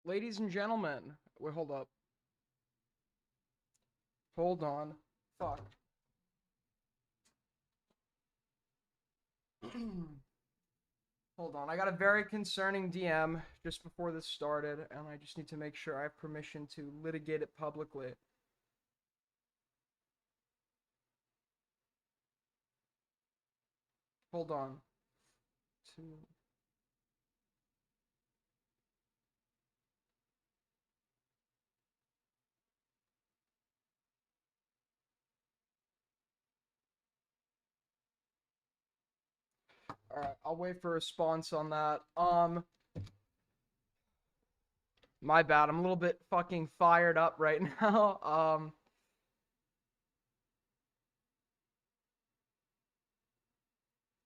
Ladies and gentlemen, wait, hold up. Hold on. Fuck. Hold on. I got a very concerning DM just before this started, and I just need to make sure I have permission to litigate it publicly. Hold on. Alright, I'll wait for a response on that. My bad. I'm a little bit fucking fired up right now.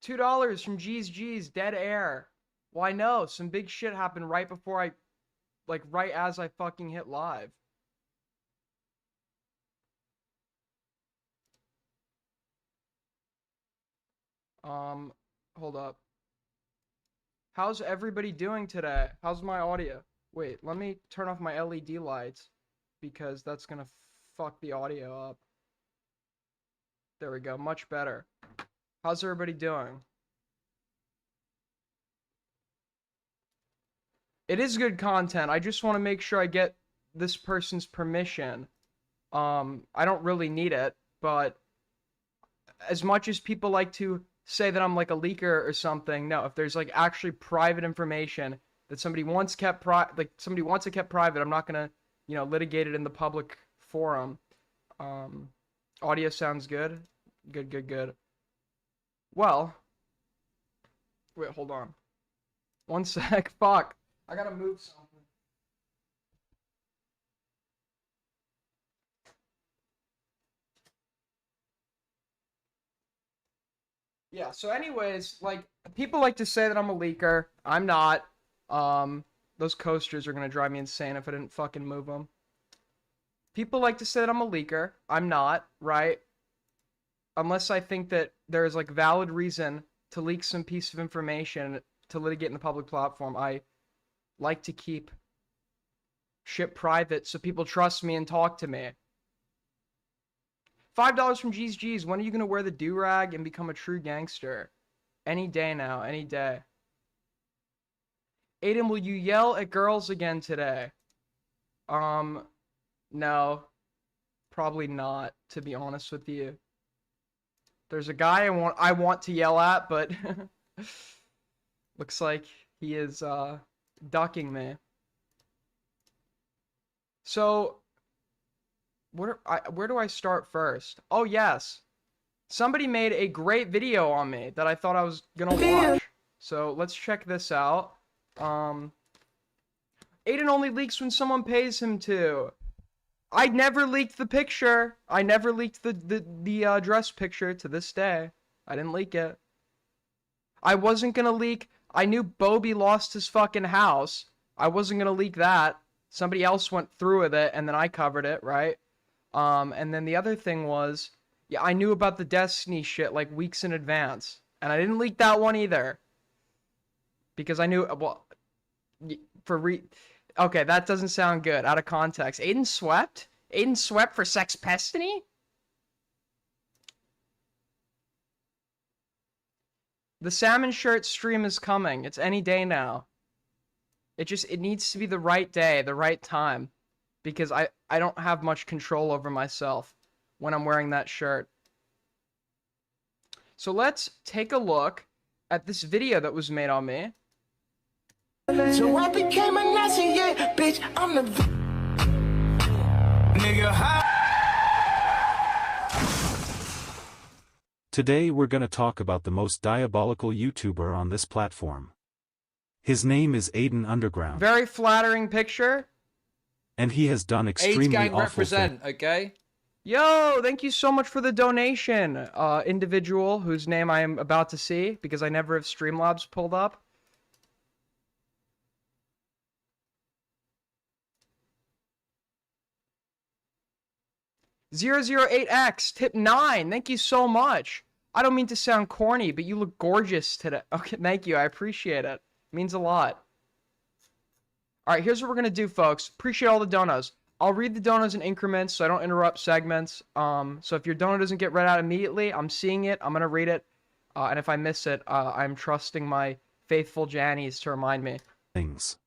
$2 from G's dead air. Why no? Some big shit happened right before right as I fucking hit live. Hold up. How's everybody doing today? How's my audio? Wait, let me turn off my LED lights because that's gonna fuck the audio up. There we go, much better. How's everybody doing? It is good content. I just want to make sure I get this person's permission. I don't really need it, but as much as people like to say that I'm like a leaker or something, no, if there's like actually private information that somebody wants kept somebody wants it kept private, I'm not gonna, litigate it in the public forum. Audio sounds good. Good. Well, wait, hold on. One sec. Fuck. I gotta move something. Yeah, so anyways, like, people like to say that I'm a leaker. I'm not. Those coasters are gonna drive me insane if I didn't fucking move them. People like to say that I'm a leaker. I'm not, right? Unless I think that there is, like, valid reason to leak some piece of information to litigate in the public platform. I like to keep shit private so people trust me and talk to me. $5 from G's. When are you gonna wear the do-rag and become a true gangster? Any day now, any day. Aiden, will you yell at girls again today? No. Probably not, to be honest with you. There's a guy I want to yell at, but looks like he is ducking me. So where do I start first? Oh yes. Somebody made a great video on me that I thought I was gonna watch. So let's check this out. Aiden only leaks when someone pays him to. I never leaked the picture. I never leaked the dress picture to this day. I didn't leak it. I wasn't gonna leak. I knew Bobby lost his fucking house. I wasn't gonna leak that. Somebody else went through with it, and then I covered it, right? And then the other thing was, yeah, I knew about the Destiny shit like weeks in advance, and I didn't leak that one either. Because I knew, well, okay, that doesn't sound good, out of context. Aiden swept? Aiden swept for Sex Pestiny? The salmon shirt stream is coming. It's any day now. It needs to be the right day, the right time. Because I don't have much control over myself when I'm wearing that shirt. So let's take a look at this video that was made on me. So I became a Nazi, yeah, bitch, I'm the nigga. Today we're gonna talk about the most diabolical YouTuber on this platform. His name is Aiden Underground. Very flattering picture. And he has done extremely awful represent, okay? Yo, thank you so much for the donation, individual whose name I am about to see, because I never have Streamlabs pulled up. .008X, tip 9, thank you so much. I don't mean to sound corny, but you look gorgeous today. Okay, thank you, I appreciate it. It means a lot. All right, here's what we're going to do, folks. Appreciate all the donos. I'll read the donos in increments so I don't interrupt segments. So if your dono doesn't get read out immediately, I'm seeing it. I'm going to read it. And if I miss it, I'm trusting my faithful Jannies to remind me. Things.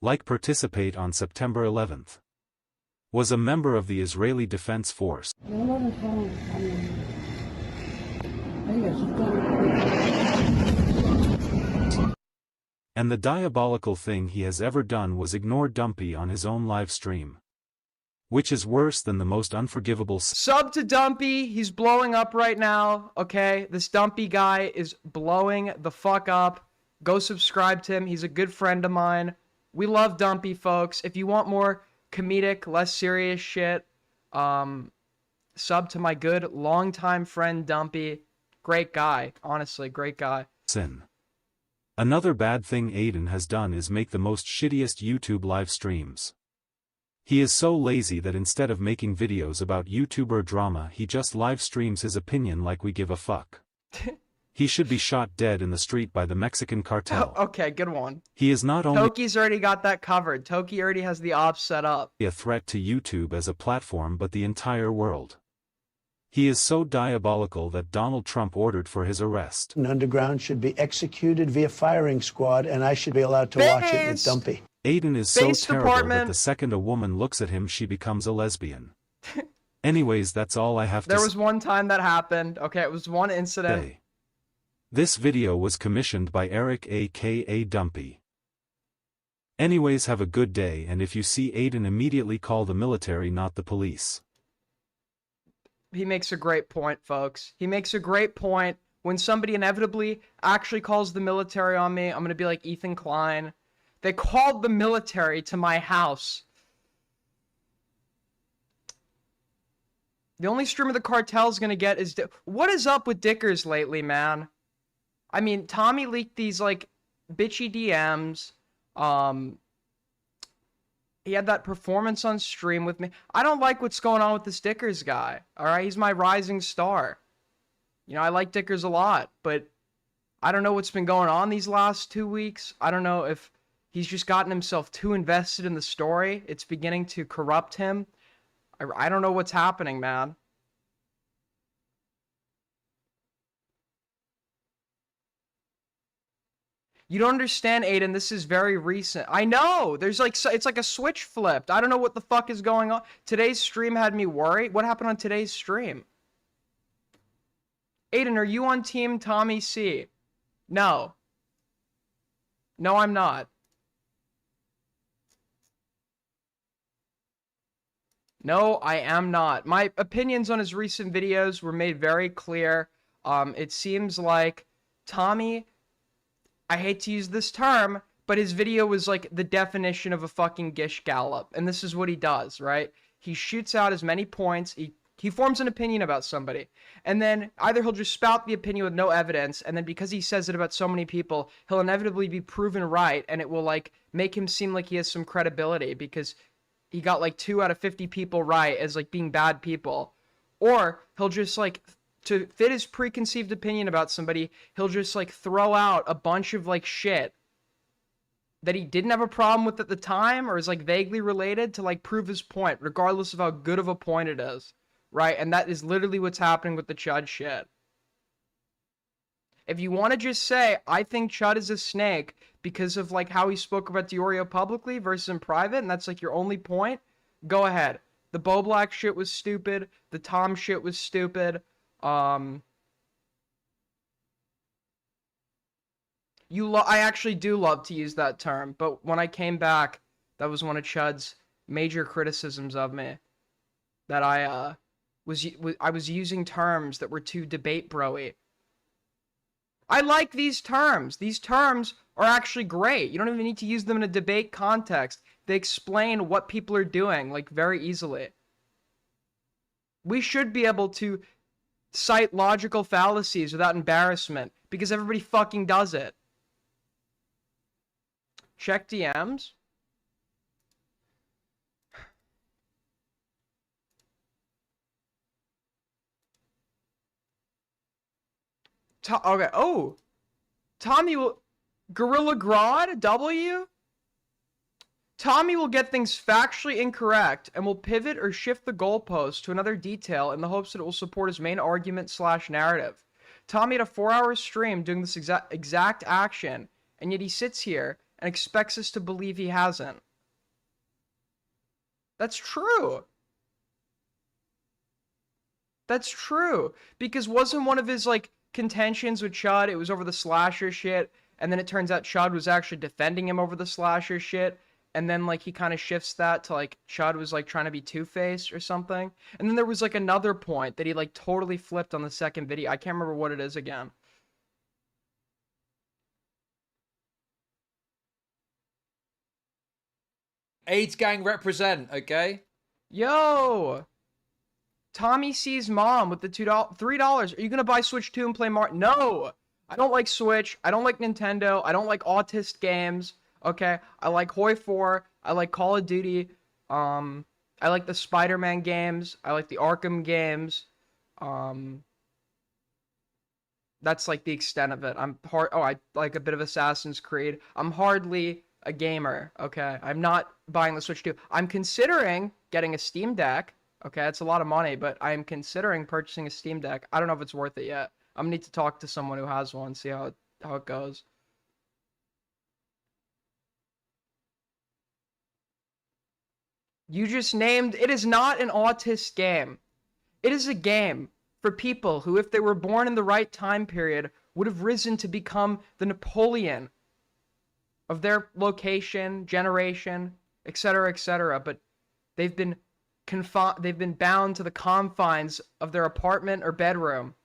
Like participate on September 11th. Was a member of the Israeli Defense Force. And the diabolical thing he has ever done was ignore Dumpy on his own live stream. Which is worse than the most unforgivable. Sub to Dumpy. He's blowing up right now. Okay, this Dumpy guy is blowing the fuck up. Go subscribe to him. He's a good friend of mine. We love Dumpy, folks. If you want more comedic, less serious shit, sub to my good longtime friend Dumpy. Great guy. Honestly, great guy. Sin. Another bad thing Aiden has done is make the most shittiest YouTube live streams. He is so lazy that instead of making videos about YouTuber drama he just live streams his opinion like we give a fuck. He should be shot dead in the street by the Mexican cartel. Okay, good one. He is not only Toki's already got that covered. Toki already has the ops set up. A threat to YouTube as a platform but the entire world. He is so diabolical that Donald Trump ordered for his arrest. An underground should be executed via firing squad, and I should be allowed to watch it with Dumpy. Aiden is so Base terrible department. that the second a woman looks at him she becomes a lesbian. Anyways, that's all I have to say. There was one time that happened. Okay, it was one incident. This video was commissioned by Eric aka Dumpy. Anyways, have a good day, and if you see Aiden, immediately call the military, not the police. He makes a great point, folks. He makes a great point. When somebody inevitably actually calls the military on me, I'm going to be like Ethan Klein. They called the military to my house. The only streamer the cartel's going to get is... What is up with Dickers lately, man? I mean, Tommy leaked these, like, bitchy DMs. He had that performance on stream with me. I don't like what's going on with this Dickers guy. Alright, he's my rising star. You know, I like Dickers a lot, but I don't know what's been going on these last 2 weeks. I don't know if he's just gotten himself too invested in the story. It's beginning to corrupt him. I don't know what's happening, man. You don't understand, Aiden. This is very recent. I know. There's like, it's like a switch flipped. I don't know what the fuck is going on. Today's stream had me worried. What happened on today's stream? Aiden, are you on team Tommy C? No. No, I'm not. No, I am not. My opinions on his recent videos were made very clear. It seems like Tommy... I hate to use this term, but his video was like the definition of a fucking Gish Gallop. And this is what he does, right? He shoots out as many points. He forms an opinion about somebody. And then either he'll just spout the opinion with no evidence, and then because he says it about so many people, he'll inevitably be proven right, and it will like make him seem like he has some credibility because he got like 2 out of 50 people right as like being bad people. Or he'll just like... to fit his preconceived opinion about somebody, he'll just, like, throw out a bunch of, like, shit that he didn't have a problem with at the time or is, like, vaguely related to, like, prove his point, regardless of how good of a point it is, right? And that is literally what's happening with the Chud shit. If you want to just say, I think Chud is a snake because of, like, how he spoke about Diorio publicly versus in private, and that's, like, your only point, go ahead. The Bo Black shit was stupid. The Tom shit was stupid. I actually do love to use that term, but when I came back, that was one of Chud's major criticisms of me. That I was using terms that were too debate bro-y. I like these terms. These terms are actually great. You don't even need to use them in a debate context. They explain what people are doing, like, very easily. We should be able to cite logical fallacies without embarrassment, because everybody fucking does it. Check DMs. Okay, oh! Tommy will... Gorilla Grodd? W? Tommy will get things factually incorrect and will pivot or shift the goalpost to another detail in the hopes that it will support his main argument / narrative. Tommy had a 4-hour stream doing this exact action, and yet he sits here and expects us to believe he hasn't. That's true. That's true. Because wasn't one of his, like, contentions with Chud, it was over the slasher shit, and then it turns out Chud was actually defending him over the slasher shit, and then, like, he kind of shifts that to, like, Chud was, like, trying to be Two-Faced or something. And then there was, like, another point that he, like, totally flipped on the second video. I can't remember what it is again. AIDS gang represent, okay? Yo! Tommy sees mom with the $3. Are you gonna buy Switch 2 and play Mario? No! I don't like Switch. I don't like Nintendo. I don't like autist games. Okay? I like Hoi 4. I like Call of Duty. I like the Spider-Man games. I like the Arkham games. That's like the extent of it. I like a bit of Assassin's Creed. I'm hardly a gamer, okay? I'm not buying the Switch 2. I'm considering getting a Steam Deck. Okay, it's a lot of money, but I'm considering purchasing a Steam Deck. I don't know if it's worth it yet. I'm gonna need to talk to someone who has one, see how it goes. You just named... It is not an autist game. It is a game for people who, if they were born in the right time period, would have risen to become the Napoleon of their location, generation, etc., etc. But they've been bound to the confines of their apartment or bedroom,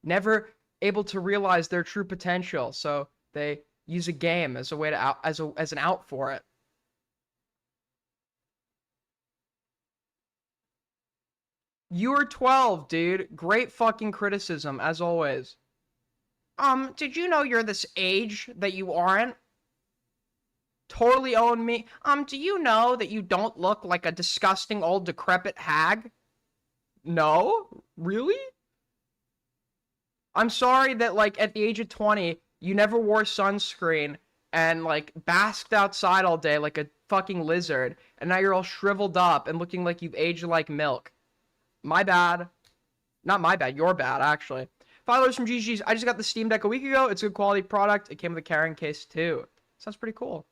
never able to realize their true potential. So they use a game as a way to as an out for it. You're 12, dude. Great fucking criticism, as always. Did you know you're this age that you aren't? Totally own me. Do you know that you don't look like a disgusting old decrepit hag? No? Really? I'm sorry that, like, at the age of 20, you never wore sunscreen and, like, basked outside all day like a fucking lizard, and now you're all shriveled up and looking like you've aged like milk. My bad. Not my bad, your bad, actually. $5 from GG's. I just got the Steam Deck a week ago. It's a good quality product. It came with a carrying case, too. Sounds pretty cool.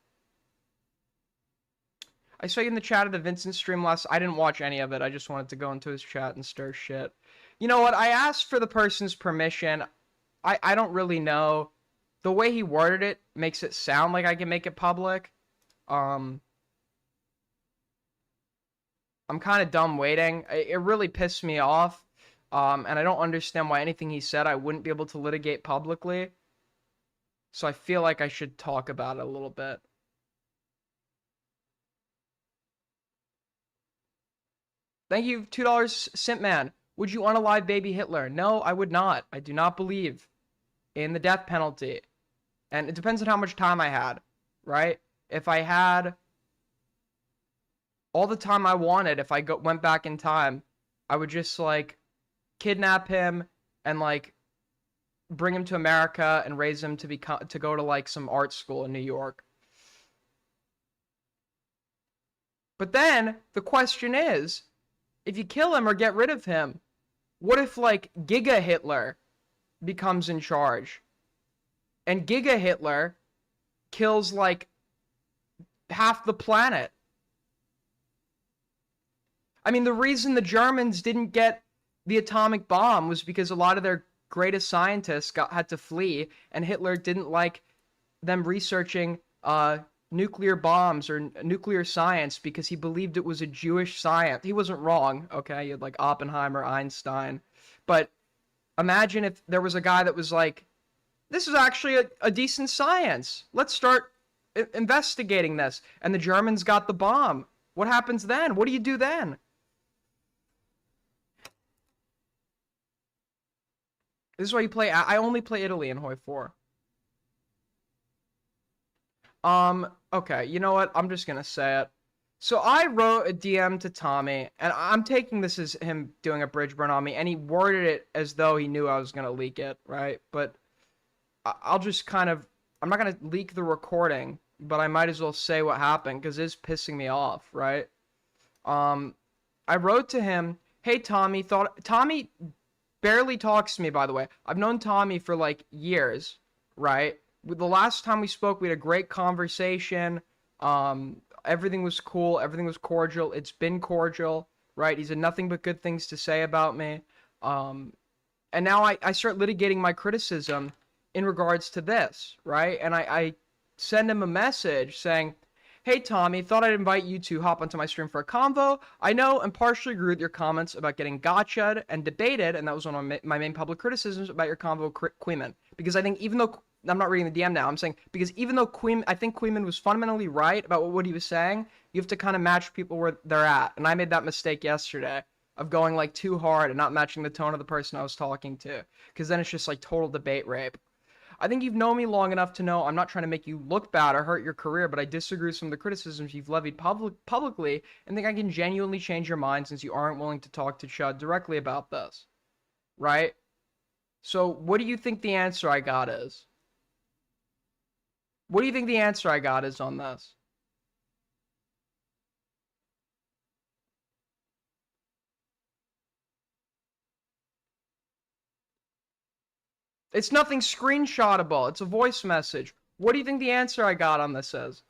I saw you in the chat of the Vincent stream last... I didn't watch any of it. I just wanted to go into his chat and stir shit. You know what? I asked for the person's permission. I don't really know. The way he worded it makes it sound like I can make it public. I'm kind of dumb waiting. It really pissed me off. And I don't understand why anything he said I wouldn't be able to litigate publicly. So I feel like I should talk about it a little bit. Thank you, $2, Simpman. Would you unalive baby Hitler? No, I would not. I do not believe in the death penalty. And it depends on how much time I had, right? If I had all the time I wanted, if I went back in time, I would just, like, kidnap him and, like, bring him to America and raise him to go to, like, some art school in New York. But then the question is, if you kill him or get rid of him, what if, like, Giga Hitler becomes in charge? And Giga Hitler kills, like, half the planet. I mean, the reason the Germans didn't get the atomic bomb was because a lot of their greatest scientists had to flee, and Hitler didn't like them researching nuclear bombs or nuclear science because he believed it was a Jewish science. He wasn't wrong, okay? You had, like, Oppenheimer, Einstein. But imagine if there was a guy that was like, this is actually a decent science. Let's start investigating this. And the Germans got the bomb. What happens then? What do you do then? This is why you play... I only play Italy in Hoi 4. Okay, you know what? I'm just gonna say it. So I wrote a DM to Tommy, and I'm taking this as him doing a bridge burn on me, and he worded it as though he knew I was gonna leak it, right? But I'll just kind of... I'm not gonna leak the recording, but I might as well say what happened because it's pissing me off, right? I wrote to him, hey, Tommy, Tommy barely talks to me, by the way. I've known Tommy for like years, right? The last time we spoke, we had a great conversation. Everything was cool. Everything was cordial. It's been cordial, right? He's had nothing but good things to say about me. And now I start litigating my criticism in regards to this, right? And I send him a message saying, hey, Tommy, thought I'd invite you to hop onto my stream for a convo. I know and partially agree with your comments about getting gotcha'd and debated, and that was one of my main public criticisms about your convo with Queeman. Because I think even though, I'm not reading the DM now, I'm saying, because even though I think Queeman was fundamentally right about what he was saying, you have to kind of match people where they're at. And I made that mistake yesterday of going like too hard and not matching the tone of the person I was talking to. Because then it's just like total debate rape. I think you've known me long enough to know I'm not trying to make you look bad or hurt your career, but I disagree with some of the criticisms you've levied publicly and think I can genuinely change your mind since you aren't willing to talk to Chud directly about this. Right? So what do you think the answer I got is? What do you think the answer I got is on this? It's nothing screenshotable. It's a voice message. What do you think the answer I got on this is?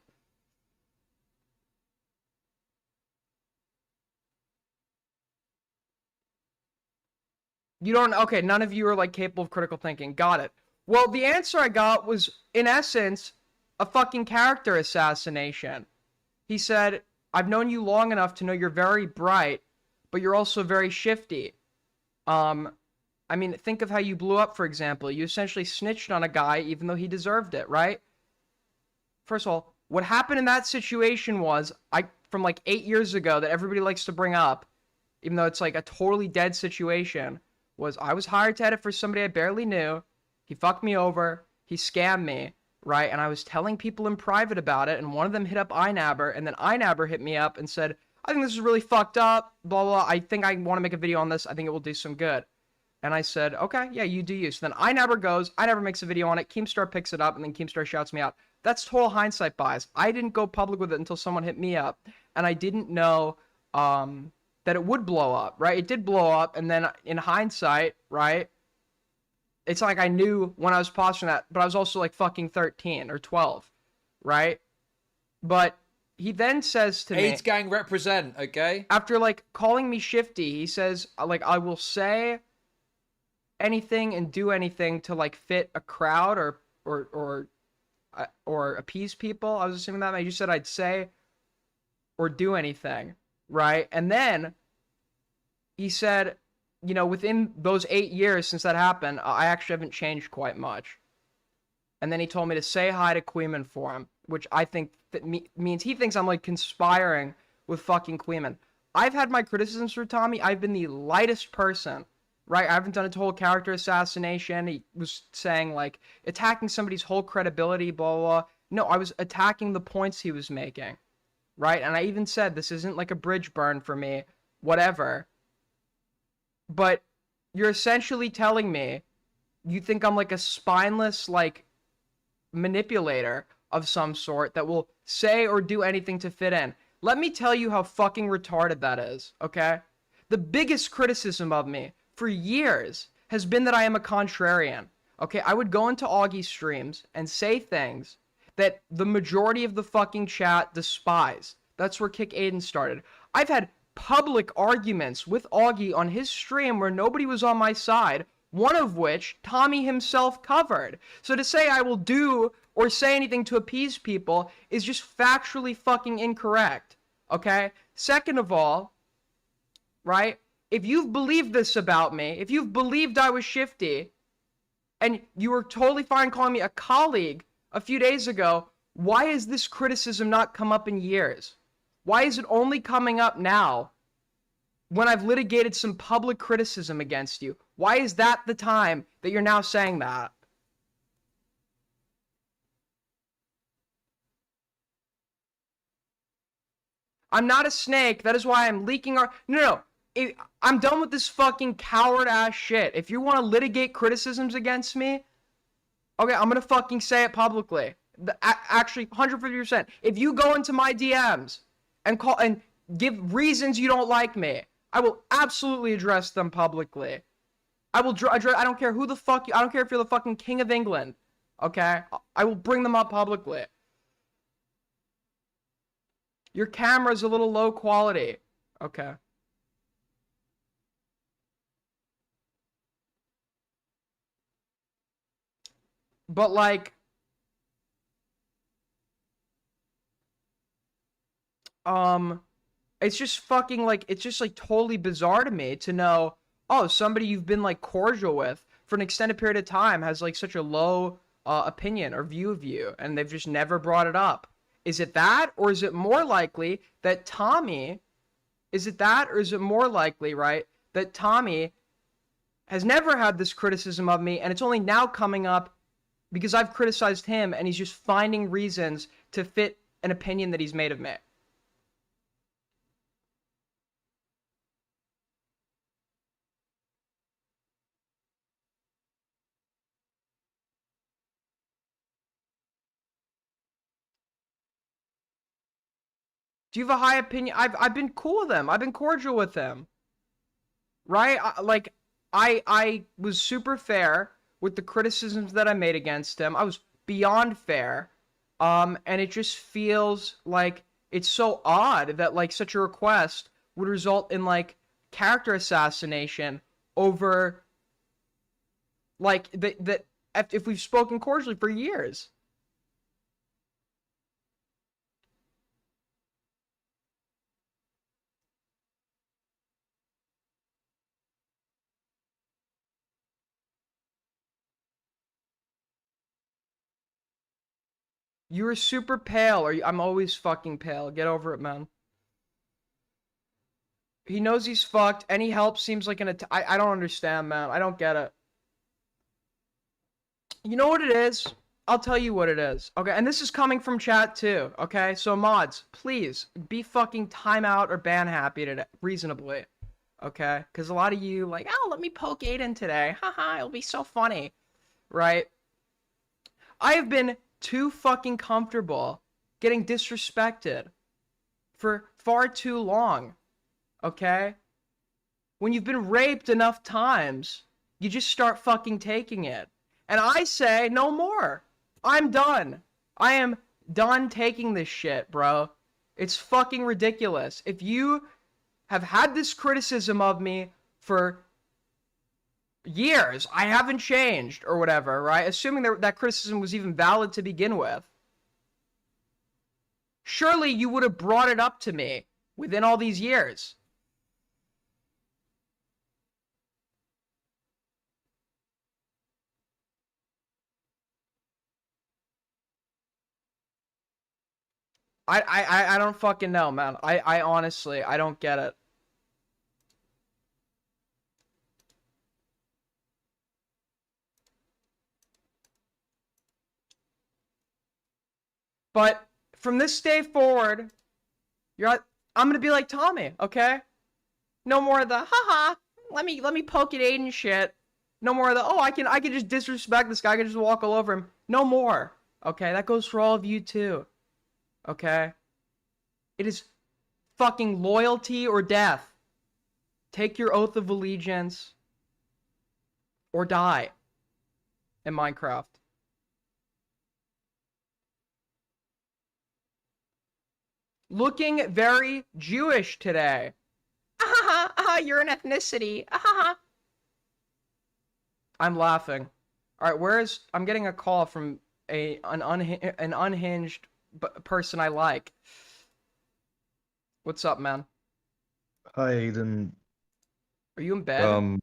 You don't... Okay, none of you are, like, capable of critical thinking. Got it. Well, the answer I got was, in essence, a fucking character assassination. He said, I've known you long enough to know you're very bright, but you're also very shifty. I mean, think of how you blew up, for example. You essentially snitched on a guy even though he deserved it, right? First of all, what happened in that situation was, from like 8 years ago that everybody likes to bring up, even though it's like a totally dead situation, was I was hired to edit for somebody I barely knew. He fucked me over. He scammed me, right? And I was telling people in private about it, and one of them hit up iNabber, and then iNabber hit me up and said, I think this is really fucked up, blah, blah, blah. I think I want to make a video on this. I think it will do some good. And I said, okay, yeah, you do you. So then iNabber makes a video on it, Keemstar picks it up, and then Keemstar shouts me out. That's total hindsight bias. I didn't go public with it until someone hit me up, and I didn't know that it would blow up, right? It did blow up, and then in hindsight, right, it's like I knew when I was posting that, but I was also like fucking 13 or 12, right? But he then says to me... AIDS gang represent, okay? After, like, calling me shifty, he says, like, I will say anything and do anything to, like, fit a crowd or appease people. I was assuming that. I just said I'd say or do anything, right? And then he said, you know, within those 8 years since that happened, I actually haven't changed quite much. And then he told me to say hi to Queeman for him, which I think that means he thinks I'm, like, conspiring with fucking Queeman. I've had my criticisms for Tommy. I've been the lightest person, right? I haven't done a total character assassination. He was saying, like, attacking somebody's whole credibility, blah, blah, blah. No, I was attacking the points he was making, right? And I even said, this isn't like a bridge burn for me, whatever. But you're essentially telling me you think I'm, like, a spineless, like, manipulator of some sort that will say or do anything to fit in. Let me tell you how fucking retarded that is, okay? The biggest criticism of me for years has been that I am a contrarian, okay? I would go into Augie's streams and say things that the majority of the fucking chat despise. That's where Kick Aiden started. I've had public arguments with Augie on his stream where nobody was on my side, one of which Tommy himself covered. So to say I will do or say anything to appease people is just factually fucking incorrect, okay? Second of all, right, if you've believed this about me, if you've believed I was shifty, and you were totally fine calling me a colleague a few days ago, why has this criticism not come up in years? Why is it only coming up now when I've litigated some public criticism against you? Why is that the time that you're now saying that? I'm not a snake. That is why I'm leaking our... No. I'm done with this fucking coward-ass shit. If you want to litigate criticisms against me, okay, I'm gonna fucking say it publicly. Actually, 150%. If you go into my DMs and call and give reasons you don't like me, I will absolutely address them publicly. I will address. I don't care who the fuck you. I don't care if you're the fucking king of England. Okay, I will bring them up publicly. Your camera's a little low quality. Okay. But like, it's just fucking like, it's just like totally bizarre to me to know, oh, somebody you've been like cordial with for an extended period of time has like such a low opinion or view of you, and they've just never brought it up. Is it that, or is it more likely that Tommy, is it that, or is it more likely, right, that Tommy has never had this criticism of me, and it's only now coming up because I've criticized him, and he's just finding reasons to fit an opinion that he's made of me? Do you have a high opinion? I've been cool with him. I've been cordial with him. Right? I was super fair with the criticisms that I made against him. I was beyond fair. And it just feels like it's so odd that like such a request would result in like character assassination over like that if we've spoken cordially for years. You were super pale, or I'm always fucking pale. Get over it, man. He knows he's fucked. Any help seems like I don't understand, man. I don't get it. You know what it is? I'll tell you what it is. Okay, and this is coming from chat too. Okay, so mods, please be fucking timeout or ban happy today, reasonably. Okay, because a lot of you like, oh, let me poke Aiden today. Haha, it'll be so funny, right? I have been too fucking comfortable getting disrespected for far too long, okay? When you've been raped enough times, you just start fucking taking it. And I say no more. I'm done. I am done taking this shit, bro. It's fucking ridiculous. If you have had this criticism of me for years, I haven't changed or whatever, right? Assuming that criticism was even valid to begin with. Surely you would have brought it up to me within all these years. I don't fucking know, man. I honestly, I don't get it. But from this day forward, I'm gonna be like Tommy, okay? No more of the haha. Let me poke at Aiden shit. No more of the I can just disrespect this guy. I can just walk all over him. No more. Okay, that goes for all of you too. Okay? It is fucking loyalty or death. Take your oath of allegiance or die in Minecraft. Looking very Jewish today. You're an ethnicity. I'm laughing. All right, I'm getting a call from an unhinged person I like. What's up, man? Hi, Aiden. Are you in bed?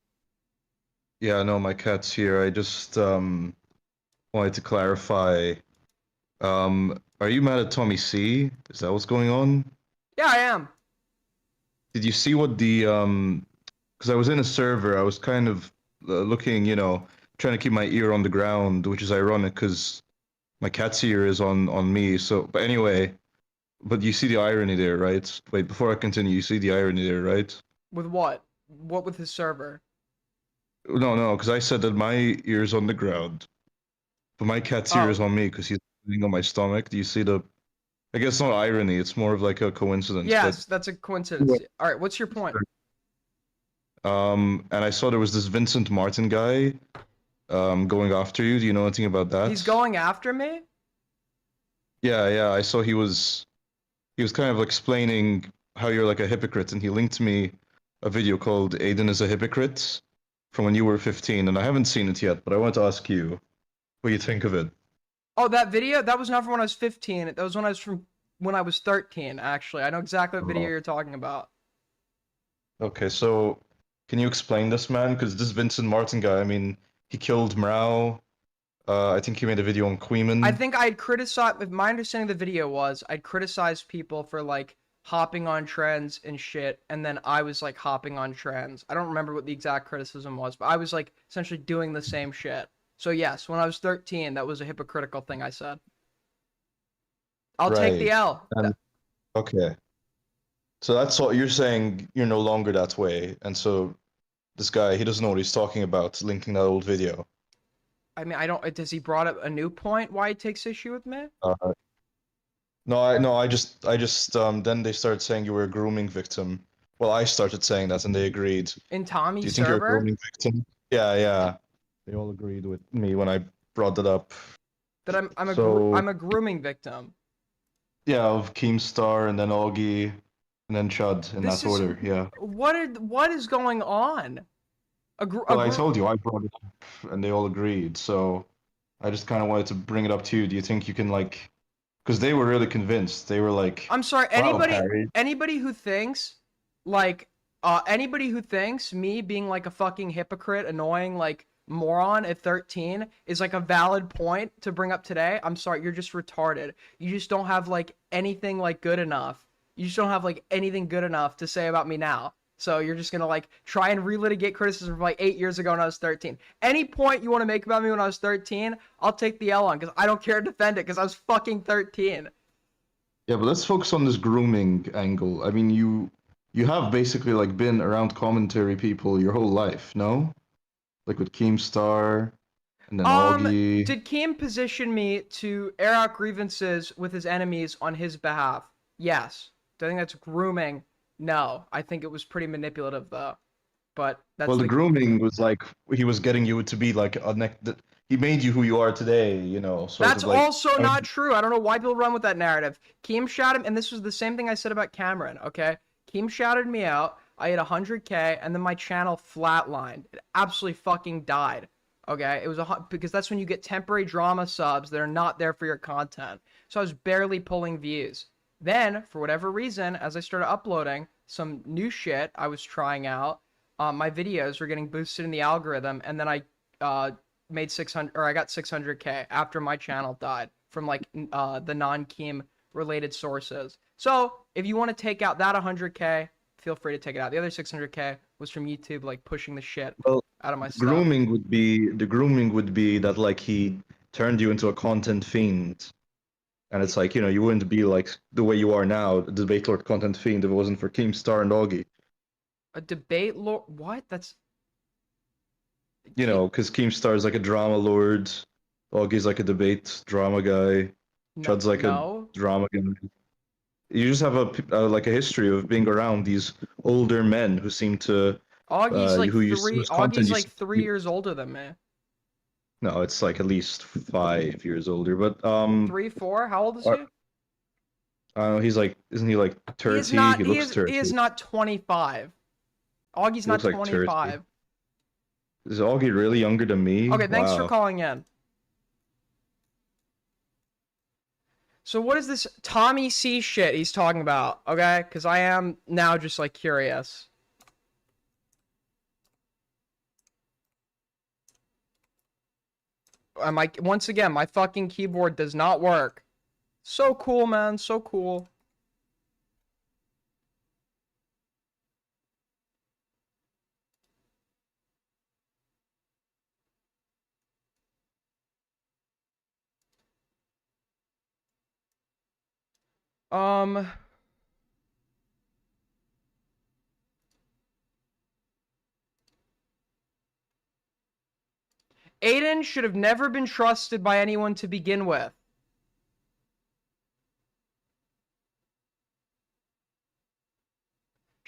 Yeah, no, my cat's here. I just wanted to clarify. Are you mad at Tommy C? Is that what's going on? Yeah, I am. Did you see what the because I was in a server, I was kind of looking, trying to keep my ear on the ground, which is ironic because my cat's ear is on me. So, but anyway, but you see the irony there, right? Wait, before I continue, you see the irony there, right? With what? What with his server? No, because I said that my ear's on the ground, but my cat's ear is on me because he's thing on my stomach. Do you see the? I guess not irony. It's more of like a coincidence. Yes, that's a coincidence. All right, what's your point? And I saw there was this Vincent Martin guy, going after you. Do you know anything about that? He's going after me? Yeah, yeah. I saw he was kind of explaining how you're like a hypocrite, and he linked me a video called "Aiden is a Hypocrite" from when you were 15, and I haven't seen it yet, but I want to ask you what you think of it. Oh, that video? That was not from when I was 15. That was when I was 13, actually. I know exactly what video Oh. you're talking about. Okay, so can you explain this man? Because this Vincent Martin guy, I mean, he killed Mrau. I think he made a video on Queeman. I think I'd criticize, if my understanding of the video was, I'd criticize people for like hopping on trends and shit, and then I was like hopping on trends. I don't remember what the exact criticism was, but I was like essentially doing the same shit. So yes, when I was 13, that was a hypocritical thing I said. I'll take the Right. L. And okay. So that's what you're saying, you're no longer that way. And so this guy, he doesn't know what he's talking about, linking that old video. I mean, I don't. Does he brought up a new point why he takes issue with me? No, I just then they started saying you were a grooming victim. Well, I started saying that and they agreed. In Do Tommy's you think you're a server? grooming victim? Yeah, yeah. They all agreed with me when I brought that up. That I'm So a grooming victim. yeah, of Keemstar and then Augie and then Chud in This that is order, yeah. what is going on? Well, I told you I brought it up and they all agreed, so I just kind of wanted to bring it up to you. Do you think you can like, because they were really convinced. They were like, I'm sorry, "Wow, Harry." anybody who thinks like anybody who thinks me being like a fucking hypocrite, annoying like moron at 13 is like a valid point to bring up today. I'm sorry, you're just retarded. You just don't have like anything like good enough. You just don't have like anything good enough to say about me now. So you're just gonna like try and relitigate criticism from like 8 years ago when I was 13. Any point you want to make about me when I was 13, I'll take the L on because I don't care to defend it because I was fucking 13. Yeah, but let's focus on this grooming angle. I mean, you have basically like been around commentary people your whole life, no? Like with Keemstar and then Augie. Did Kim position me to air out grievances with his enemies on his behalf? Yes. Do I think that's grooming? No. I think it was pretty manipulative though. But that's Well, the like grooming was like he was getting you to be like a neck. He made you who you are today, you know, sort that's of like. also I mean, not true. I don't know why people run with that narrative. Keem shouted, and this was the same thing I said about Cameron, okay? Keem shouted me out. I hit 100K, and then my channel flatlined. It absolutely fucking died. Okay, it was because that's when you get temporary drama subs that are not there for your content. So I was barely pulling views. Then, for whatever reason, as I started uploading some new shit I was trying out, my videos were getting boosted in the algorithm, and then I made 600, or I got 600K after my channel died from like the non-Keem related sources. So if you want to take out that 100K, feel free to take it out. The other 600K was from YouTube like pushing the shit well, out of my stuff. the grooming would be that like he turned you into a content fiend, and it's like you wouldn't be like the way you are now, the debate lord content fiend, if it wasn't for Keemstar and Augie. A debate lord? What? That's Because Keemstar is like a drama lord, Augie's like a debate drama guy, no, Chud's like a no. drama guy. You just have like a history of being around these older men who seem to whose content Augie's you like 3 years older than me. no, it's like at least 5 years older. But 3, 4? How old is I he? I don't know, he's like, isn't he like He is 30? not. He looks 30. He is not 25. Augie's He not looks like 30. 25. Is Augie really younger than me? Okay, thanks for Wow. calling in. So what is this Tommy C shit he's talking about? Okay, because I am now just like curious. Once again, my fucking keyboard does not work. So cool, man. So cool. Um, Aiden should have never been trusted by anyone to begin with.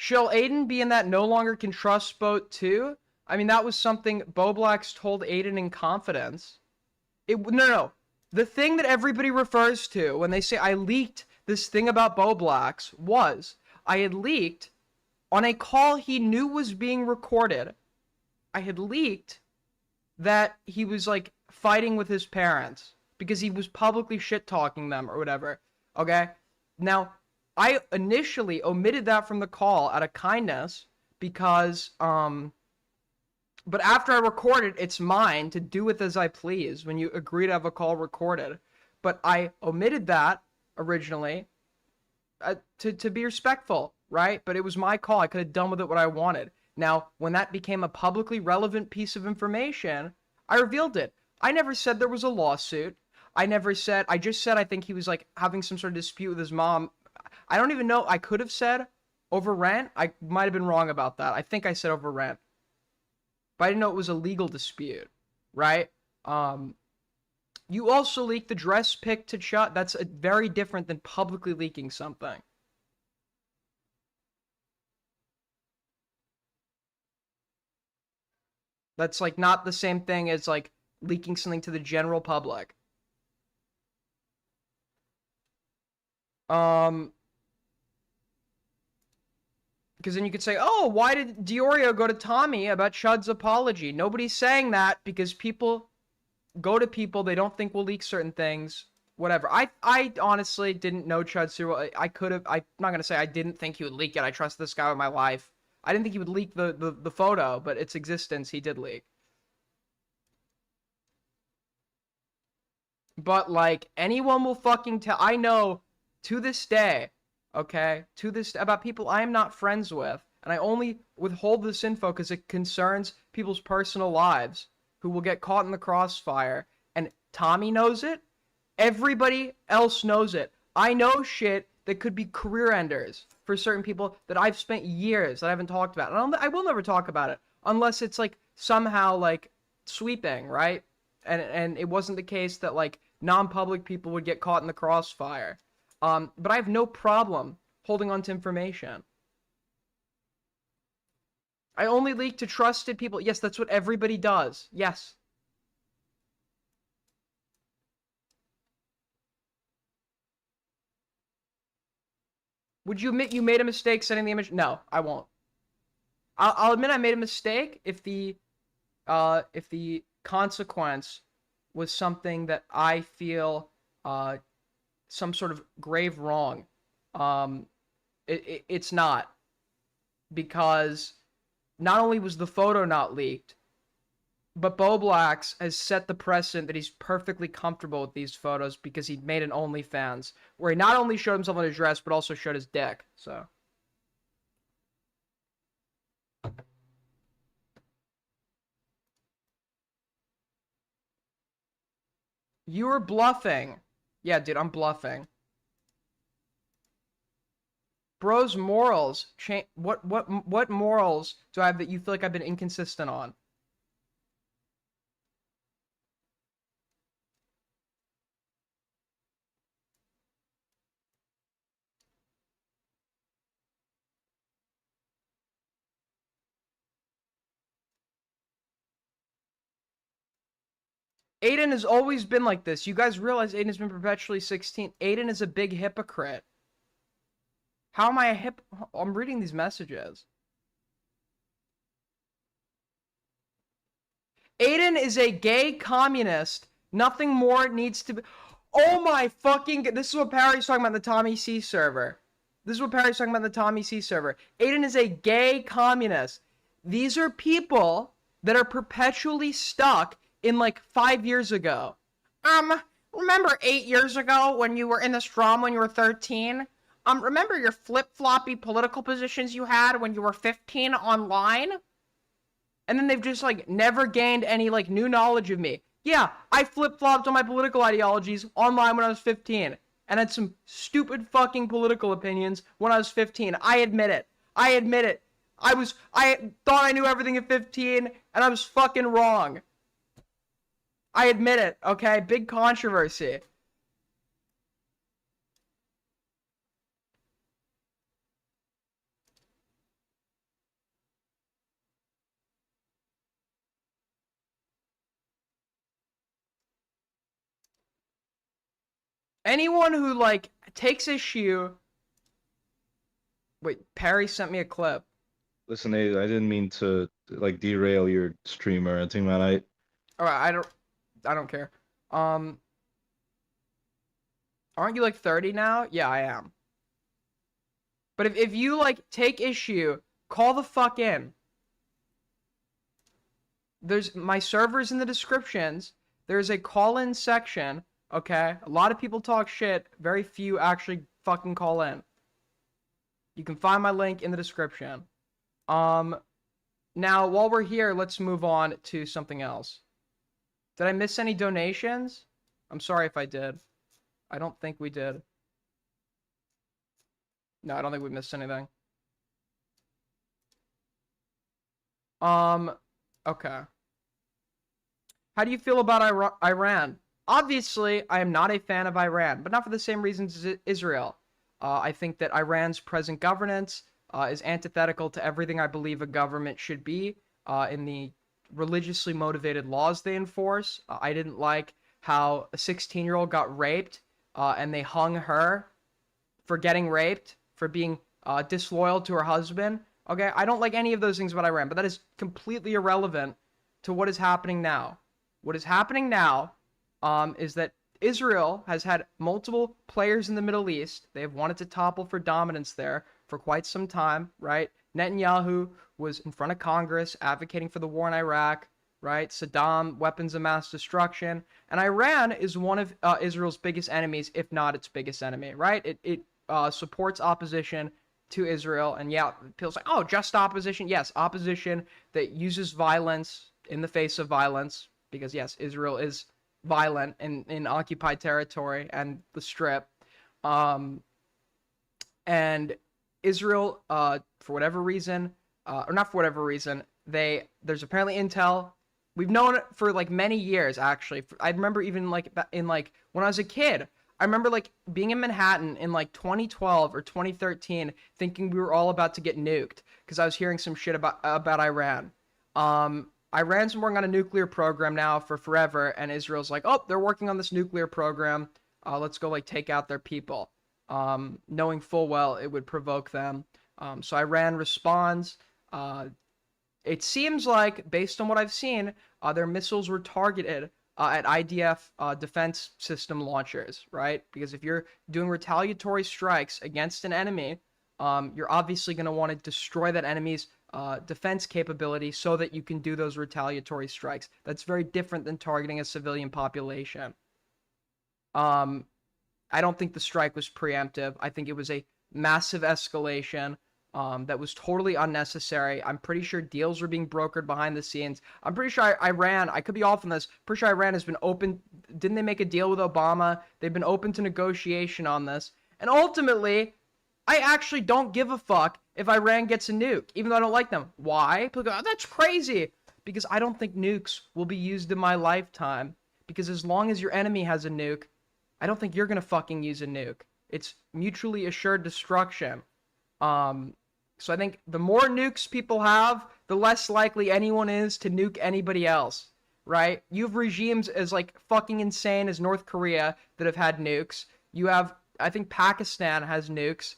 Shall Aiden be in that no longer can trust boat too? I mean, that was something Boblax told Aiden in confidence. No. The thing that everybody refers to when they say I leaked this thing about Boblax was I had leaked on a call he knew was being recorded. I had leaked that he was like fighting with his parents because he was publicly shit-talking them or whatever. Okay? Now, I initially omitted that from the call out of kindness because, but after I recorded, it's mine to do with as I please when you agree to have a call recorded. But I omitted that originally to be respectful, right? But it was my call. I could have done with it what I wanted. Now, when that became a publicly relevant piece of information, I revealed it. I never said there was a lawsuit. I just said I think he was like having some sort of dispute with his mom. I don't even know. I could have said over rent. I might have been wrong about that. I think I said over rent. But I didn't know it was a legal dispute, right? You also leaked the dress pic to Chut. That's very different than publicly leaking something. That's like not the same thing as like leaking something to the general public. Because then you could say, oh, why did Diorio go to Tommy about Chud's apology? Nobody's saying that because people go to people they don't think will leak certain things. Whatever. I honestly didn't know Chud super well. I'm not going to say I didn't think he would leak it. I trust this guy with my life. I didn't think he would leak the photo, but its existence he did leak. But, like, anyone will fucking tell. I know to this day, okay, about people I am not friends with, and I only withhold this info because it concerns people's personal lives who will get caught in the crossfire. And Tommy knows it. Everybody else knows it. I know shit that could be career enders for certain people that I've spent years that I haven't talked about. And I will never talk about it unless it's like somehow like sweeping, right? And it wasn't the case that like non-public people would get caught in the crossfire. But I have no problem holding on to information. I only leak to trusted people. Yes, that's what everybody does. Yes. Would you admit you made a mistake sending the image? No, I won't. I'll admit I made a mistake if the consequence was something that I feel some sort of grave wrong. It's not, because not only was the photo not leaked, but Boblax has set the precedent that he's perfectly comfortable with these photos because he made an OnlyFans where he not only showed himself in his dress but also showed his dick. So you were bluffing. Yeah, dude, I'm bluffing. Bro's morals change. What morals do I have that you feel like I've been inconsistent on? Aiden has always been like this. You guys realize Aiden has been perpetually 16. Aiden is a big hypocrite. How am I a I'm reading these messages. Aiden is a gay communist. Nothing more needs to be... Oh my fucking... This is what Parry's talking about in the Tommy C server. Aiden is a gay communist. These are people that are perpetually stuck in like 5 years ago. Remember 8 years ago when you were in this drama when you were 13? Remember your flip-floppy political positions you had when you were 15 online? And then they've just like never gained any like new knowledge of me. Yeah, I flip-flopped on my political ideologies online when I was 15 and had some stupid fucking political opinions when I was 15. I admit it. I thought I knew everything at 15 and I was fucking wrong. I admit it, okay? Big controversy. anyone who like takes issue. Wait, Perry sent me a clip. Listen, Aiden, I didn't mean to like derail your stream or anything, man. All right, I don't care. Aren't you like 30 now? Yeah, I am. But if you like take issue, call the fuck in. There's my server's in the descriptions. There's a call-in section, okay? A lot of people talk shit, very few actually fucking call in. You can find my link in the description. Now while we're here, let's move on to something else. Did I miss any donations? I'm sorry if I did. I don't think we did. No, I don't think we missed anything. Okay. How do you feel about Iran? Obviously, I am not a fan of Iran, but not for the same reasons as Israel. I think that Iran's present governance is antithetical to everything I believe a government should be in the religiously motivated laws they enforce. I didn't like how a 16-year-old got raped and they hung her for getting raped, for being disloyal to her husband. Okay, I don't like any of those things about Iran, but that is completely irrelevant to what is happening now. What is happening now is that Israel has had multiple players in the Middle East. They have wanted to topple for dominance there for quite some time, right? Netanyahu was in front of Congress advocating for the war in Iraq, right? Saddam, weapons of mass destruction. And Iran is one of Israel's biggest enemies, if not its biggest enemy, right? It supports opposition to Israel. And yeah, people say, oh, just opposition. Yes, opposition that uses violence in the face of violence. Because yes, Israel is violent in occupied territory and the Strip. And Israel, for whatever reason, or not for whatever reason, there's apparently intel. We've known it for like many years, actually. I remember even like in like when I was a kid, I remember like being in Manhattan in like 2012 or 2013, thinking we were all about to get nuked because I was hearing some shit about Iran. Iran's been working on a nuclear program now for forever, and Israel's like, oh, they're working on this nuclear program. Let's go like take out their people, knowing full well it would provoke them. So Iran responds. It seems like, based on what I've seen, their missiles were targeted at IDF defense system launchers, right? Because if you're doing retaliatory strikes against an enemy, you're obviously going to want to destroy that enemy's defense capability so that you can do those retaliatory strikes. That's very different than targeting a civilian population. I don't think the strike was preemptive. I think it was a massive escalation that was totally unnecessary. I'm pretty sure deals were being brokered behind the scenes. I'm pretty sure Iran, I could be off on this, pretty sure Iran has been open. Didn't they make a deal with Obama? They've been open to negotiation on this. And ultimately, I actually don't give a fuck if Iran gets a nuke, even though I don't like them. Why? People go, oh, that's crazy. Because I don't think nukes will be used in my lifetime. Because as long as your enemy has a nuke, I don't think you're going to fucking use a nuke. It's mutually assured destruction. So I think the more nukes people have, the less likely anyone is to nuke anybody else, right? You have regimes as like fucking insane as North Korea that have had nukes. You have, I think Pakistan has nukes.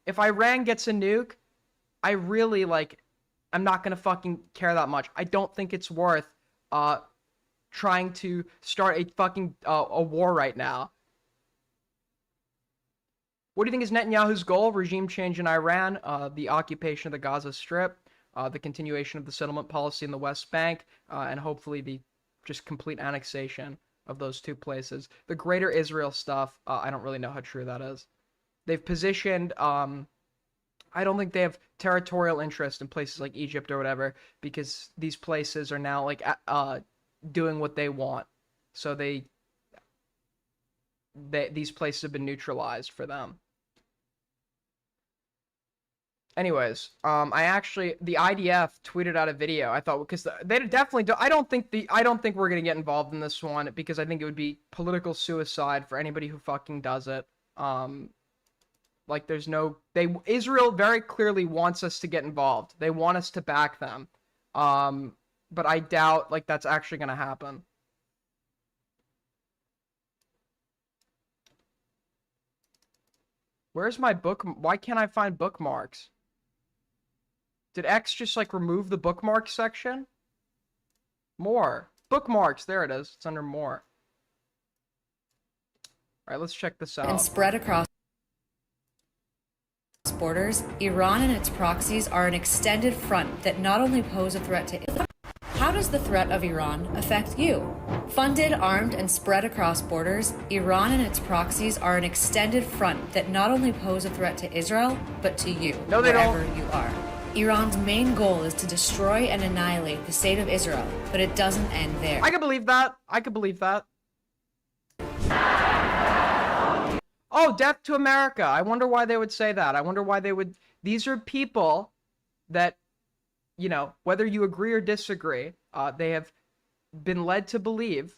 If Iran gets a nuke, I really I'm not gonna fucking care that much. I don't think it's worth trying to start a fucking a war right now. What do you think is Netanyahu's goal? Regime change in Iran, the occupation of the Gaza Strip, the continuation of the settlement policy in the West Bank, and hopefully the just complete annexation of those two places. The Greater Israel stuff, I don't really know how true that is. They've positioned, I don't think they have territorial interest in places like Egypt or whatever, because these places are now like doing what they want. So these places have been neutralized for them. Anyways, the IDF tweeted out a video. I thought, because they definitely do. I don't think we're gonna get involved in this one, because I think it would be political suicide for anybody who fucking does it. Like there's no, Israel very clearly wants us to get involved. They want us to back them. But I doubt that's actually gonna happen. Where's my book? Why can't I find bookmarks? Did X just like remove the bookmark section? More. Bookmarks. There it is. It's under more. All right, let's check this out. And spread across borders, Iran and its proxies are an extended front that not only pose a threat to Israel. How does the threat of Iran affect you? Funded, armed, and spread across borders, Iran and its proxies are an extended front that not only pose a threat to Israel, but to you, No, they wherever don't. you are. Iran's main goal is to destroy and annihilate the state of Israel, but it doesn't end there. I can believe that. I can believe that. Oh, death to America. I wonder why they would say that. I wonder why they would. These are people that, you know, whether you agree or disagree, they have been led to believe,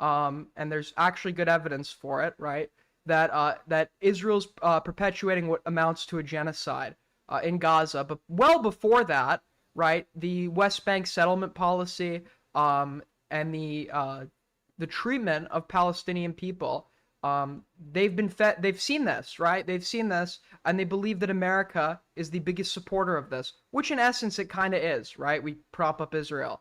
and there's actually good evidence for it, right? That Israel's perpetuating what amounts to a genocide in Gaza. But well before that, right, the West Bank settlement policy and the treatment of Palestinian people. They've seen this, right? They've seen this, and they believe that America is the biggest supporter of this, which in essence it kind of is, right? We prop up Israel.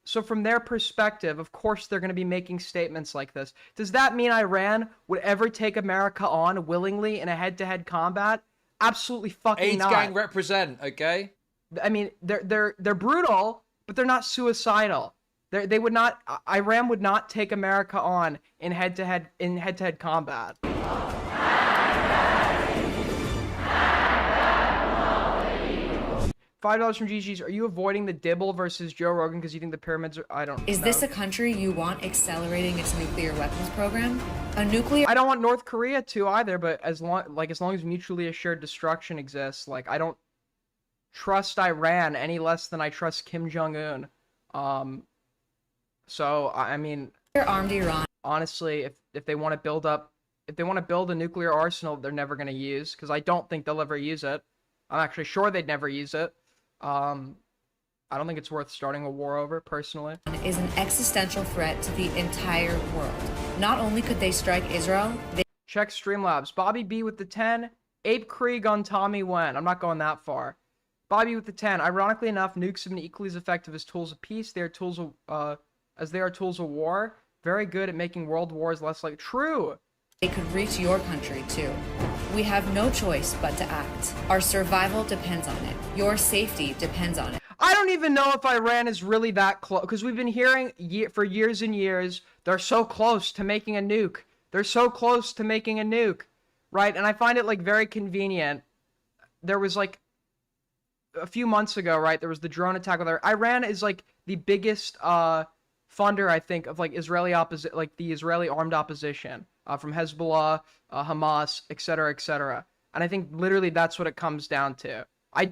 So from their perspective, of course, they're going to be making statements like this. Does that mean Iran would ever take America on willingly in a head-to-head combat? Absolutely fucking AIDS not. gang represent, okay? I mean, they're brutal, but they're not suicidal. They would not. Iran would not take America on in head-to-head combat. $5 from GG's. Are you avoiding the Dibble versus Joe Rogan because you think the pyramids are? I don't know. Is this a country you want accelerating its nuclear weapons program? A nuclear I don't want North Korea to either, but as long as mutually assured destruction exists, like I don't trust Iran any less than I trust Kim Jong-un. So I mean, armed Iran honestly, if they want to build a nuclear arsenal they're never going to use, because I don't think they'll ever use it. I'm actually sure they'd never use it. I don't think it's worth starting a war over, personally. is an existential threat to the entire world. Not only could they strike Israel, they Check Streamlabs. Bobby B with the 10. Ape Krieg on Tommy Wen. I'm not going that far. Bobby with the 10. Ironically enough, nukes have been equally as effective as tools of peace. They are tools of, as they are tools of war. Very good at making world wars less like true. they could reach your country too. We have no choice but to act. Our survival depends on it. Your safety depends on it. I don't even know if Iran is really that close, because we've been hearing for years and years, they're so close to making a nuke. They're so close to making a nuke, right? And I find it like very convenient. There was like a few months ago, right? There was the drone attack with Iran is like the biggest funder, I think, of like like the Israeli armed opposition from Hezbollah, Hamas, etc., etc. And I think literally that's what it comes down to. I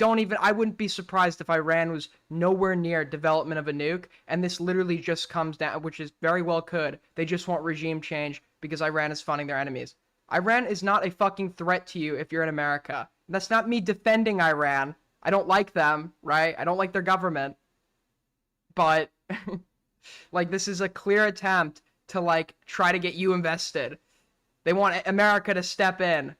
wouldn't be surprised if Iran was nowhere near development of a nuke, and this literally just comes down, which is very well could. They just want regime change because Iran is funding their enemies. Iran is not a fucking threat to you if you're in America. That's not me defending Iran. I don't like them, right? I don't like their government. But, like, this is a clear attempt to, like, try to get you invested. They want America to step in.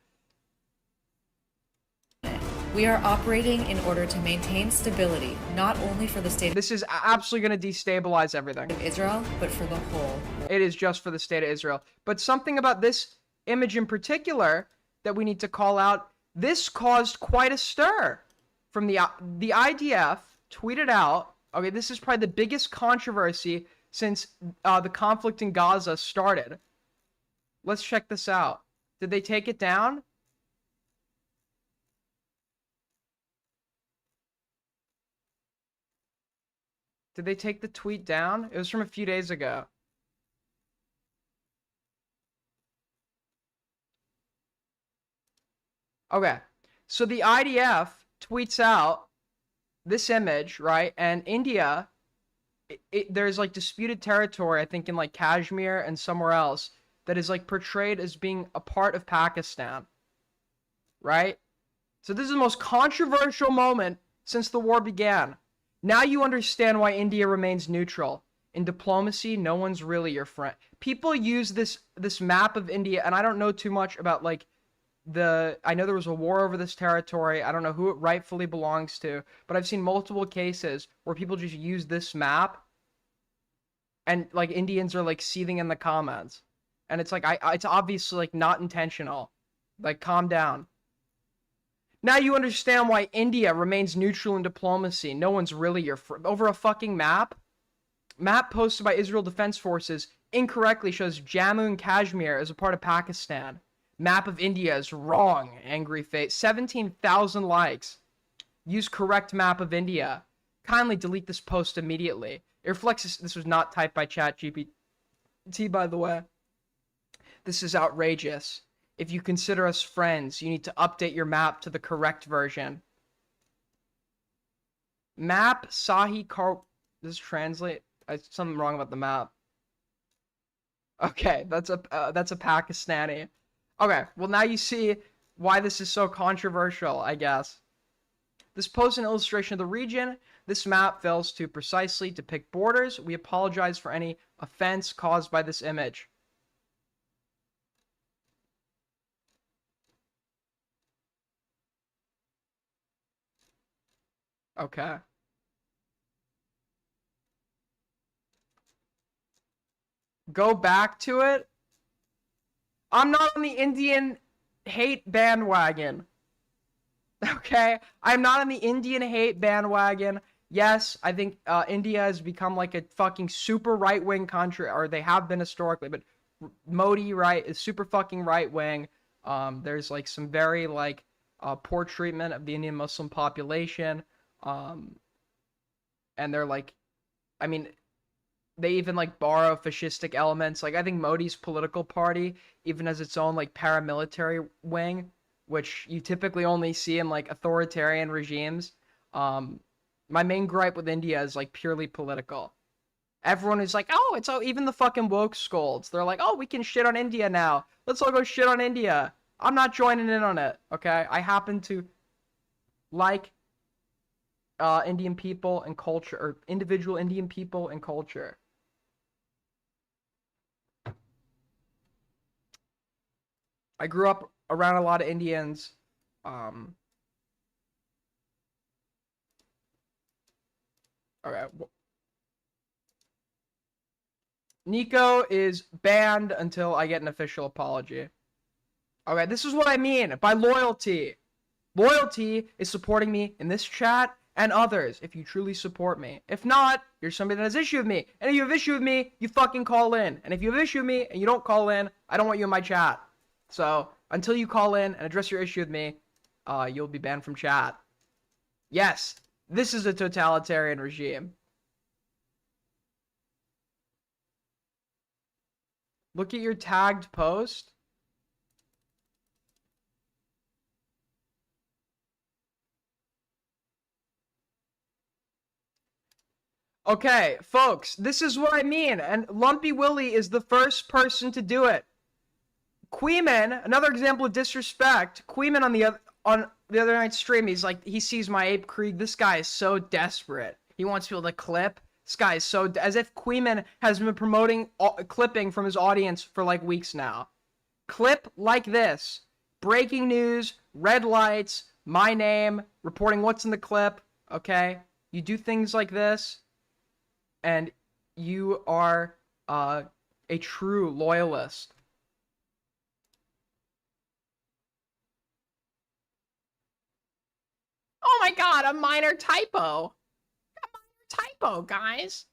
We are operating in order to maintain stability, not only for the state This is absolutely going to destabilize everything. of Israel, but for the whole world. It is just for the state of Israel. But something about this image in particular that we need to call out, this caused quite a stir. From the IDF tweeted out, okay, this is probably the biggest controversy since the conflict in Gaza started. Let's check this out. Did they take it down? Did they take the tweet down? It was from a few days ago. Okay, so the IDF tweets out this image, right? And India, there's like disputed territory, I think in like Kashmir and somewhere else, that is like portrayed as being a part of Pakistan, right? So this is the most controversial moment since the war began. Now you understand why India remains neutral. In diplomacy, no one's really your friend. People use this map of India, and I don't know too much about like I know there was a war over this territory. I don't know who it rightfully belongs to, but I've seen multiple cases where people just use this map and like Indians are like seething in the comments. And it's like it's obviously like not intentional. Like calm down. Now you understand why India remains neutral in diplomacy. No one's really your friend. Over a fucking map? Map posted by Israel Defense Forces incorrectly shows Jammu and Kashmir as a part of Pakistan. Map of India is wrong. Angry face. 17,000 likes. Use correct map of India. Kindly delete this post immediately. It reflects this was not typed by ChatGPT, by the way. This is outrageous. If you consider us friends, you need to update your map to the correct version. Map Sahi Kar... Does this translate? Something wrong about the map. Okay, that's a Pakistani. Okay, well now you see why this is so controversial, I guess. This posts an illustration of the region. This map fails to precisely depict borders. We apologize for any offense caused by this image. Okay. Go back to it. I'm not on the Indian hate bandwagon. Okay? I'm not on the Indian hate bandwagon. Yes, I think India has become like a fucking super right-wing country, or they have been historically, but Modi, right, is super fucking right-wing. There's like some very like poor treatment of the Indian Muslim population. And they're like, I mean, they even like borrow fascistic elements. Like I think Modi's political party even has its own like paramilitary wing, which you typically only see in like authoritarian regimes. My main gripe with India is like purely political. Everyone is like, oh, it's even the fucking woke scolds. They're like, oh, we can shit on India now. Let's all go shit on India. I'm not joining in on it. Okay, I happen to like Indian people and culture, or individual Indian people and culture. I grew up around a lot of Indians. Okay. Nico is banned until I get an official apology. Okay, this is what I mean by loyalty. Loyalty is supporting me in this chat and others if you truly support me. If not, you're somebody that has issue with me. And if you have issue with me, you fucking call in. And if you have issue with me and you don't call in, I don't want you in my chat. So, until you call in and address your issue with me, you'll be banned from chat. Yes, this is a totalitarian regime. Look at your tagged post. Okay, folks, this is what I mean, and Lumpy Willie is the first person to do it. Queeman, another example of disrespect. Queeman on the other night's stream, he's like, he sees my Ape Krieg. This guy is so desperate. He wants people to clip. This guy is so as if Queeman has been promoting clipping from his audience for like weeks now. Clip like this: breaking news, red lights, my name, reporting what's in the clip. Okay, you do things like this, and you are a true loyalist. Oh my god, a minor typo. A minor typo, guys.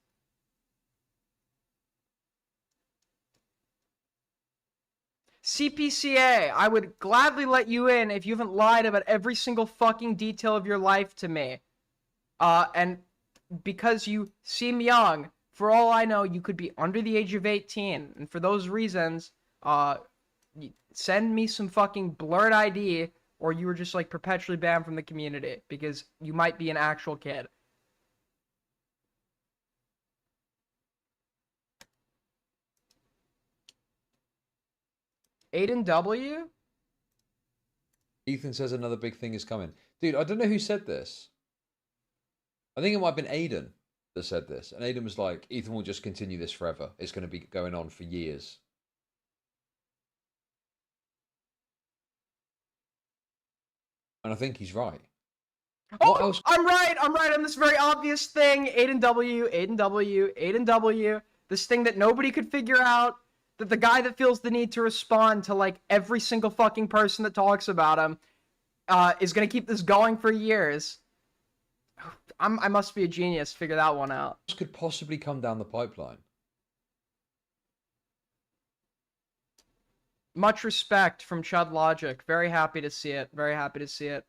CPCA, I would gladly let you in if you haven't lied about every single fucking detail of your life to me. And because you seem young, for all I know, you could be under the age of 18. And for those reasons, send me some fucking blurred ID, or you were just like perpetually banned from the community because you might be an actual kid. Aiden W? Ethan says another big thing is coming. Dude, I don't know who said this. I think it might have been Aiden that said this. And Aiden was like, Ethan will just continue this forever. It's going to be going on for years. And I think he's right. Oh, What else? I'm right on this very obvious thing. Aiden W, Aiden W, Aiden W. This thing that nobody could figure out. That the guy that feels the need to respond to like every single fucking person that talks about him is gonna keep this going for years. I must be a genius to figure that one out. What could possibly come down the pipeline? Much respect from Chud Logic. Very happy to see it. Very happy to see it.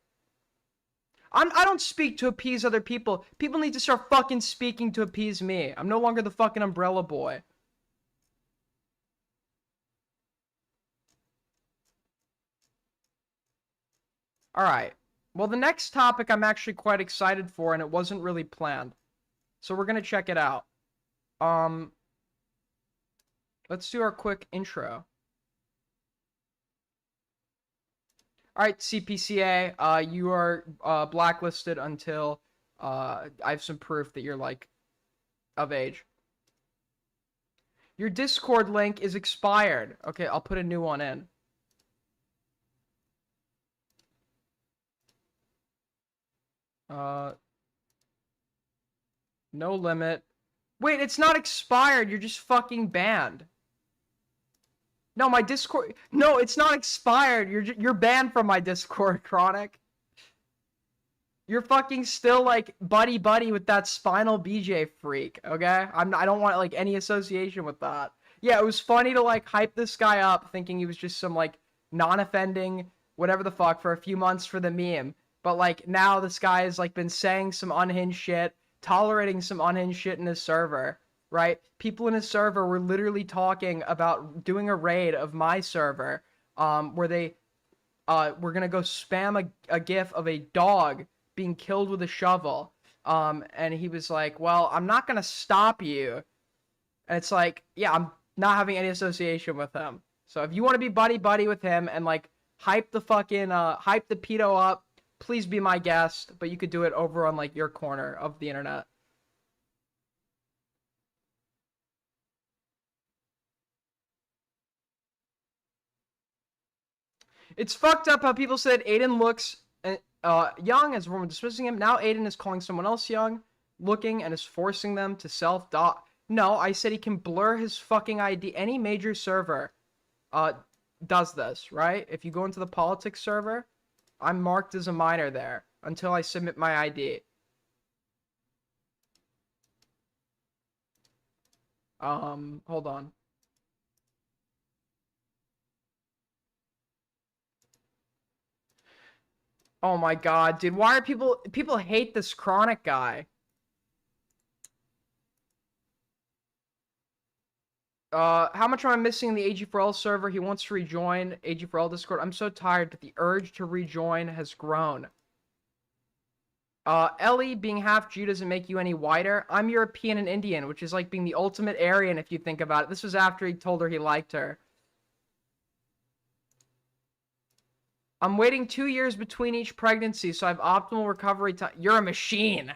I don't speak to appease other people. People need to start fucking speaking to appease me. I'm no longer the fucking umbrella boy. Alright. Well, the next topic I'm actually quite excited for, and it wasn't really planned. So we're gonna check it out. Let's do our quick intro. Alright, CPCA, you are blacklisted until I have some proof that you're, like, of age. Your Discord link is expired. Okay, I'll put a new one in. No limit. Wait, it's not expired. You're just fucking banned. No, my Discord. No, it's not expired. You're banned from my Discord, Chronic. You're fucking still like buddy with that Spinal BJ freak. Okay, I don't want like any association with that. Yeah, it was funny to like hype this guy up, thinking he was just some like non-offending whatever the fuck for a few months for the meme. But like now this guy has like been saying some unhinged shit, tolerating some unhinged shit in his server. Right? People in his server were literally talking about doing a raid of my server, where they were gonna go spam a gif of a dog being killed with a shovel. And he was like, well, I'm not gonna stop you. And it's like, yeah, I'm not having any association with him. So if you want to be buddy with him and like hype the fucking hype the pedo up, please be my guest. But you could do it over on like your corner of the internet. It's fucked up how people said Aiden looks young as everyone dismissing him. Now Aiden is calling someone else young looking and is forcing them to self-dot. No, I said he can blur his fucking ID. Any major server does this, right? If you go into the politics server, I'm marked as a minor there until I submit my ID. Hold on. Oh my god, dude, why are people hate this Chronic guy? How much am I missing the AG4L server? He wants to rejoin AG4L Discord. I'm so tired, but the urge to rejoin has grown. Ellie, being half Jew doesn't make you any whiter. I'm European and Indian, which is like being the ultimate Aryan if you think about it. This was after he told her he liked her. I'm waiting 2 years between each pregnancy, so I have optimal recovery time. You're a machine.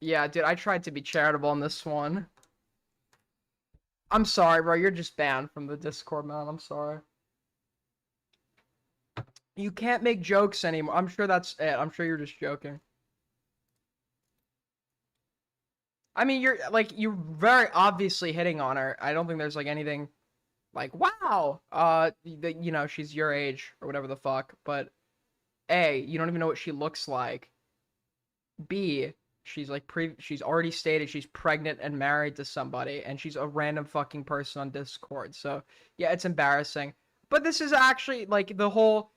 Yeah, dude, I tried to be charitable on this one. I'm sorry, bro. You're just banned from the Discord, man. I'm sorry. You can't make jokes anymore. I'm sure that's it. I'm sure you're just joking. I mean, you're very obviously hitting on her. I don't think there's like anything like, wow, you know, she's your age or whatever the fuck. But A, you don't even know what she looks like. B, she's like she's already stated she's pregnant and married to somebody, and she's a random fucking person on Discord. So yeah, it's embarrassing. But this is actually like the whole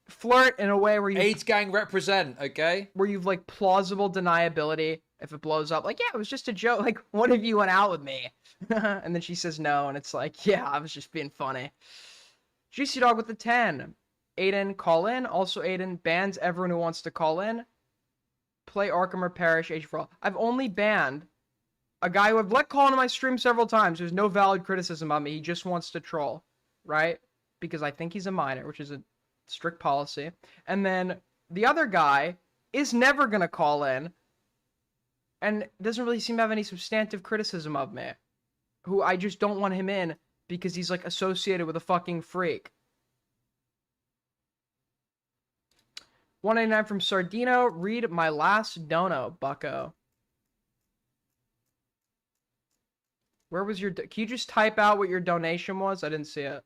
flirt in a way where you AIDS gang represent, okay? Where you've like plausible deniability if it blows up. Like, yeah, it was just a joke. Like, what if you went out with me? And then she says no, and it's like, yeah, I was just being funny. Juicy Dog with the 10. Aiden, call in. Also, Aiden bans everyone who wants to call in. Play Arkham or Perish, Age for All. I've only banned a guy who I've let call into my stream several times. There's no valid criticism about me. He just wants to troll, right? Because I think he's a minor, which is a strict policy. And then the other guy is never gonna call in and doesn't really seem to have any substantive criticism of me, who I just don't want him in because he's like associated with a fucking freak. 189 from Sardino. Read my last dono, bucko. Where was your... Can you just type out what your donation was? I didn't see it.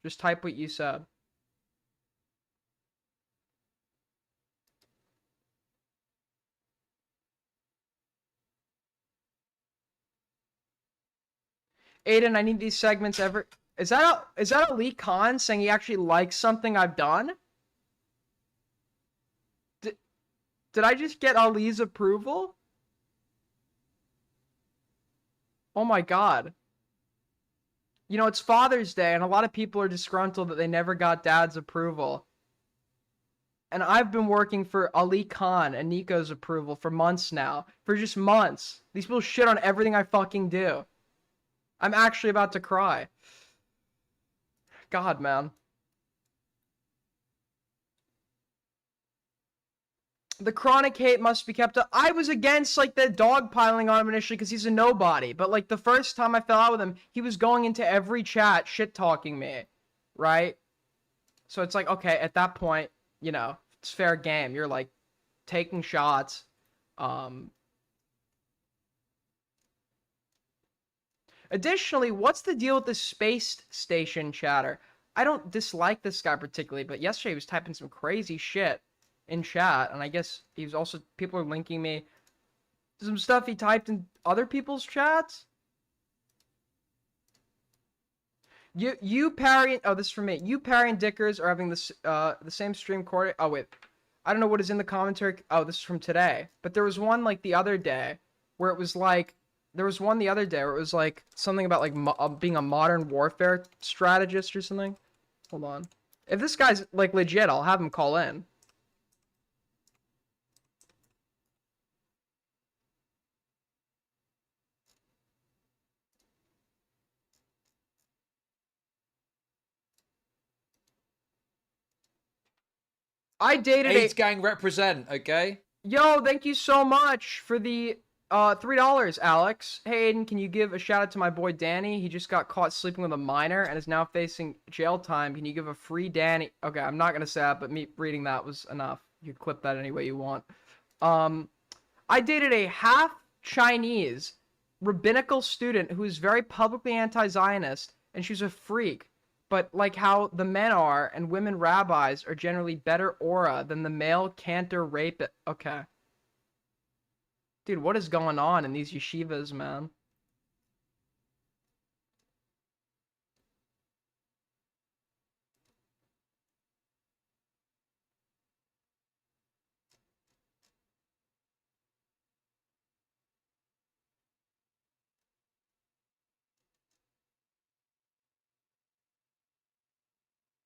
Just type what you said. Aiden, I need these segments every... Is that Ali Khan saying he actually likes something I've done? Did I just get Ali's approval? Oh my god. You know, it's Father's Day, and a lot of people are disgruntled that they never got Dad's approval. And I've been working for Ali Khan and Nico's approval for months now. For just months. These people shit on everything I fucking do. I'm actually about to cry. God, man. The chronic hate must be kept up. I was against, like, the dog piling on him initially because he's a nobody. But, like, the first time I fell out with him, he was going into every chat shit-talking me. Right? So it's like, okay, at that point, you know, it's fair game. You're, like, taking shots. Additionally, what's the deal with the space station chatter? I don't dislike this guy particularly, but yesterday he was typing some crazy shit in chat, and I guess he was also... People are linking me to some stuff he typed in other people's chats. You Parry... Oh, this is from me. You, Parry, and Dickers are having this, the same stream coordinate... Oh, wait. I don't know what is in the commentary. Oh, this is from today. But there was one, like, the other day where it was, like... There was one the other day where it was, like, something about, like, being a modern warfare strategist or something. Hold on. If this guy's, like, legit, I'll have him call in. I dated AIDS gang represent, okay? Yo, thank you so much for the $3, Alex. Hey, Aiden, can you give a shout out to my boy Danny? He just got caught sleeping with a minor and is now facing jail time. Can you give a free Danny? Okay, I'm not gonna say that, but me reading that was enough. You can clip that any way you want. I dated a half Chinese rabbinical student who is very publicly anti-Zionist, and she's a freak. But like how the men are, and women rabbis are generally better aura than the male cantor rapist. Okay. Dude, what is going on in these yeshivas, man?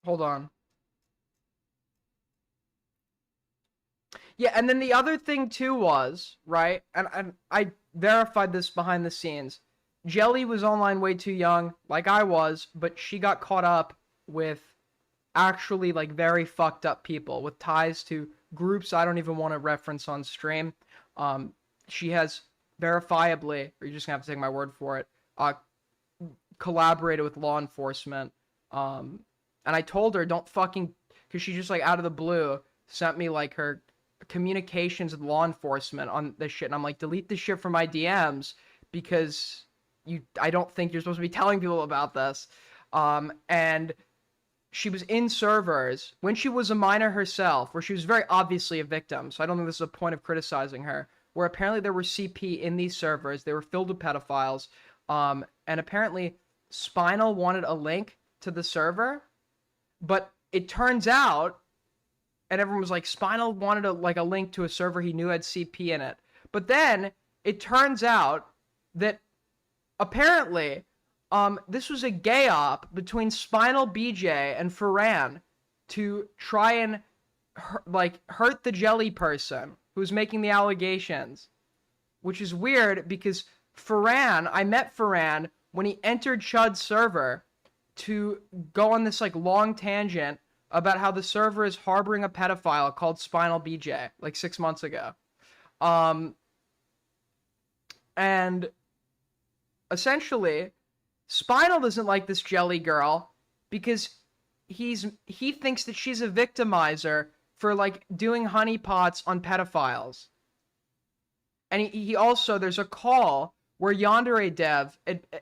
Hold on. Yeah, and then the other thing too was, right, and I verified this behind the scenes. Jelly was online way too young, like I was, but she got caught up with actually, like, very fucked up people with ties to groups I don't even want to reference on stream. She has verifiably, or you're just gonna have to take my word for it, collaborated with law enforcement. And I told her, don't fucking... Because she just, like, out of the blue, sent me, like, her communications with law enforcement on this shit. And I'm like, delete this shit from my DMs, because I don't think you're supposed to be telling people about this. And she was in servers, when she was a minor herself, where she was very obviously a victim, so I don't think this is a point of criticizing her, where apparently there were CP in these servers, they were filled with pedophiles, and apparently Spinal wanted a link to the server, but it turns out, and everyone was like, Spinal wanted a link to a server he knew had CP in it. But then it turns out that apparently this was a gay op between Spinal BJ and Ferran to try and hurt the jelly person who's making the allegations, which is weird because I met Ferran when he entered Chud's server to go on this, like, long tangent about how the server is harboring a pedophile called Spinal BJ, like 6 months ago. And essentially, Spinal doesn't like this jelly girl because he thinks that she's a victimizer for like doing honeypots on pedophiles. And he also, there's a call where Yandere Dev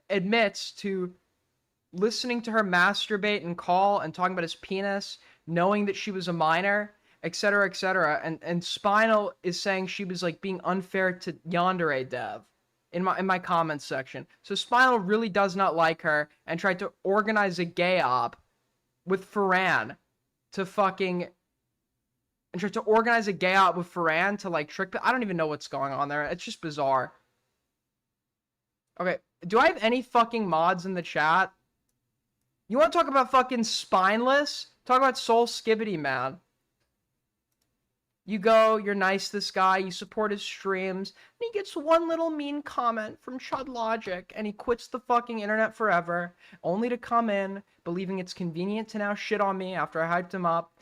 admits to listening to her masturbate and call and talking about his penis, knowing that she was a minor, etc., etc. And Spinal is saying she was like being unfair to Yandere Dev in my comments section. So Spinal really does not like her and tried to organize a gay op with Ferran to like trick. I don't even know what's going on there. It's just bizarre. Okay, do I have any fucking mods in the chat? You want to talk about fucking spineless? Talk about Soul Skibbity, man. You go, you're nice to this guy, you support his streams, and he gets one little mean comment from Chud Logic, and he quits the fucking internet forever, only to come in, believing it's convenient to now shit on me after I hyped him up.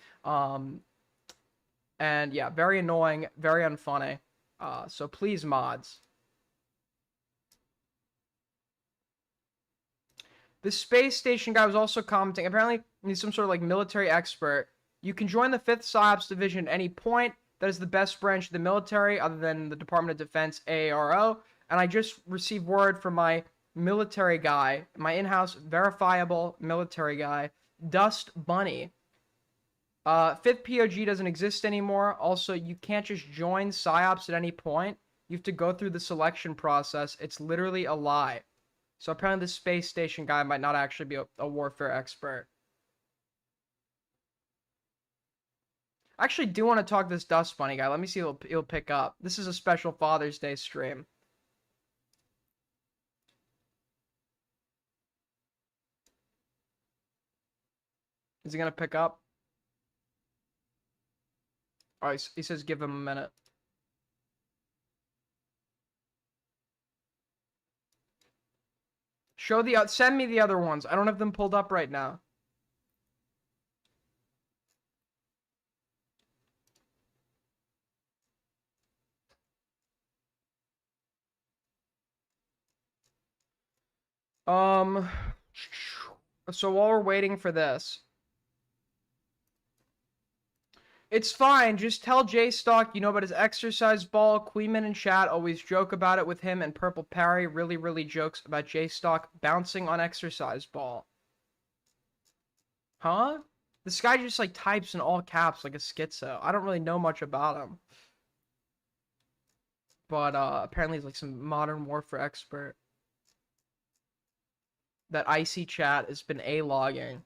And yeah, very annoying, very unfunny. So please, mods. The space station guy was also commenting. Apparently, he's some sort of like military expert. You can join the 5th PSYOPs Division at any point. That is the best branch of the military, other than the Department of Defense, AARO. And I just received word from my military guy, my in-house verifiable military guy, Dust Bunny. 5th POG doesn't exist anymore. Also, you can't just join PSYOPs at any point. You have to go through the selection process. It's literally a lie. So apparently the space station guy might not actually be a warfare expert. I actually do want to talk to this Dust Bunny guy. Let me see if he'll pick up. This is a special Father's Day stream. Is he going to pick up? Oh, he says give him a minute. Send me the other ones. I don't have them pulled up right now. So while we're waiting for this, it's fine. Just tell J-Stock you know about his exercise ball. Queeman and chat always joke about it with him, and Purple Parry really jokes about J-Stock bouncing on exercise ball. Huh? This guy just like types in all caps like a schizo. I don't really know much about him. But apparently he's like some modern warfare expert. That icy chat has been A-logging.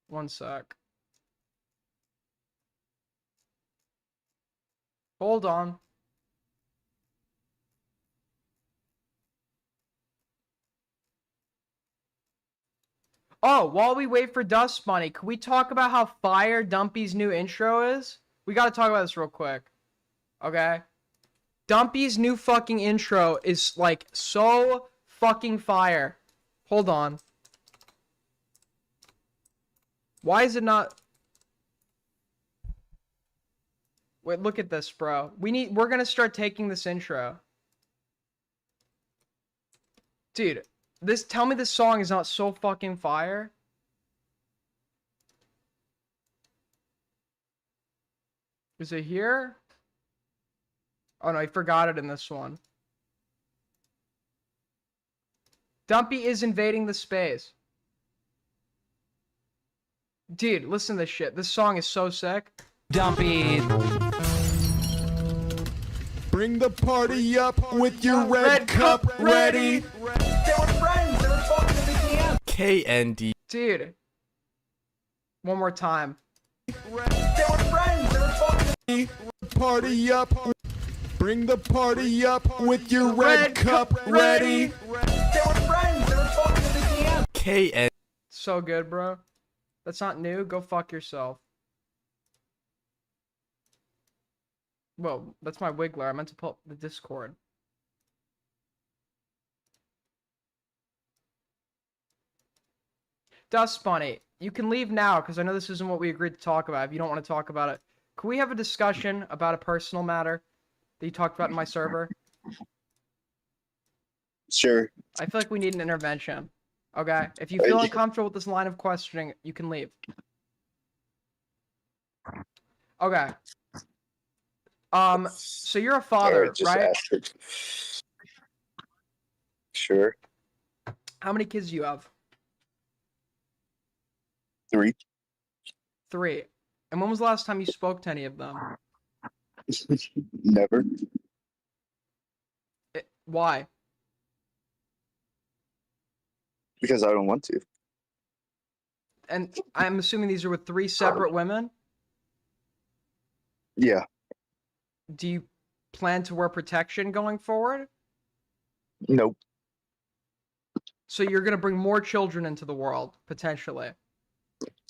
One sec. Hold on. Oh, while we wait for Dust Bunny, can we talk about how fire Dumpy's new intro is? We gotta talk about this real quick. Okay? Dumpy's new fucking intro is, like, so fucking fire. Hold on. Why is it not... Wait, look at this, bro. We're gonna start taking this intro. Dude, tell me this song is not so fucking fire. Is it here? Oh no, I forgot it in this one. Dumpy is invading the space. Dude, listen to this shit. This song is so sick. Dumpy. Bring the party up with your red cup ready. They were friends. They were talking to the DM. KND. Dude. One more time. They were friends. They were talking to Party up. Bring the party up with your red cup ready. They were friends. They were talking to the DM. KN. So good, bro. That's not new. Go fuck yourself. Whoa, that's my Wiggler. I meant to pull up the Discord. Dust Bunny, you can leave now because I know this isn't what we agreed to talk about. If you don't want to talk about it, can we have a discussion about a personal matter that you talked about in my server? Sure. I feel like we need an intervention. Okay? If you feel uncomfortable with this line of questioning, you can leave. Okay. So you're a father, just right? ask her. Sure. How many kids do you have? 3. 3. And when was the last time you spoke to any of them? Never. Why? Because I don't want to. And I'm assuming these are with 3 separate women? Yeah. Do you plan to wear protection going forward? Nope. So you're going to bring more children into the world, potentially.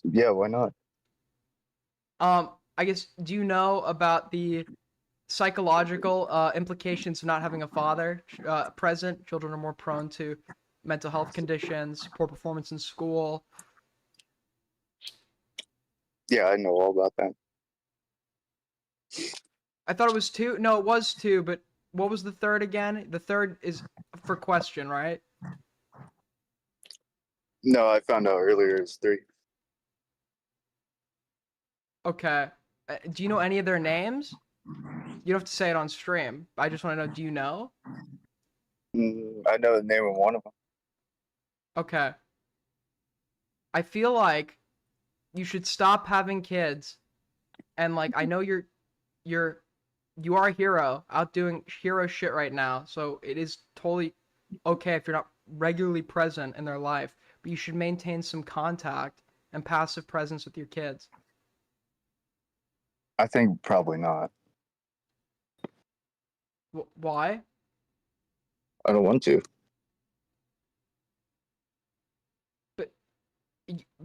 Yeah, why not? I guess, do you know about the psychological implications of not having a father present? Children are more prone to mental health conditions, poor performance in school. Yeah, I know all about that. I thought it was 2. No, it was 2, but what was the third again? The third is for question, right? No, I found out earlier it's 3. Okay. Do you know any of their names? You don't have to say it on stream. I just want to know, do you know? I know the name of one of them. Okay. I feel like you should stop having kids. And like, I know you are a hero out doing hero shit right now. So it is totally okay if you're not regularly present in their life, but you should maintain some contact and passive presence with your kids. I think probably not. Why? I don't want to.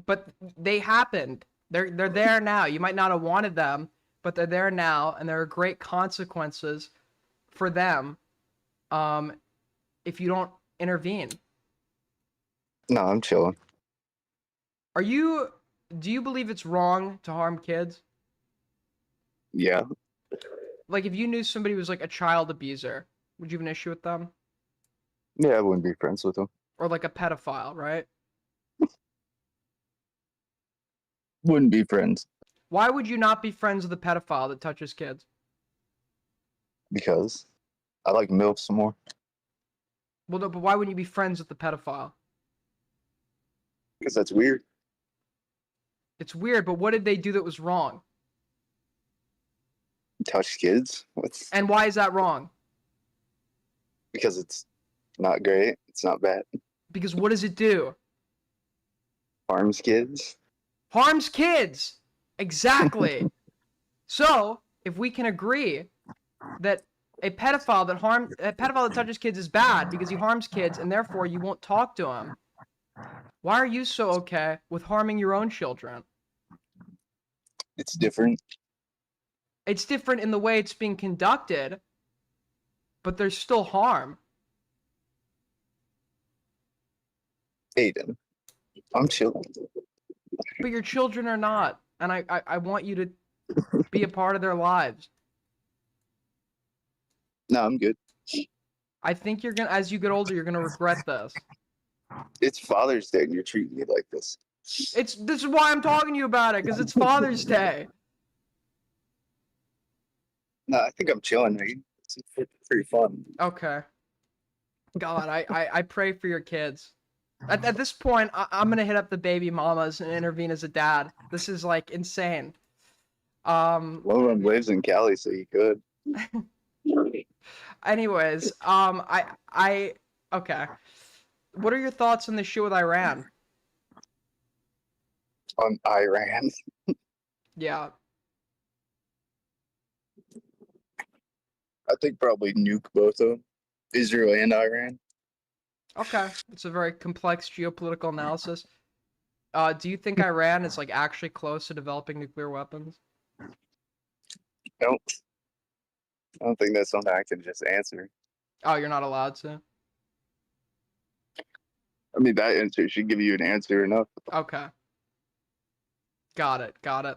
But they happened. They're there now. You might not have wanted them, but they're there now, and there are great consequences for them if you don't intervene. No, I'm chilling. Do you believe it's wrong to harm kids? Yeah. Like, if you knew somebody was like a child abuser, would you have an issue with them? Yeah, I wouldn't be friends with them. Or like a pedophile, right? Wouldn't be friends. Why would you not be friends with a pedophile that touches kids? Because I like MILF some more. Well, no, but why wouldn't you be friends with the pedophile? Because that's weird. It's weird, but what did they do that was wrong? Touch kids? And why is that wrong? Because it's not great. It's not bad. Because what does it do? Harms kids. Harms kids! Exactly! So, if we can agree that a pedophile that touches kids is bad because he harms kids and therefore you won't talk to him, why are you so okay with harming your own children? It's different. It's different in the way it's being conducted, but there's still harm. Aiden, I'm chilling. But your children are not, and I want you to be a part of their lives. No, I'm good. I think as you get older, you're gonna regret this. It's Father's Day and you're treating me like this. This is why I'm talking to you about it, because it's Father's Day. No, I think I'm chilling, Aiden. It's pretty fun. Okay. God, I pray for your kids. At this point, I'm gonna hit up the baby mamas and intervene as a dad. This is like insane. One of them lives in Cali, so you could. Anyways, okay. What are your thoughts on the shit with Iran? On Iran. Yeah. I think probably nuke both of them, Israel and Iran. Okay, it's a very complex geopolitical analysis. Do you think Iran is like actually close to developing nuclear weapons? Nope. I don't think that's something I can just answer. Oh, you're not allowed to? I mean, that answer should give you an answer enough. Okay. Got it. Got it.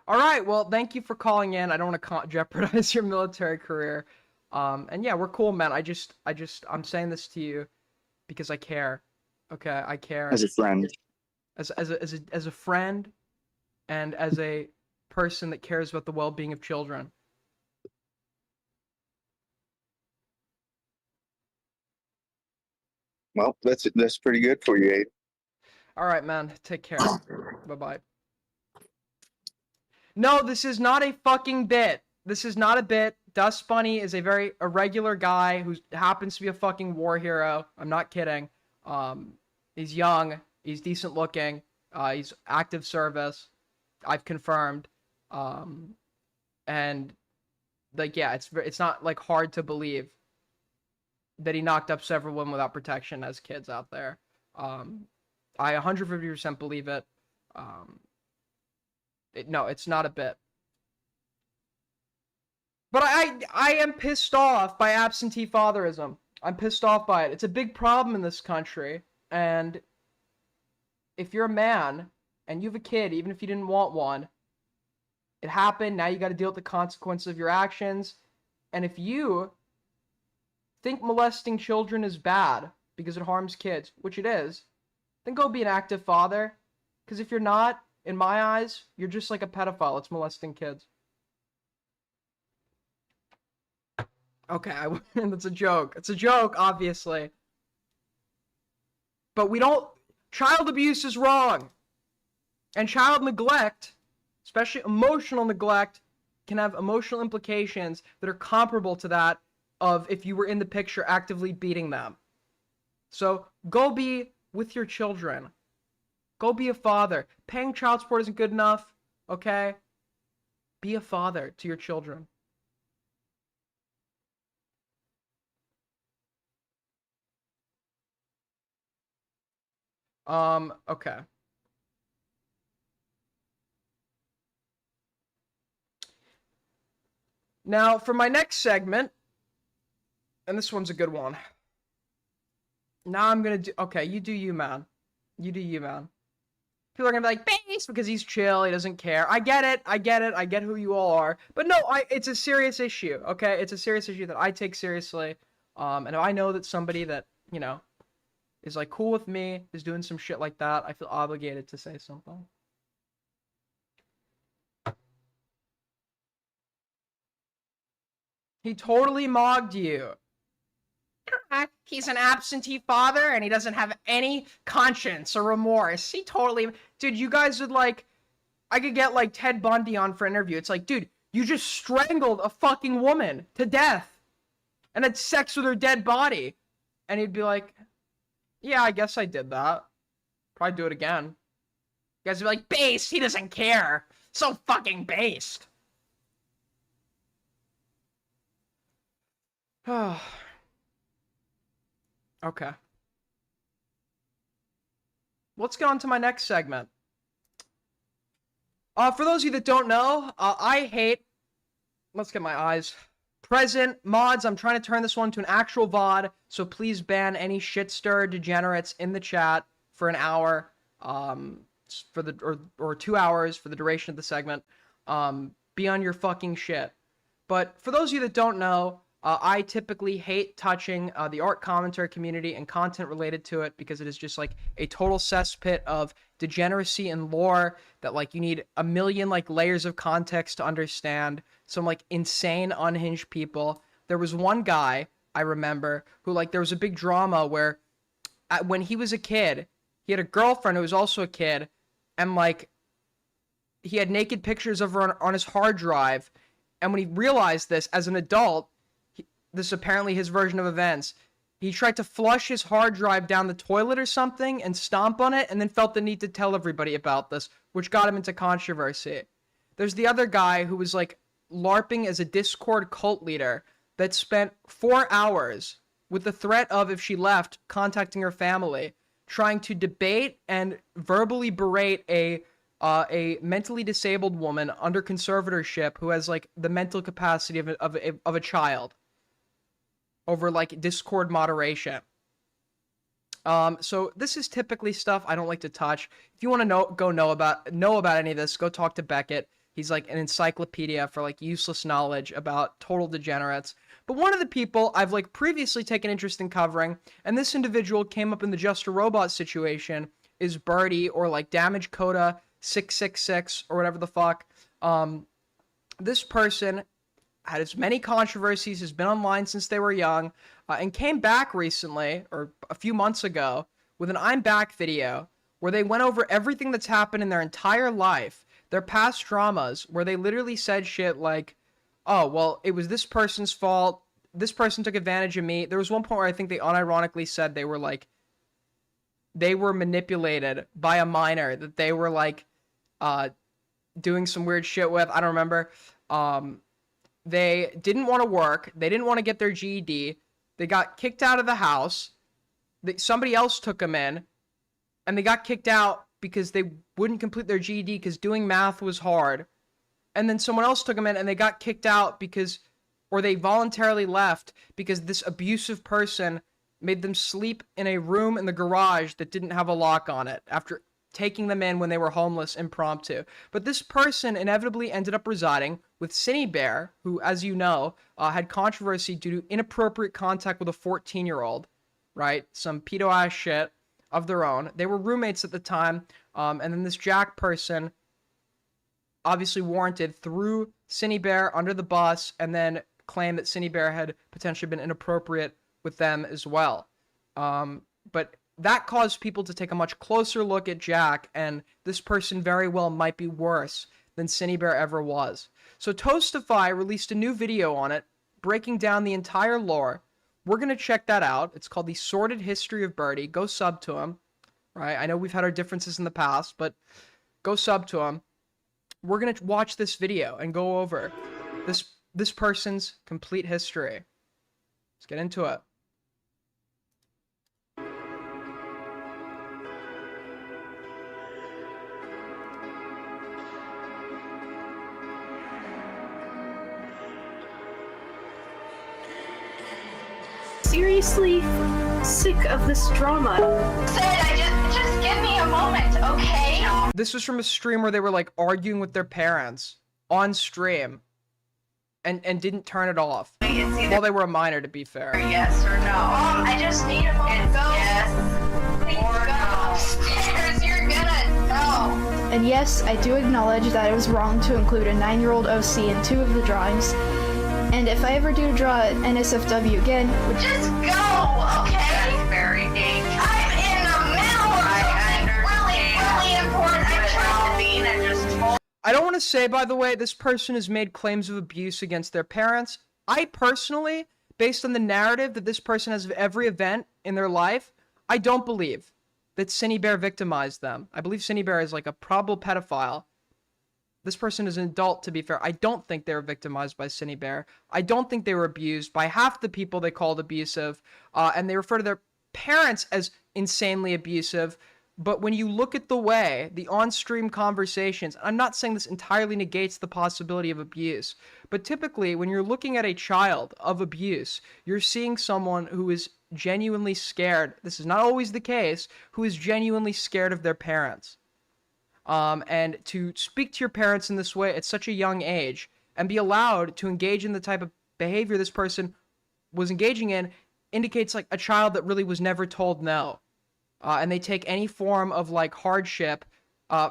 All right. Well, thank you for calling in. I don't want to jeopardize your military career. And yeah, we're cool, man. I'm saying this to you because I care. Okay, I care. As a friend. As a friend, and as a person that cares about the well-being of children. Well, that's pretty good for you, Abe. All right, man. Take care. Bye-bye. No, this is not a fucking bit. This is not a bit. Dust Bunny is a very irregular guy who happens to be a fucking war hero. I'm not kidding. He's young. He's decent looking. He's active service. I've confirmed. And like, yeah, it's not like hard to believe that he knocked up several women without protection as kids out there. I 150% believe it. No, it's not a bit. But I am pissed off by absentee fatherism. I'm pissed off by it. It's a big problem in this country. And if you're a man and you have a kid, even if you didn't want one, it happened. Now you got to deal with the consequences of your actions. And if you think molesting children is bad because it harms kids, which it is, then go be an active father. Because if you're not, in my eyes, you're just like a pedophile. It's molesting kids. Okay, that's a joke. It's a joke, obviously. But we don't... Child abuse is wrong. And child neglect, especially emotional neglect, can have emotional implications that are comparable to that of if you were in the picture actively beating them. So go be with your children. Go be a father. Paying child support isn't good enough, okay? Be a father to your children. Okay. Now, for my next segment, and this one's a good one. Now I'm gonna do... Okay, you do you, man. You do you, man. People are gonna be like, base, because he's chill, he doesn't care. I get it, I get who you all are. But no, it's a serious issue, okay? It's a serious issue that I take seriously. And if I know that somebody that, you know, is like cool with me, is doing some shit like that, I feel obligated to say something. He totally mogged you. He's an absentee father and he doesn't have any conscience or remorse. He totally... Dude, you guys would like... I could get like Ted Bundy on for an interview. It's like, dude, you just strangled a fucking woman to death and had sex with her dead body. And he'd be like, yeah, I guess I did that. Probably do it again. You guys would be like, based, he doesn't care. So fucking based. Okay. Let's get on to my next segment. For those of you that don't know, I hate... Let's get my eyes. Present mods, I'm trying to turn this one to an actual VOD, so please ban any shitster degenerates in the chat for an hour, for the or 2 hours for the duration of the segment. Be on your fucking shit. But for those of you that don't know, I typically hate touching the art commentary community and content related to it because it is just like a total cesspit of degeneracy and lore that like you need a million like layers of context to understand. Some like insane unhinged people. There was one guy I remember who like there was a big drama where when he was a kid, he had a girlfriend who was also a kid, and like he had naked pictures of her on his hard drive, and when he realized this as an adult, this is apparently his version of events. He tried to flush his hard drive down the toilet or something and stomp on it and then felt the need to tell everybody about this, which got him into controversy. There's the other guy who was like LARPing as a Discord cult leader that spent 4 hours with the threat of, if she left, contacting her family, trying to debate and verbally berate a mentally disabled woman under conservatorship who has like the mental capacity of a child, over like Discord moderation. So this is typically stuff I don't like to touch. If you want to know about any of this, go talk to Beckett. He's like an encyclopedia for like useless knowledge about total degenerates. But one of the people I've like previously taken interest in covering, and this individual came up in the Just a Robot situation, is Birdie, or like Damage Coda 666 or whatever the fuck. This person had as many controversies, has been online since they were young, and came back recently, or a few months ago, with an I'm Back video where they went over everything that's happened in their entire life, their past dramas, where they literally said shit like, oh, well, it was this person's fault, this person took advantage of me. There was one point where I think they unironically said they were like, they were manipulated by a minor that they were like doing some weird shit with. I don't remember. They didn't want to work. They didn't want to get their GED. They got kicked out of the house. Somebody else took them in, and they got kicked out because they wouldn't complete their GED because doing math was hard. And then someone else took them in, and they got kicked out because, or they voluntarily left because this abusive person made them sleep in a room in the garage that didn't have a lock on it after taking them in when they were homeless impromptu. But this person inevitably ended up residing with Cinny Bear, who, as you know, had controversy due to inappropriate contact with a 14-year-old, right? Some pedo-ass shit of their own. They were roommates at the time, and then this Jack person, obviously warranted, threw Cinny Bear under the bus and then claimed that Cinny Bear had potentially been inappropriate with them as well. But that caused people to take a much closer look at Jack, and this person very well might be worse than Cinny Bear ever was. So Toastify released a new video on it, breaking down the entire lore. We're going to check that out. It's called The Sordid History of Birdie. Go sub to him, right? I know we've had our differences in the past, but go sub to him. We're going to watch this video and go over this person's complete history. Let's get into it. Seriously sick of this drama. Just give me a moment, okay? This was from a stream where they were like arguing with their parents on stream and didn't turn it off. Well, they were a minor, to be fair. Yes or no. I just need a moment. Go. Yes or no. Upstairs, you're gonna know. And yes, I do acknowledge that it was wrong to include a 9-year-old OC in 2 of the drawings. And if I ever do draw an NSFW again, just go, okay? That's very dangerous. I'm in the middle of something really important. I'm trying to just. I don't want to say, by the way, this person has made claims of abuse against their parents. I personally, based on the narrative that this person has of every event in their life, I don't believe that Cinny Bear victimized them. I believe Cinny Bear is like a probable pedophile. This person is an adult, to be fair. I don't think they were victimized by Cinny Bear. I don't think they were abused by half the people they called abusive. And they refer to their parents as insanely abusive. But when you look at the way, the on-stream conversations, I'm not saying this entirely negates the possibility of abuse, but typically when you're looking at a child of abuse, you're seeing someone who is genuinely scared. This is not always the case, who is genuinely scared of their parents. And to speak to your parents in this way at such a young age and be allowed to engage in the type of behavior this person was engaging in indicates like a child that really was never told no. And they take any form of like hardship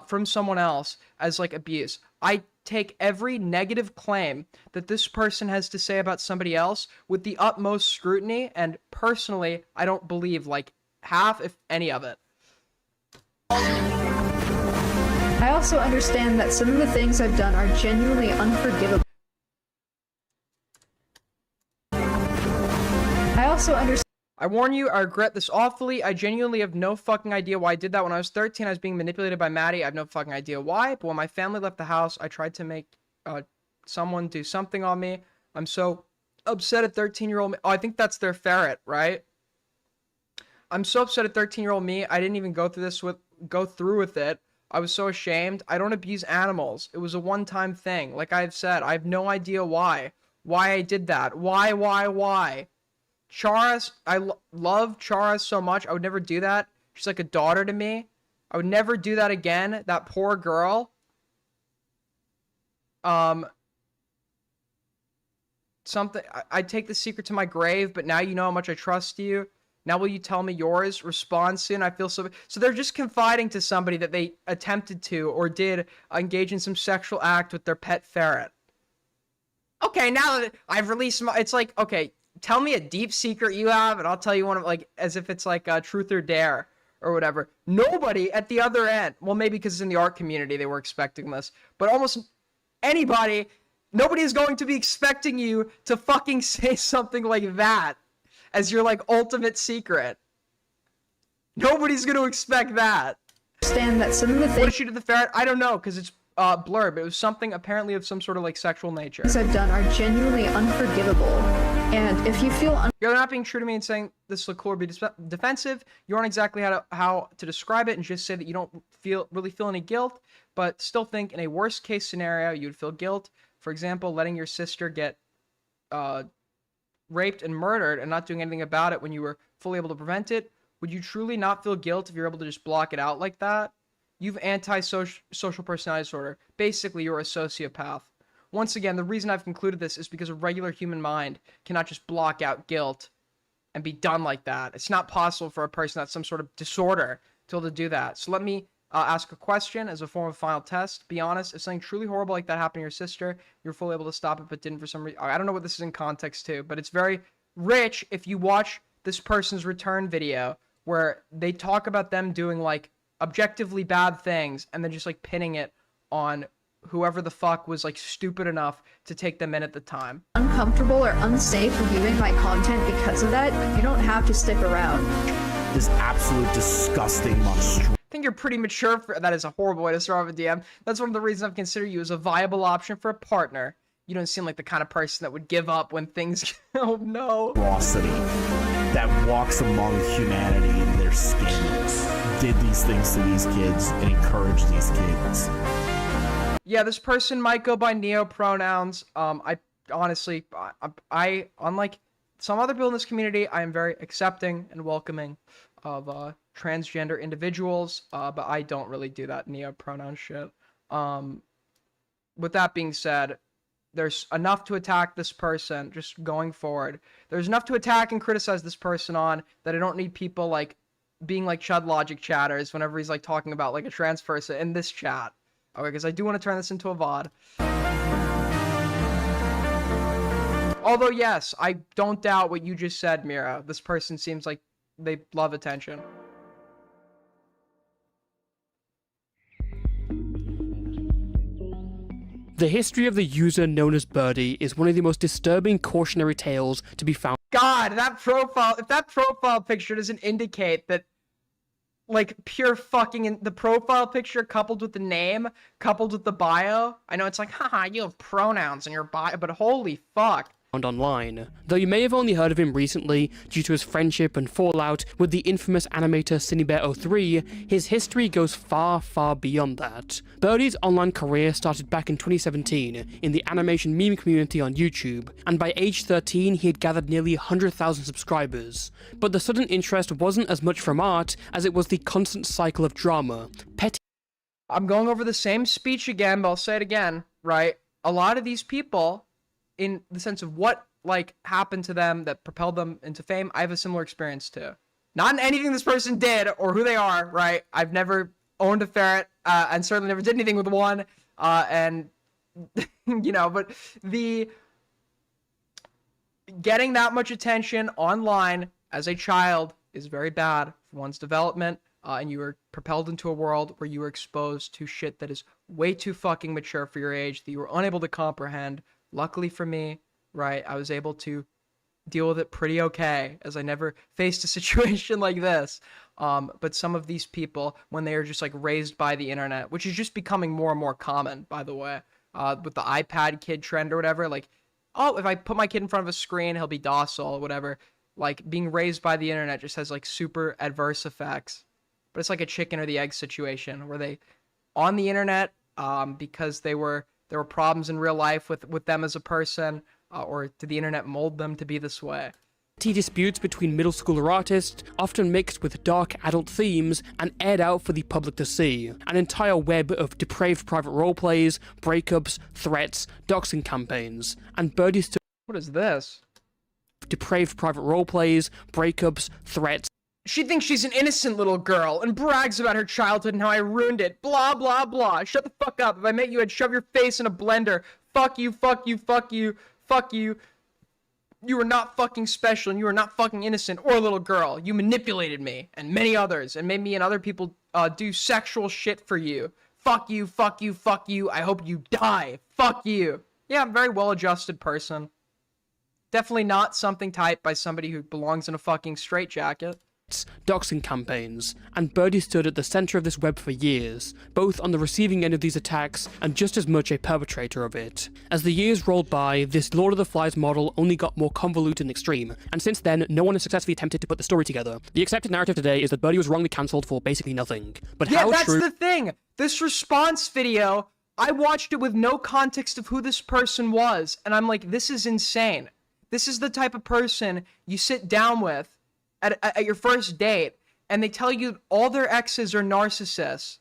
from someone else as like abuse. I take every negative claim that this person has to say about somebody else with the utmost scrutiny, and personally, I don't believe like half, if any of it. I also understand that some of the things I've done are genuinely unforgivable. I also understand. I warn you, I regret this awfully. I genuinely have no fucking idea why I did that. When I was 13, I was being manipulated by Maddie. I have no fucking idea why. But when my family left the house, I tried to make someone do something on me. I'm so upset at 13-year-old me. Oh, I think that's their ferret, right? I'm so upset at 13-year-old me. I didn't even go through with it. I was so ashamed. I don't abuse animals. It was a one-time thing. Like I've said, I have no idea why I did that. Why? Chara, love Chara so much. I would never do that. She's like a daughter to me. I would never do that again. That poor girl. I'd take the secret to my grave, but now you know how much I trust you. Now will you tell me yours? Respond soon. I feel so they're just confiding to somebody that they attempted to or did engage in some sexual act with their pet ferret. Okay, now that I've released it's like, okay, tell me a deep secret you have and I'll tell you one of, like, as if it's like a truth or dare or whatever. Nobody at the other end, well, maybe because it's in the art community they were expecting this, but almost anybody, nobody is going to be expecting you to fucking say something like that as your, like, ultimate secret. Nobody's going to expect that. Understand that some of the What did she do to the ferret? I don't know, because it's blurred, but it was something apparently of some sort of, like, sexual nature. things I've done are genuinely unforgivable. And if you feel You're not being true to me and saying this look cool or be defensive. You aren't exactly how to describe it, and just say that you don't really feel any guilt, but still think in a worst case scenario you'd feel guilt. For example, letting your sister get raped and murdered and not doing anything about it when you were fully able to prevent it. Would you truly not feel guilt if you're able to just block it out like that? You've antisocial personality disorder. Basically, you're a sociopath. Once again, the reason I've concluded this is because a regular human mind cannot just block out guilt and be done like that. It's not possible for a person that's some sort of disorder to be able to do that. So let me ask a question as a form of final test. Be honest, if something truly horrible like that happened to your sister, you're fully able to stop it but didn't for some reason. I don't know what this is in context to, but it's very rich if you watch this person's return video where they talk about them doing, like, objectively bad things and then just, like, pinning it on whoever the fuck was, like, stupid enough to take them in at the time. uncomfortable or unsafe reviewing my content because of that, you don't have to stick around. This absolute disgusting monstrosity. I think you're pretty mature for that. Is a horrible way to start off a DM. That's one of the reasons I've considered you as a viable option for a partner. You don't seem like the kind of person that would give up when things oh no. Atrocity that walks among humanity in their skins did these things to these kids and encouraged these kids. Yeah, this person might go by neo pronouns. I honestly, I unlike some other people in this community, I am very accepting and welcoming of transgender individuals, but I don't really do that neo pronoun shit. With that being said, there's enough to attack this person just going forward. There's enough to attack and criticize this person on that I don't need people, like, being like Chud Logic chatters whenever he's, like, talking about, like, a trans person in this chat. Okay, because I do want to turn this into a VOD. Although, yes, I don't doubt what you just said, Mira. This person seems like they love attention. The history of the user known as Birdie is one of the most disturbing cautionary tales to be found. God, that profile, if that profile picture doesn't indicate that, like, pure fucking in the profile picture coupled with the name, coupled with the bio. I know it's like, haha, you have pronouns in your bio, but holy fuck. Online. Though you may have only heard of him recently due to his friendship and fallout with the infamous animator CineBear03, his history goes far, far beyond that. Birdie's online career started back in 2017 in the animation meme community on YouTube, and by age 13 he had gathered nearly 100,000 subscribers. But the sudden interest wasn't as much from art as it was the constant cycle of drama, petty. I'm going over the same speech again, but I'll say it again, right? A lot of these people, in the sense of what, like, happened to them that propelled them into fame, I have a similar experience too. Not in anything this person did or who they are, right? I've never owned a ferret, and certainly never did anything with one, and, you know, but the getting that much attention online as a child is very bad for one's development, and you are propelled into a world where you are exposed to shit that is way too fucking mature for your age that you were unable to comprehend. Luckily for me, right, I was able to deal with it pretty okay, as I never faced a situation like this. But some of these people, when they are just, like, raised by the internet, which is just becoming more and more common, by the way, with the iPad kid trend or whatever, like, oh, if I put my kid in front of a screen, he'll be docile or whatever. Like, being raised by the internet just has, like, super adverse effects. But it's like a chicken or the egg situation, where they, on the internet, because there were problems in real life with them as a person, or did the internet mold them to be this way? petty disputes between middle schooler artists, often mixed with dark adult themes, and aired out for the public to see. An entire web of depraved private roleplays, breakups, threats, doxing campaigns, and Birdie stood. What is this? Depraved private roleplays, breakups, threats. She thinks she's an innocent little girl and brags about her childhood and how I ruined it. Blah, blah, blah. Shut the fuck up. If I met you, I'd shove your face in a blender. Fuck you, fuck you, fuck you, fuck you. You are not fucking special and you are not fucking innocent or a little girl. You manipulated me and many others and made me and other people do sexual shit for you. Fuck you, fuck you, fuck you. I hope you die. Fuck you. Yeah, I'm a very well-adjusted person. Definitely not something typed by somebody who belongs in a fucking straitjacket. Doxing campaigns, and Birdie stood at the center of this web for years, both on the receiving end of these attacks and just as much a perpetrator of it. As the years rolled by, this Lord of the Flies model only got more convoluted and extreme, and since then, no one has successfully attempted to put the story together. The accepted narrative today is that Birdie was wrongly cancelled for basically nothing. But yeah, how that's true— the thing! This response video, I watched it with no context of who this person was, and I'm like, this is insane. This is the type of person you sit down with at your first date, and they tell you all their exes are narcissists.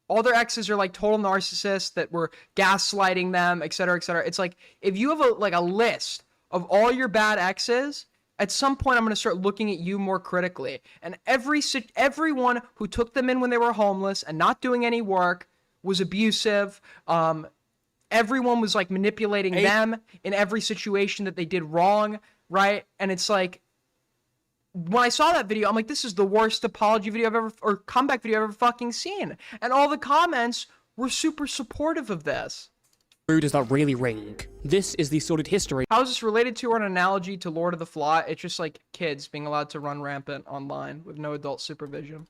All their exes are like total narcissists that were gaslighting them, etc., etc. It's like, if you have a list of all your bad exes, at some point I'm going to start looking at you more critically. And everyone who took them in when they were homeless and not doing any work was abusive. Everyone was like manipulating them in every situation that they did wrong, right? And it's like, when I saw that video, I'm like, this is the worst apology video I've ever, or comeback video I've ever fucking seen. And all the comments were super supportive of this. Does that really ring? This is the sordid history. How is this related to or an analogy to Lord of the Fly? It's just like kids being allowed to run rampant online with no adult supervision.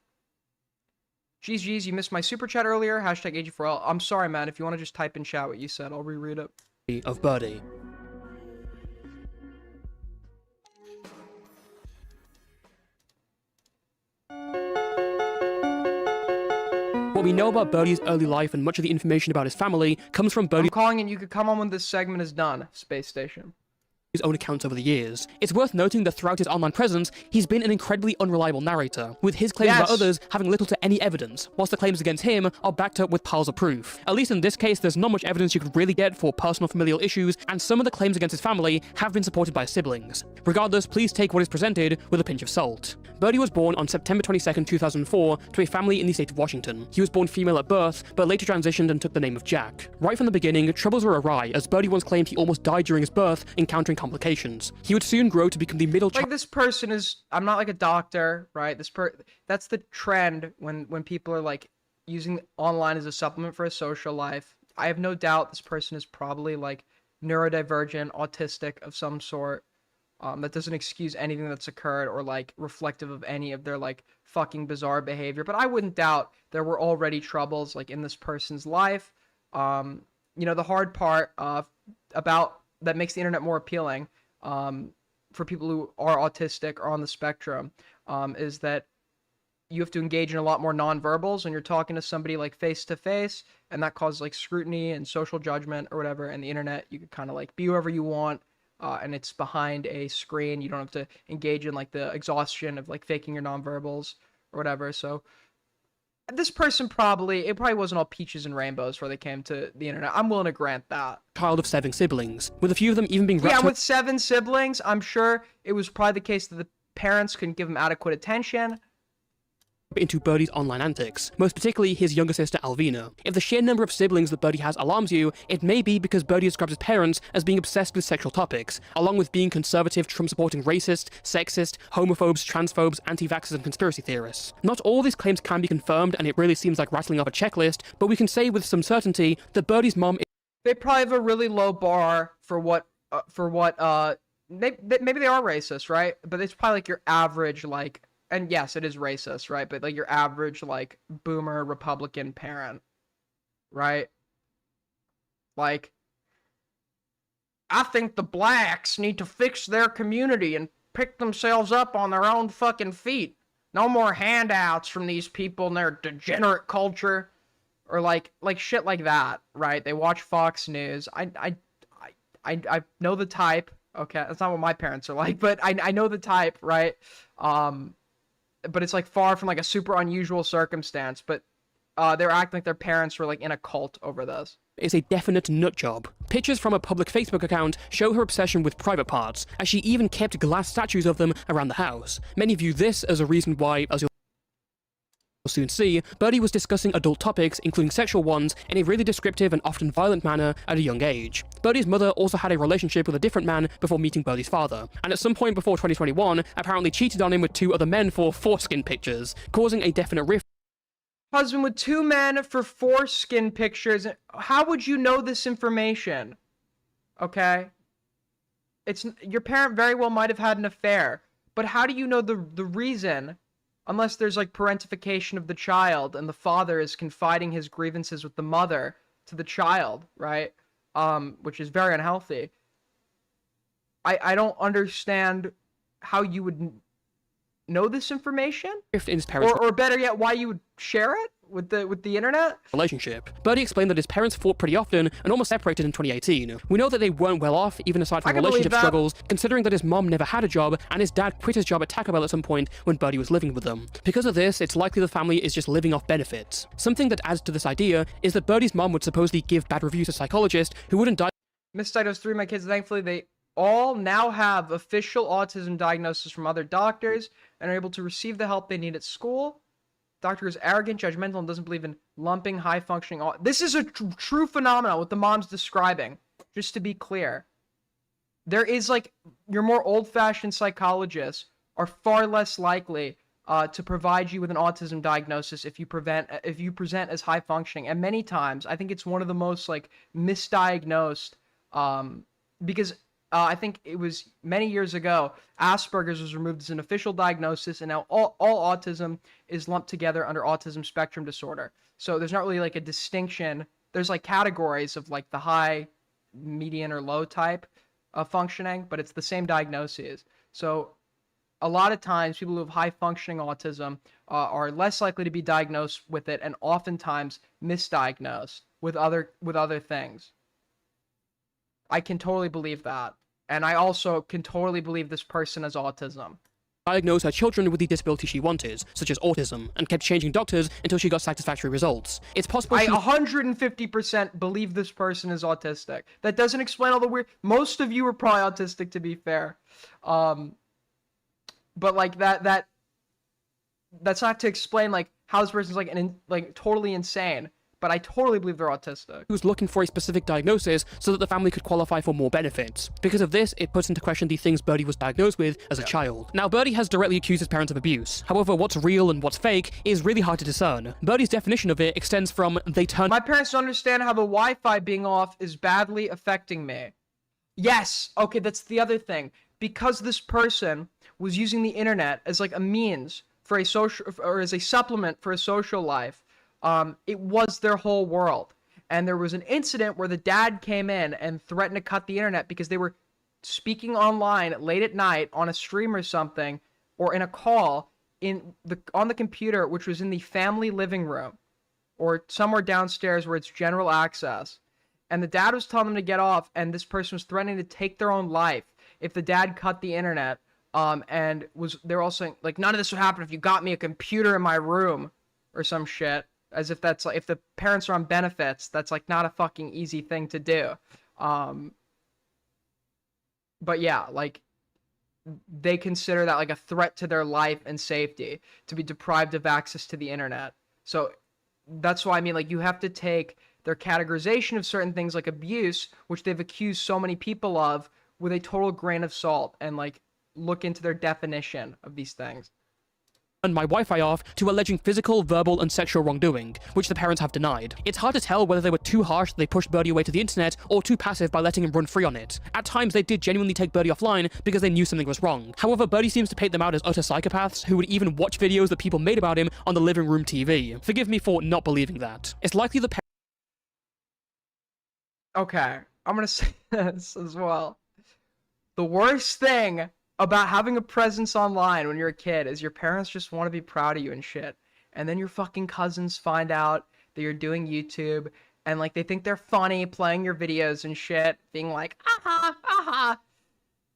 Geez, you missed my super chat earlier. Hashtag AG4L. I'm sorry, man. If you want to just type in chat what you said, I'll reread it. Of Birdie. What we know about Birdie's early life and much of the information about his family comes from Birdie's— I'm calling and you could come on when this segment is done, Space Station. His own accounts over the years. It's worth noting that throughout his online presence, he's been an incredibly unreliable narrator, with his claims about others having little to any evidence, whilst the claims against him are backed up with piles of proof. At least in this case, there's not much evidence you could really get for personal familial issues, and some of the claims against his family have been supported by his siblings. Regardless, please take what is presented with a pinch of salt. Birdie was born on September 22nd, 2004, to a family in the state of Washington. He was born female at birth, but later transitioned and took the name of Jack. Right from the beginning, troubles were awry, as Birdie once claimed he almost died during his birth, encountering complications. He would soon grow to become the middle child. Like, this person is, I'm not like a doctor, right? That's the trend when people are like using online as a supplement for a social life. I have no doubt this person is probably like neurodivergent, autistic of some sort. That doesn't excuse anything that's occurred or like reflective of any of their like fucking bizarre behavior. But I wouldn't doubt there were already troubles like in this person's life. You know, the hard part about that makes the internet more appealing for people who are autistic or on the spectrum is that you have to engage in a lot more nonverbals when you're talking to somebody like face to face, and that causes like scrutiny and social judgment or whatever. And the internet, you could kind of like be whoever you want, and it's behind a screen. You don't have to engage in like the exhaustion of like faking your nonverbals or whatever. So this person it probably wasn't all peaches and rainbows before they came to the internet. I'm willing to grant that. Child of 7 siblings, with a few of them even being— Yeah, with 7 siblings, I'm sure it was probably the case that the parents couldn't give him adequate attention. Into Birdie's online antics, most particularly his younger sister Alvina. If the sheer number of siblings that Birdie has alarms you, it may be because Birdie describes his parents as being obsessed with sexual topics, along with being conservative, Trump-supporting racist, sexist, homophobes, transphobes, anti-vaxxers, and conspiracy theorists. Not all these claims can be confirmed, and it really seems like rattling off a checklist, but we can say with some certainty that Birdie's mom— They probably have a really low bar for what maybe they are racist, right? But it's probably like your average, like, and yes, it is racist, right? But like your average, like, boomer Republican parent, right? Like, I think the blacks need to fix their community and pick themselves up on their own fucking feet. No more handouts from these people and their degenerate culture. Or like shit like that, right? They watch Fox News. I know the type. Okay, that's not what my parents are like, but I know the type, right? But it's like far from like a super unusual circumstance. But they're acting like their parents were like in a cult over this. Is a definite nut job. Pictures from a public Facebook account show her obsession with private parts, as she even kept glass statues of them around the house. Many view this as a reason why, as you'll soon see, Birdie was discussing adult topics, including sexual ones, in a really descriptive and often violent manner at a young age. Birdie's mother also had a relationship with a different man before meeting Birdie's father, and at some point before 2021, apparently cheated on him with 2 other men for foreskin pictures, causing a definite rift. Husband with 2 men for foreskin pictures. How would you know this information? Okay? Your parent very well might have had an affair, but how do you know the reason? Unless there's like parentification of the child and the father is confiding his grievances with the mother to the child, right? Which is very unhealthy. I don't understand how you would know this information, or better yet, why you would share it with the internet relationship. Birdie explained that his parents fought pretty often and almost separated in 2018. We know that they weren't well off, even aside from relationship struggles, considering that his mom never had a job and his dad quit his job at Taco Bell at some point when Birdie was living with them. Because of this, it's likely the family is just living off benefits. Something that adds to this idea is that Birdie's mom would supposedly give bad reviews to psychologists who wouldn't misdiagnose 3 of my kids. Thankfully, they all now have official autism diagnosis from other doctors and are able to receive the help they need at school. Doctor is arrogant, judgmental, and doesn't believe in lumping high-functioning... This is a true phenomenon, what the mom's describing, just to be clear. There is, like, your more old-fashioned psychologists are far less likely to provide you with an autism diagnosis if you present as high-functioning. And many times, I think it's one of the most, like, misdiagnosed, because... I think it was many years ago, Asperger's was removed as an official diagnosis, and now all autism is lumped together under autism spectrum disorder. So there's not really like a distinction. There's like categories of like the high, median, or low type of functioning, but it's the same diagnoses. So a lot of times people who have high functioning autism are less likely to be diagnosed with it, and oftentimes misdiagnosed with other things. I can totally believe that. And I also can totally believe this person has autism. Diagnosed her children with the disability she wanted, such as autism, and kept changing doctors until she got satisfactory results. It's possible I 150% believe this person is autistic. That doesn't explain all the weird... Most of you are probably autistic, to be fair. But like that's not to explain like how this person's like totally insane. But I totally believe they're autistic. Who's looking for a specific diagnosis so that the family could qualify for more benefits. Because of this, it puts into question the things Birdie was diagnosed with as a child. Now, Birdie has directly accused his parents of abuse. However, what's real and what's fake is really hard to discern. Birdie's definition of it extends from they turned... My parents don't understand how the Wi-Fi being off is badly affecting me. Yes, okay, that's the other thing. Because this person was using the internet as like a means for a social, or as a supplement for a social life, it was their whole world. And there was an incident where the dad came in and threatened to cut the internet because they were speaking online late at night on a stream or something, or in a call on the computer, which was in the family living room or somewhere downstairs where it's general access. And the dad was telling them to get off, and this person was threatening to take their own life if the dad cut the internet. And they're all saying, like, none of this would happen if you got me a computer in my room or some shit. As if that's like, if the parents are on benefits, that's like not a fucking easy thing to do. But yeah, like they consider that like a threat to their life and safety to be deprived of access to the internet. So that's why I mean, like, you have to take their categorization of certain things like abuse, which they've accused so many people of, with a total grain of salt, and like look into their definition of these things. My Wi-Fi off to alleging physical, verbal, and sexual wrongdoing, which the parents have denied. It's hard to tell whether they were too harsh that they pushed Birdie away to the internet, or too passive by letting him run free on it. At times, they did genuinely take Birdie offline because they knew something was wrong. However, Birdie seems to paint them out as utter psychopaths who would even watch videos that people made about him on the living room TV. Forgive me for not believing that. It's likely the Okay, I'm gonna say this as well. The worst thing about having a presence online when you're a kid is your parents just want to be proud of you and shit. And then your fucking cousins find out that you're doing YouTube, and like they think they're funny playing your videos and shit, being like, aha, aha.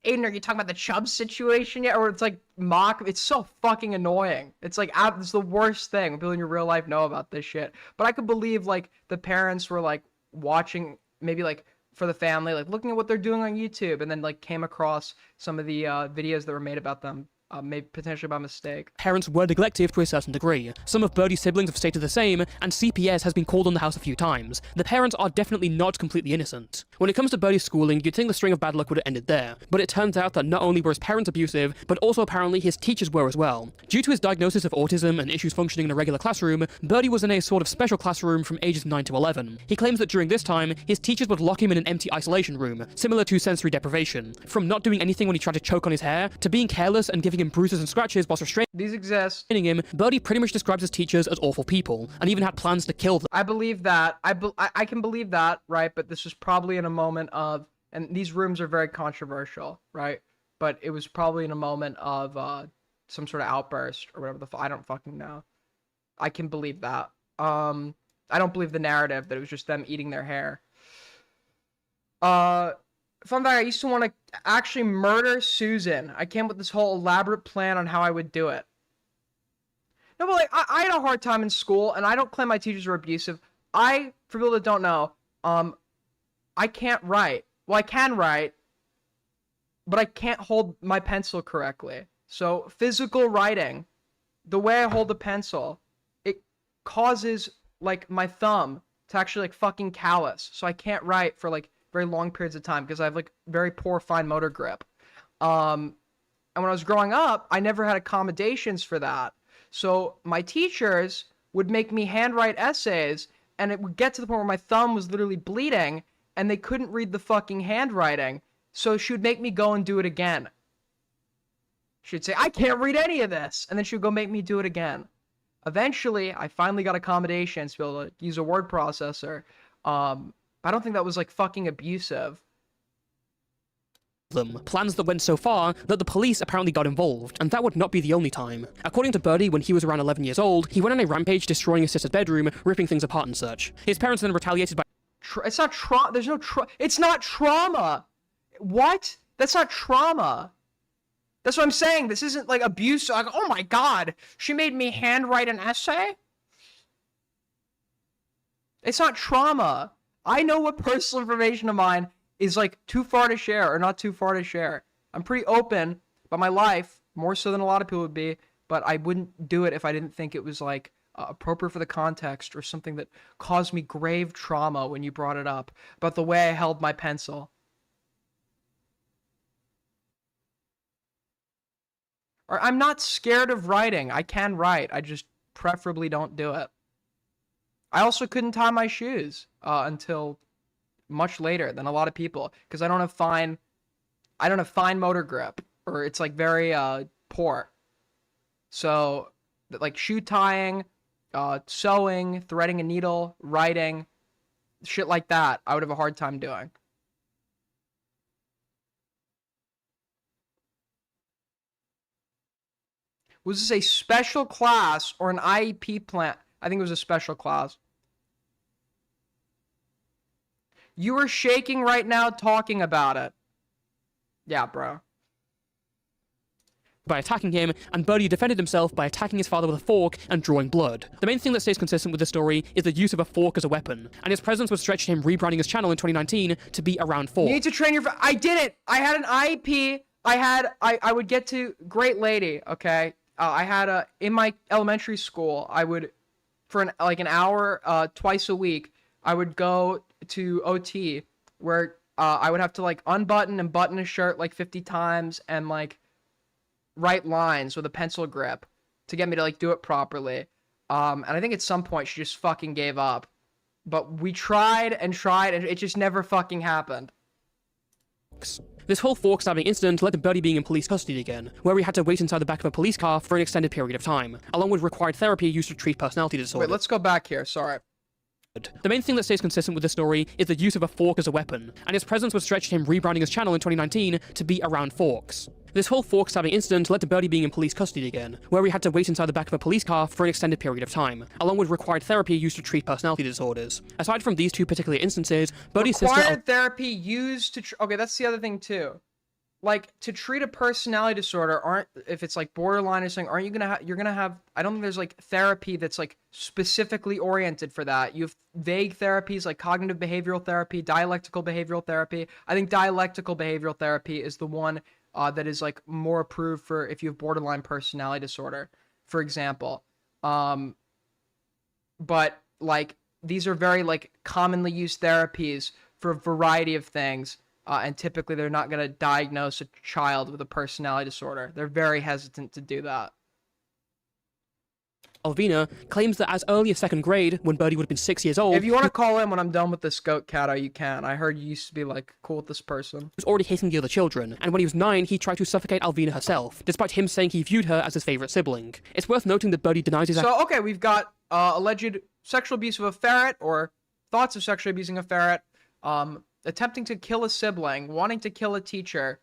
Aiden, are you talking about the Chubbs situation yet? Or it's like mock. It's so fucking annoying. It's like it's the worst thing when people in your real life know about this shit. But I could believe like the parents were like watching, maybe like for the family, like looking at what they're doing on YouTube, and then like came across some of the videos that were made about them. Maybe potentially by mistake. Parents were neglective to a certain degree. Some of Birdie's siblings have stated the same, and CPS has been called on the house a few times. The parents are definitely not completely innocent. When it comes to Birdie's schooling, you'd think the string of bad luck would have ended there, but it turns out that not only were his parents abusive, but also apparently his teachers were as well. Due to his diagnosis of autism and issues functioning in a regular classroom, Birdie was in a sort of special classroom from ages 9 to 11. He claims that during this time, his teachers would lock him in an empty isolation room, similar to sensory deprivation. From not doing anything when he tried to choke on his hair, to being careless and giving him bruises and scratches whilst restraining These exist. him, Birdie pretty much describes his teachers as awful people, and even had plans to kill them. I believe that. I can believe that, right? But this was probably in a moment of, and these rooms are very controversial, right? But it was probably in a moment of some sort of outburst or whatever I don't fucking know. I can believe that. I don't believe the narrative that it was just them eating their hair. Fun fact, I used to want to actually murder Susan. I came up with this whole elaborate plan on how I would do it. No, but like, I had a hard time in school, and I don't claim my teachers were abusive. For people that don't know, I can't write. Well, I can write, but I can't hold my pencil correctly. So physical writing, the way I hold the pencil, it causes like my thumb to actually like fucking callous. So I can't write for like very long periods of time because I have like very poor fine motor grip. And when I was growing up, I never had accommodations for that. So my teachers would make me handwrite essays, and it would get to the point where my thumb was literally bleeding and they couldn't read the fucking handwriting. So she would make me go and do it again. She'd say, I can't read any of this. And then she would go make me do it again. Eventually, I finally got accommodations to be able to use a word processor. I don't think that was like fucking abusive. Plans that went so far that the police apparently got involved, and that would not be the only time. According to Birdie, when he was around 11 years old, he went on a rampage destroying his sister's bedroom, ripping things apart and such. His parents then retaliated by it's not trauma. There's no it's not trauma. What? That's not trauma. That's what I'm saying. This isn't like abuse. Like, oh my god, she made me handwrite an essay? It's not trauma. I know what personal information of mine is like too far to share or not too far to share. I'm pretty open about my life, more so than a lot of people would be, but I wouldn't do it if I didn't think it was like appropriate for the context or something that caused me grave trauma when you brought it up about the way I held my pencil. Or I'm not scared of writing. I can write. I just preferably don't do it. I also couldn't tie my shoes until much later than a lot of people because I don't have fine motor grip, or it's like very poor. So like shoe tying, sewing, threading a needle, writing, shit like that, I would have a hard time doing. Was this a special class or an IEP plan? I think it was a special class. You are shaking right now talking about it. Yeah, bro. By attacking him, and Birdie defended himself by attacking his father with a fork and drawing blood. The main thing that stays consistent with the story is the use of a fork as a weapon, and his presence would stretch to him rebranding his channel in 2019 to be around fork. You need to train your... I did it! I had an IEP. I would get to... Great lady, okay? I had in my elementary school, I would... For an hour, twice a week, I would go to OT, where I would have to like unbutton and button a shirt like 50 times and like write lines with a pencil grip to get me to like do it properly. And I think at some point she just fucking gave up. But we tried and it just never fucking happened. This whole fork stabbing incident led to Birdie being in police custody again, where he had to wait inside the back of a police car for an extended period of time, along with required therapy used to treat personality disorders. Wait, let's go back here, sorry. The main thing that stays consistent with the story is the use of a fork as a weapon, and his presence would stretch to him rebranding his channel in 2019 to be around forks. This whole fork stabbing incident led to Birdie being in police custody again, where he had to wait inside the back of a police car for an extended period of time, along with required therapy used to treat personality disorders. Aside from these two particular instances, Birdie's sister... Required therapy used to... Okay, that's the other thing too. like, to treat a personality disorder, if it's like borderline or something, aren't you gonna you're gonna have, I don't think there's like therapy that's like specifically oriented for that. You have vague therapies like cognitive behavioral therapy, dialectical behavioral therapy. I think dialectical behavioral therapy is the one that is like more approved for if you have borderline personality disorder, for example. But like, these are very like commonly used therapies for a variety of things. And typically they're not going to diagnose a child with a personality disorder. They're very hesitant to do that. Alvina claims that as early as 2nd grade, when Birdie would have been 6 years old... If you want to call in when I'm done with this goat cat, you can. I heard you used to be, like, cool with this person. He was already hitting the other children, and when he was 9, he tried to suffocate Alvina herself, despite him saying he viewed her as his favourite sibling. It's worth noting that Birdie denies his... So, okay, we've got alleged sexual abuse of a ferret, or thoughts of sexually abusing a ferret, attempting to kill a sibling, wanting to kill a teacher,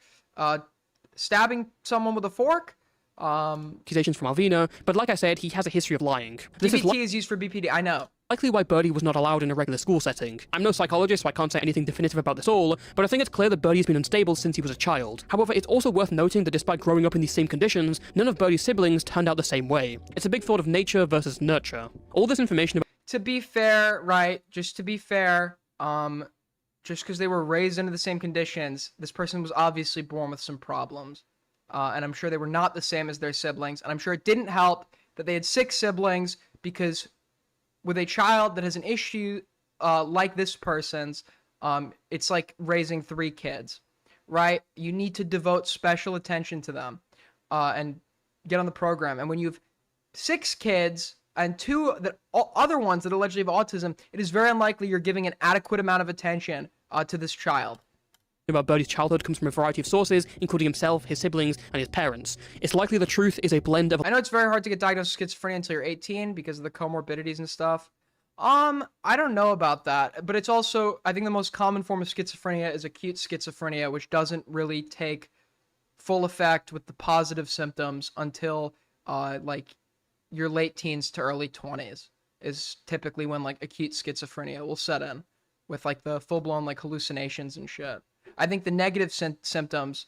stabbing someone with a fork. Accusations from Alvina, but like I said, he has a history of lying. This is used for BPD, I know. Likely why Birdie was not allowed in a regular school setting. I'm no psychologist, so I can't say anything definitive about this all, but I think it's clear that Birdie has been unstable since he was a child. However, it's also worth noting that despite growing up in these same conditions, none of Birdie's siblings turned out the same way. It's a big thought of nature versus nurture. All this information about... To be fair, right, just to be fair, just because they were raised under the same conditions, this person was obviously born with some problems. And I'm sure they were not the same as their siblings. And I'm sure it didn't help that they had 6 siblings, because with a child that has an issue like this person's, it's like raising 3 kids, right? You need to devote special attention to them and get on the program. And when you have 6 kids and 2 other ones that allegedly have autism, it is very unlikely you're giving an adequate amount of attention to this child. About Birdie's childhood comes from a variety of sources, including himself, his siblings, and his parents. It's likely the truth is a blend of... I know it's very hard to get diagnosed with schizophrenia until you're 18 because of the comorbidities and stuff. I don't know about that, but it's also, I think the most common form of schizophrenia is acute schizophrenia, which doesn't really take full effect with the positive symptoms until, like, your late teens to early 20s is typically when, like, acute schizophrenia will set in with, like, the full-blown, like, hallucinations and shit. I think the negative symptoms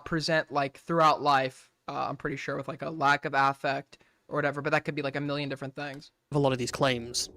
present like throughout life, I'm pretty sure, with like a lack of affect or whatever, but that could be like a million different things. A lot of these claims.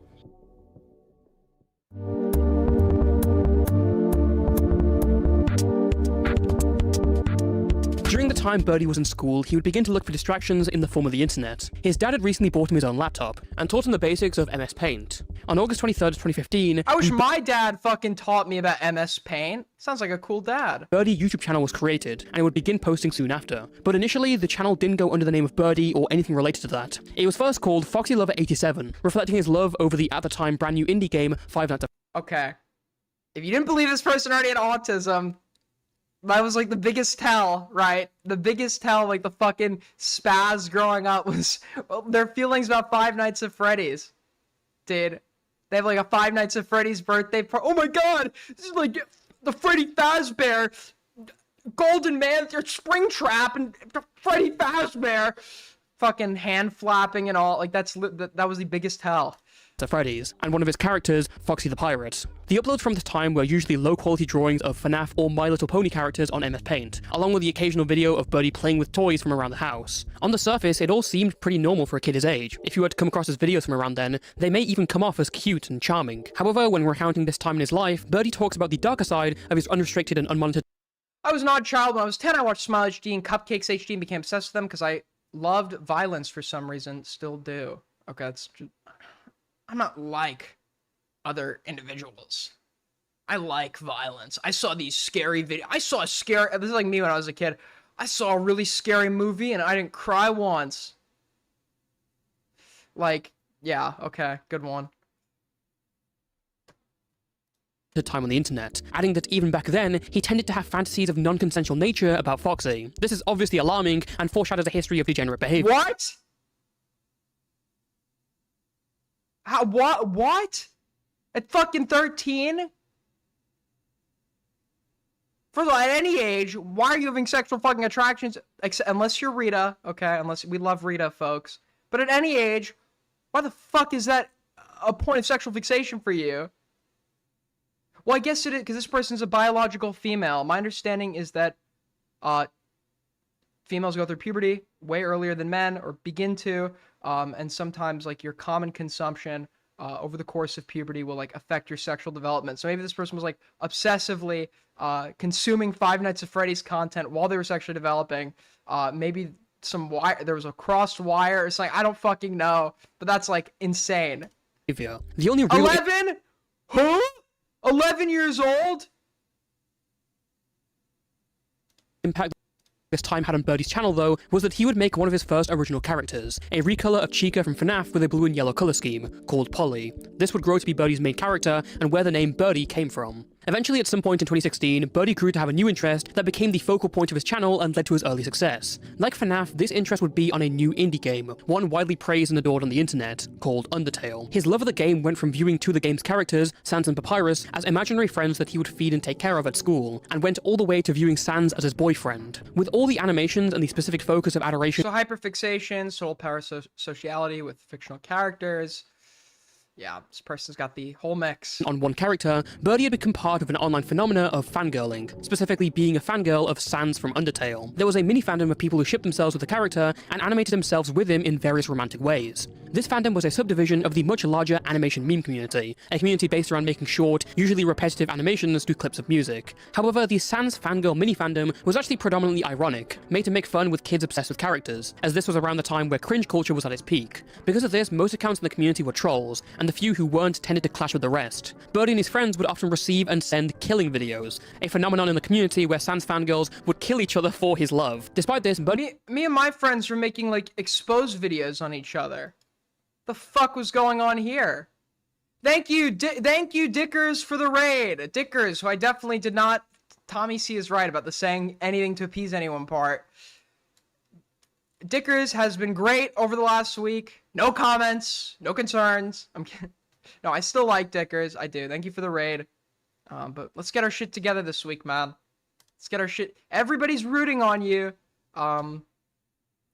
During the time Birdie was in school, he would begin to look for distractions in the form of the internet. His dad had recently bought him his own laptop, and taught him the basics of MS Paint. On August 23rd, 2015... I wish my dad fucking taught me about MS Paint. Sounds like a cool dad. Birdie YouTube channel was created, and it would begin posting soon after. But initially, the channel didn't go under the name of Birdie or anything related to that. It was first called Foxy Lover 87, reflecting his love over the, at the time, brand new indie game, Five Nights at... Okay. If you didn't believe this person already had autism... That was, like, the biggest tell, right? The biggest tell, like, the fucking spaz growing up was their feelings about Five Nights at Freddy's. Dude, they have, like, a Five Nights at Freddy's birthday party. Oh, my God! This is, like, the Freddy Fazbear, Golden Man, their Springtrap, and Freddy Fazbear. Fucking hand flapping and all. Like, that was the biggest tell. To Freddy's, and one of his characters, Foxy the Pirate. The uploads from this time were usually low-quality drawings of FNAF or My Little Pony characters on MS Paint, along with the occasional video of Birdie playing with toys from around the house. On the surface, it all seemed pretty normal for a kid his age. If you were to come across his videos from around then, they may even come off as cute and charming. However, when recounting this time in his life, Birdie talks about the darker side of his unrestricted and unmonitored... I was an odd child when I was 10. I watched Smile HD and Cupcakes HD and became obsessed with them because I loved violence for some reason. Still do. Okay, that's just... I'm not like other individuals. I like violence. I saw these scary videos. This is like me when I was a kid. I saw a really scary movie and I didn't cry once. Like, yeah, okay, good one. Time on the internet, adding that even back then, he tended to have fantasies of non-consensual nature about Foxy. This is obviously alarming and foreshadows a history of degenerate behavior. What? How, what? At fucking 13? First of all, at any age, why are you having sexual fucking attractions? Unless you're Rita, okay? Unless we love Rita, folks. But at any age, why the fuck is that a point of sexual fixation for you? Well, I guess it is, because this person's a biological female. My understanding is that females go through puberty way earlier than men, or begin to, and sometimes like your common consumption over the course of puberty will like affect your sexual development. So maybe this person was like obsessively consuming Five Nights at Freddy's content while they were sexually developing. Maybe there was a crossed wire or something. I don't fucking know, but that's like insane. The only real 11? Who? 11 years old? impact this time had on Birdie's channel, though, was that he would make one of his first original characters, a recolor of Chica from FNAF with a blue and yellow color scheme, called Polly. This would grow to be Birdie's main character, and where the name Birdie came from. Eventually, at some point in 2016, Birdie grew to have a new interest that became the focal point of his channel and led to his early success. Like FNAF, this interest would be on a new indie game, one widely praised and adored on the internet, called Undertale. His love of the game went from viewing two of the game's characters, Sans and Papyrus, as imaginary friends that he would feed and take care of at school, and went all the way to viewing Sans as his boyfriend. With all the animations and the specific focus of adoration— So hyperfixation, soul parasociality with fictional characters. Yeah, this person's got the whole mix. On one character, Birdie had become part of an online phenomena of fangirling, specifically being a fangirl of Sans from Undertale. There was a mini-fandom of people who shipped themselves with the character and animated themselves with him in various romantic ways. This fandom was a subdivision of the much larger animation meme community, a community based around making short, usually repetitive animations to clips of music. However, the Sans fangirl mini-fandom was actually predominantly ironic, made to make fun with kids obsessed with characters, as this was around the time where cringe culture was at its peak. Because of this, most accounts in the community were trolls, and the few who weren't tended to clash with the rest. Birdie and his friends would often receive and send killing videos, a phenomenon in the community where Sans fangirls would kill each other for his love. Despite this, Birdie— Me and my friends were making like exposed videos on each other. The fuck was going on here? Thank you Dickers for the raid. Dickers, who I definitely did not— Tommy C is right about the saying anything to appease anyone part. Dickers has been great over the last week. No comments, no concerns. I'm kidding. No, I still like Dickers. I do. Thank you for the raid. But let's get our shit together this week, man. Let's get our shit. Everybody's rooting on you. Gotta.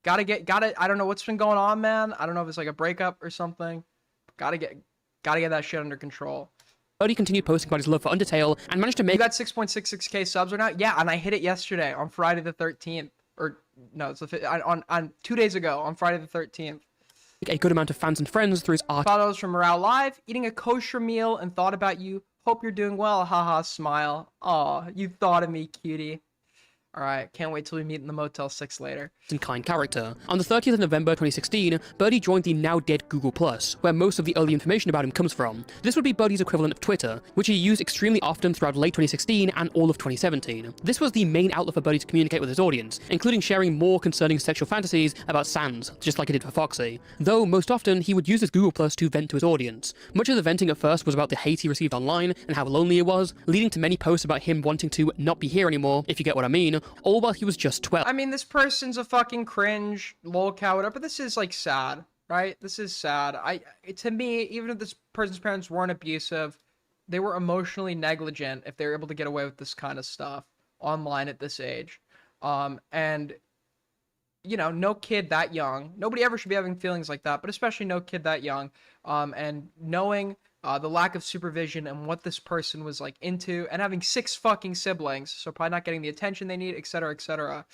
I don't know what's been going on, man. I don't know if it's like a breakup or something. Gotta get that shit under control. Birdie continued posting about his love for Undertale and managed to make— You got 6.66k subs right now? Yeah, and I hit it yesterday on Friday the 13th. Or no, it's on 2 days ago on Friday the 13th. A good amount of fans and friends through his art. Photos from Morale Live, eating a kosher meal and thought about you. Hope you're doing well. Haha, smile. Aw, you thought of me, cutie. Alright, can't wait till we meet in the Motel 6 later. And kind character. On the 30th of November 2016, Birdie joined the now dead Google+, where most of the early information about him comes from. This would be Birdie's equivalent of Twitter, which he used extremely often throughout late 2016 and all of 2017. This was the main outlet for Birdie to communicate with his audience, including sharing more concerning sexual fantasies about Sans, just like he did for Foxy. Though, most often, he would use his Google+ to vent to his audience. Much of the venting at first was about the hate he received online and how lonely it was, leading to many posts about him wanting to not be here anymore, if you get what I mean, all while he was just 12. I mean, this person's a fucking cringe, lol cow, whatever, but this is, like, sad, right? This is sad. To me, even if this person's parents weren't abusive, they were emotionally negligent if they were able to get away with this kind of stuff online at this age. And, you know, no kid that young, nobody ever should be having feelings like that, but especially no kid that young, and knowing the lack of supervision and what this person was like into, and having 6 fucking siblings, so probably not getting the attention they need, etc., etc.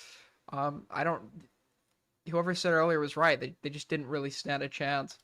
Whoever said earlier was right. They just didn't really stand a chance.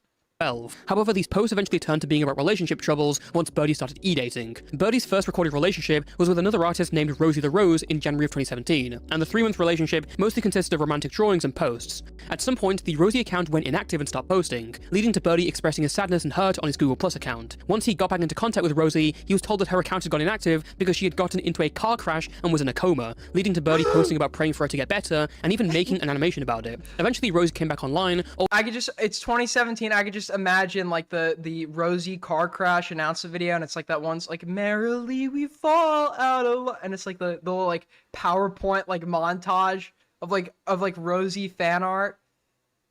However, these posts eventually turned to being about relationship troubles once Birdie started e-dating. Birdie's first recorded relationship was with another artist named Rosie the Rose in January of 2017, and the 3-month relationship mostly consisted of romantic drawings and posts. At some point, the Rosie account went inactive and stopped posting, leading to Birdie expressing his sadness and hurt on his Google Plus account. Once he got back into contact with Rosie, he was told that her account had gone inactive because she had gotten into a car crash and was in a coma, leading to Birdie posting about praying for her to get better, and even making an animation about it. Eventually, Rosie came back online. It's 2017, I could just imagine like the Rosie car crash announcement video, and it's like that one's like merrily we fall out of, and it's like the little like PowerPoint like montage of like Rosie fan art.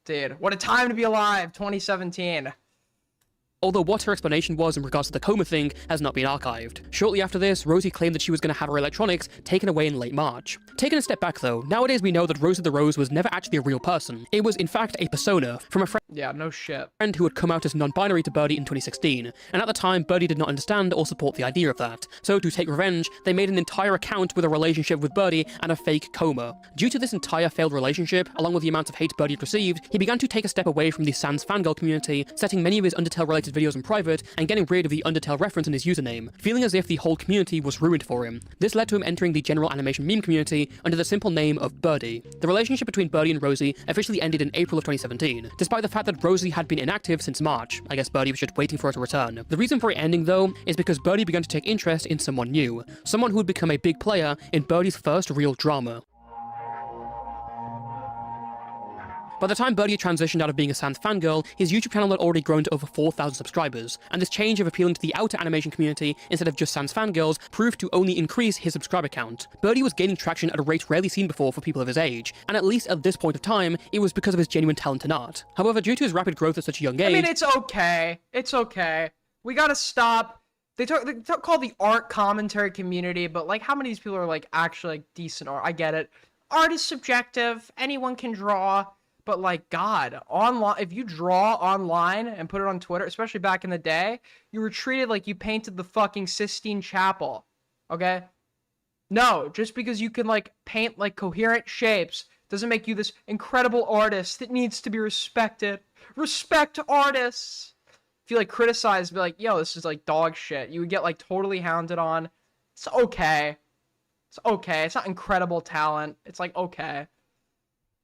Dude, what a time to be alive, 2017. Although what her explanation was in regards to the coma thing has not been archived. Shortly after this, Rosie claimed that she was going to have her electronics taken away in late March. Taking a step back though, nowadays we know that Rosie the Rose was never actually a real person. It was in fact a persona from a friend. Yeah, no shit. Friend who had come out as non-binary to Birdie in 2016, and at the time, Birdie did not understand or support the idea of that. So to take revenge, they made an entire account with a relationship with Birdie and a fake coma. Due to this entire failed relationship, along with the amount of hate Birdie had received, he began to take a step away from the Sans fangirl community, setting many of his Undertale-related videos in private, and getting rid of the Undertale reference in his username, feeling as if the whole community was ruined for him. This led to him entering the general animation meme community under the simple name of Birdie. The relationship between Birdie and Rosie officially ended in April of 2017, despite the fact that Rosie had been inactive since March. I guess Birdie was just waiting for her to return. The reason for it ending, though, is because Birdie began to take interest in someone new, someone who would become a big player in Birdie's first real drama. By the time Birdie transitioned out of being a Sans fangirl, his YouTube channel had already grown to over 4,000 subscribers, and this change of appealing to the outer animation community instead of just Sans fangirls proved to only increase his subscriber count. Birdie was gaining traction at a rate rarely seen before for people of his age, and at least at this point of time, it was because of his genuine talent in art. However, due to his rapid growth at such a young age... I mean, it's okay. It's okay. We gotta stop. They call the art commentary community, but like, how many of these people are like actually like decent art? I get it. Art is subjective. Anyone can draw. But like, God, online, if you draw online and put it on Twitter, especially back in the day, you were treated like you painted the fucking Sistine Chapel, okay? No, just because you can like paint like coherent shapes doesn't make you this incredible artist that needs to be respected. Respect artists. If you like criticize, be like, yo, this is like dog shit, you would get like totally hounded on. It's okay. It's okay. It's not incredible talent. It's like, okay.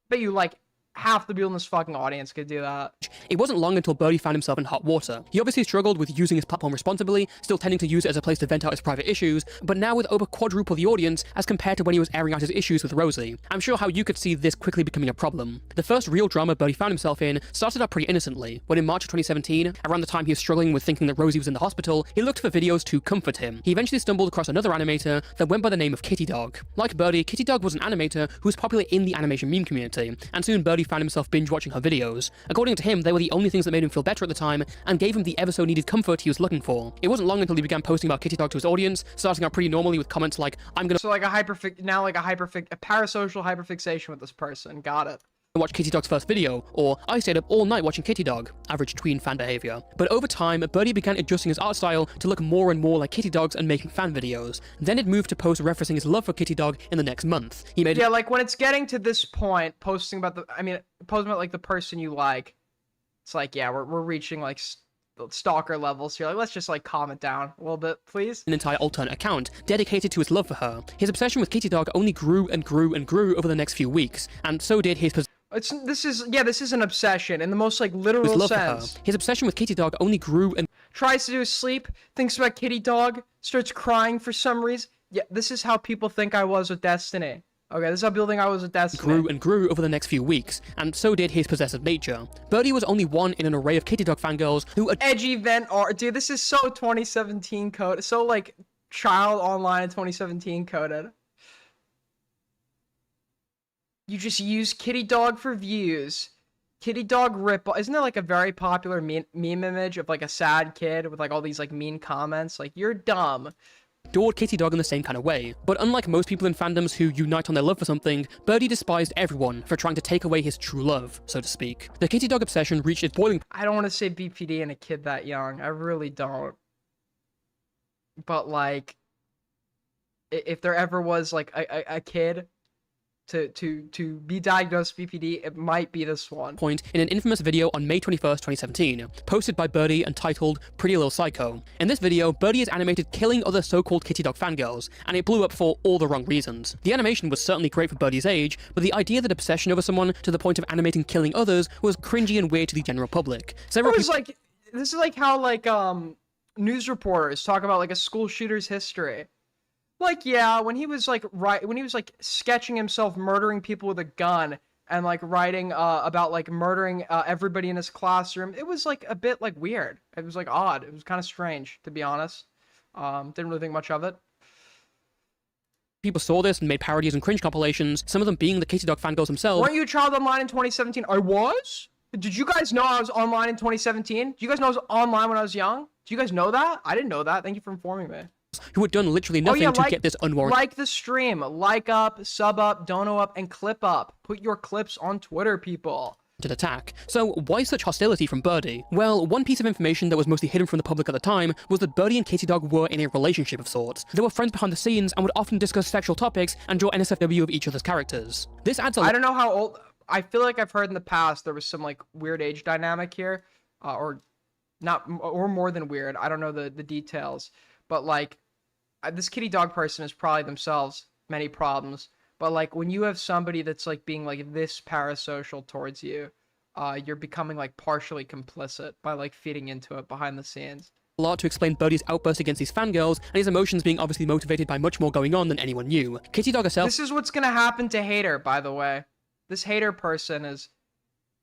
But you like... half the people in this fucking audience could do that. It wasn't long until Birdie found himself in hot water. He obviously struggled with using his platform responsibly, still tending to use it as a place to vent out his private issues, but now with over quadruple the audience as compared to when he was airing out his issues with Rosie. I'm sure how you could see this quickly becoming a problem. The first real drama Birdie found himself in started out pretty innocently, when in March of 2017, around the time he was struggling with thinking that Rosie was in the hospital, he looked for videos to comfort him. He eventually stumbled across another animator that went by the name of Kitty Dog. Like Birdie, Kitty Dog was an animator who was popular in the animation meme community, and soon Birdie found himself binge-watching her videos. According to him, they were the only things that made him feel better at the time, and gave him the ever-so-needed comfort he was looking for. It wasn't long until he began posting about Kitty Dog to his audience, starting out pretty normally with comments like, I'm gonna... So like a parasocial hyperfixation with this person. Got it. Watch Kitty Dog's first video, or I stayed up all night watching Kitty Dog, average tween fan behavior. But over time, Birdie began adjusting his art style to look more and more like Kitty Dog's and making fan videos. Then it moved to post referencing his love for Kitty Dog in the next month. He made... Yeah, like when it's getting to this point, posting about posting about like the person you like, it's like, yeah, we're reaching like stalker levels here. Like, let's just like calm it down a little bit, please. An entire alternate account dedicated to his love for her. His obsession with Kitty Dog only grew and grew and grew over the next few weeks, and so did his... This is an obsession in the most like literal sense. His obsession with Kitty Dog only grew and tries to do his sleep, thinks about Kitty Dog, starts crying for some reason. Yeah, this is how people think I was with Destiny. Okay, this is how people think I was with Destiny. Grew and grew over the next few weeks, and so did his possessive nature. Birdie was only one in an array of Kitty Dog fangirls who... Edgy vent art. Dude, this is so 2017 code. So like child online in 2017 coded. You just use Kitty Dog for views. Kitty Dog rip. Isn't there like a very popular meme image of like a sad kid with like all these like mean comments? Like, you're dumb. Adored Kitty Dog in the same kind of way. But unlike most people in fandoms who unite on their love for something, Birdie despised everyone for trying to take away his true love, so to speak. The Kitty Dog obsession reached its boiling... I don't want to say BPD in a kid that young. I really don't. But like, if there ever was like a kid to be diagnosed with BPD, it might be this one. Point in an infamous video on May 21st, 2017, posted by Birdie and titled Pretty Little Psycho. In this video, Birdie is animated killing other so-called Kitty Dog fangirls, and it blew up for all the wrong reasons. The animation was certainly great for Birdie's age, but the idea that obsession over someone to the point of animating killing others was cringy and weird to the general public. This is like how like news reporters talk about like a school shooter's history. Like, yeah, when he was like sketching himself murdering people with a gun and like writing about like murdering everybody in his classroom, it was like a bit like weird. It was like odd. It was kind of strange, to be honest. Didn't really think much of it. People saw this and made parodies and cringe compilations, some of them being the Kitty Dog fangirls themselves. Weren't you a child online in 2017? I was? Did you guys know I was online in 2017? Do you guys know I was online when I was young? Do you guys know that? I didn't know that. Thank you for informing me. Who had done literally nothing to get this unwarranted... Like the stream, like up, sub up, dono up, and clip up. Put your clips on Twitter, people. attack. So why such hostility from Birdie? Well, one piece of information that was mostly hidden from the public at the time was that Birdie and Kitty Dog were in a relationship of sorts. They were friends behind the scenes and would often discuss sexual topics and draw NSFW of each other's characters. This adds a I don't know how old... I feel like I've heard in the past there was some like weird age dynamic here, or more than weird. I don't know the details, but like this Kitty Dog person is probably themselves many problems. But like when you have somebody that's like being like this parasocial towards you, you're becoming like partially complicit by like feeding into it behind the scenes. A lot to explain Birdie's outburst against these fangirls, and his emotions being obviously motivated by much more going on than anyone knew. Kitty Dog herself... This is what's gonna happen to Hater, by the way. This Hater person is...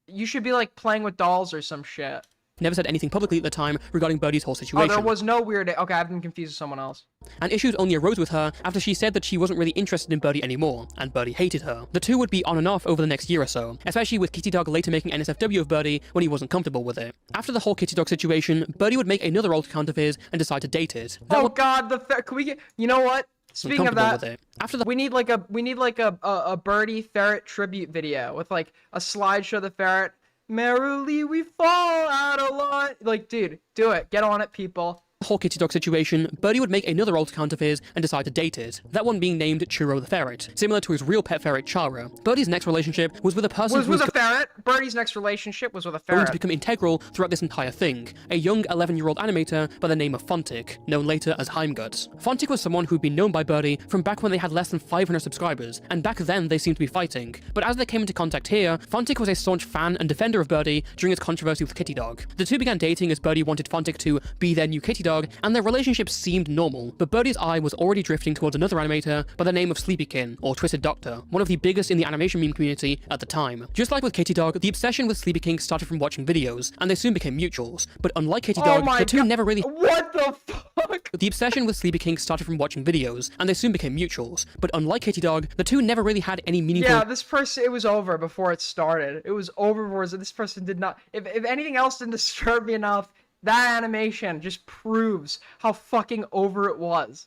You should be like playing with dolls or some shit. Never said anything publicly at the time regarding Birdie's whole situation. Oh, there was no weird... Okay, I've been confused with someone else. And issues only arose with her after she said that she wasn't really interested in Birdie anymore, and Birdie hated her. The two would be on and off over the next year or so, especially with Kitty Dog later making NSFW of Birdie when he wasn't comfortable with it. After the whole Kitty Dog situation, Birdie would make another old account of his and decide to date it. God, can we get... You know what? Speaking of that, we need like a Birdie ferret tribute video with like a slideshow of the ferret. Merrily we fall out of line. Like, dude, do it. Get on it, people. The whole Kitty Dog situation, Birdie would make another old account of his and decide to date it, that one being named Churro the Ferret, similar to his real pet ferret Chara. Birdie's next relationship was with a person who was a ferret. Birdie's next relationship was with a ferret. Going to become integral throughout this entire thing, a young 11-year-old animator by the name of Fontic, known later as Heimgut. Fontic was someone who'd been known by Birdie from back when they had less than 500 subscribers, and back then they seemed to be fighting. But as they came into contact here, Fontic was a staunch fan and defender of Birdie during his controversy with Kitty Dog. The two began dating as Birdie wanted Fontic to be their new Kitty Dog, and their relationship seemed normal, but Birdie's eye was already drifting towards another animator by the name of Sleepykin, or Twisted Doctor, one of the biggest in the animation meme community at the time. Just like with Kitty Dog, the obsession with Sleepykin started from watching videos, and they soon became mutuals. But unlike Kitty Dog, the two never really... What the fuck? The obsession with Sleepykin started from watching videos, and they soon became mutuals. But unlike Kitty Dog, the two never really had any meaningful... Yeah, this person, it was over before it started. It was over before this person did not... If anything else didn't disturb me enough, that animation just proves how fucking over it was.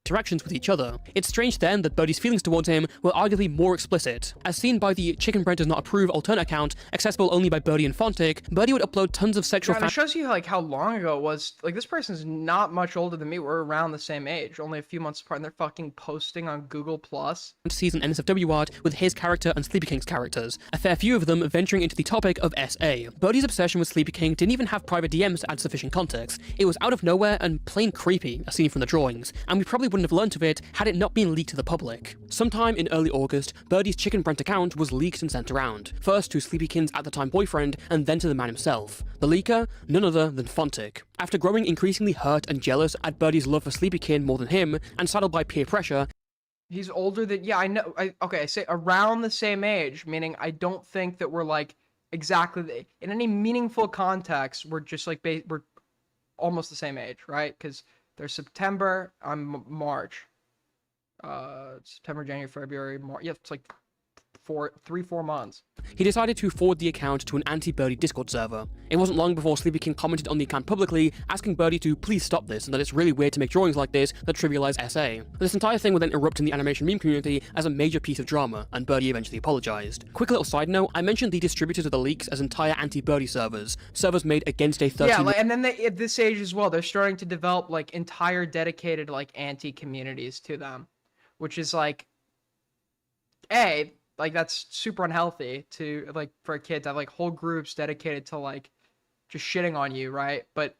Interactions with each other. It's strange then that Birdie's feelings towards him were arguably more explicit. As seen by the Chicken Bread Does Not Approve alternate account, accessible only by Birdie and Fontic, Birdie would upload tons of sexual it shows you like how long ago it was. Like, this person's not much older than me. We're around the same age, only a few months apart, and they're fucking posting on Google+. Fantasies and NSFW art with his character and Sleepyking's characters, a fair few of them venturing into the topic of SA. Birdie's obsession with Sleepyking didn't even have private DMs to add sufficient context. It was out of nowhere and plain creepy, as seen from the drawings, and we probably wouldn't have learned of it had it not been leaked to the public. Sometime in early August, Birdie's Chicken Brent account was leaked and sent around, first to Sleepykin's at the time boyfriend, and then to the man himself. The leaker, none other than Fontic. After growing increasingly hurt and jealous at Birdie's love for Sleepykin more than him, and saddled by peer pressure, he's older than... Yeah, I know. Okay, I say around the same age, meaning I don't think that we're like exactly... In any meaningful context, we're just like... We're almost the same age, right? Because there's September, I'm March. September, January, February, March. Yeah, it's like 3-4 months. He decided to forward the account to an anti-Birdie Discord server. It wasn't long before Sleepykin commented on the account publicly, asking Birdie to please stop this, and that it's really weird to make drawings like this that trivialize SA. This entire thing would then erupt in the animation meme community as a major piece of drama, and Birdie eventually apologized. Quick little side note, I mentioned the distributors of the leaks as entire anti-Birdie servers made against a 13... Yeah, like, and then they, at this age as well, they're starting to develop like entire dedicated like anti-communities to them, which is like, like that's super unhealthy to like for a kid to have like whole groups dedicated to like just shitting on you, right? But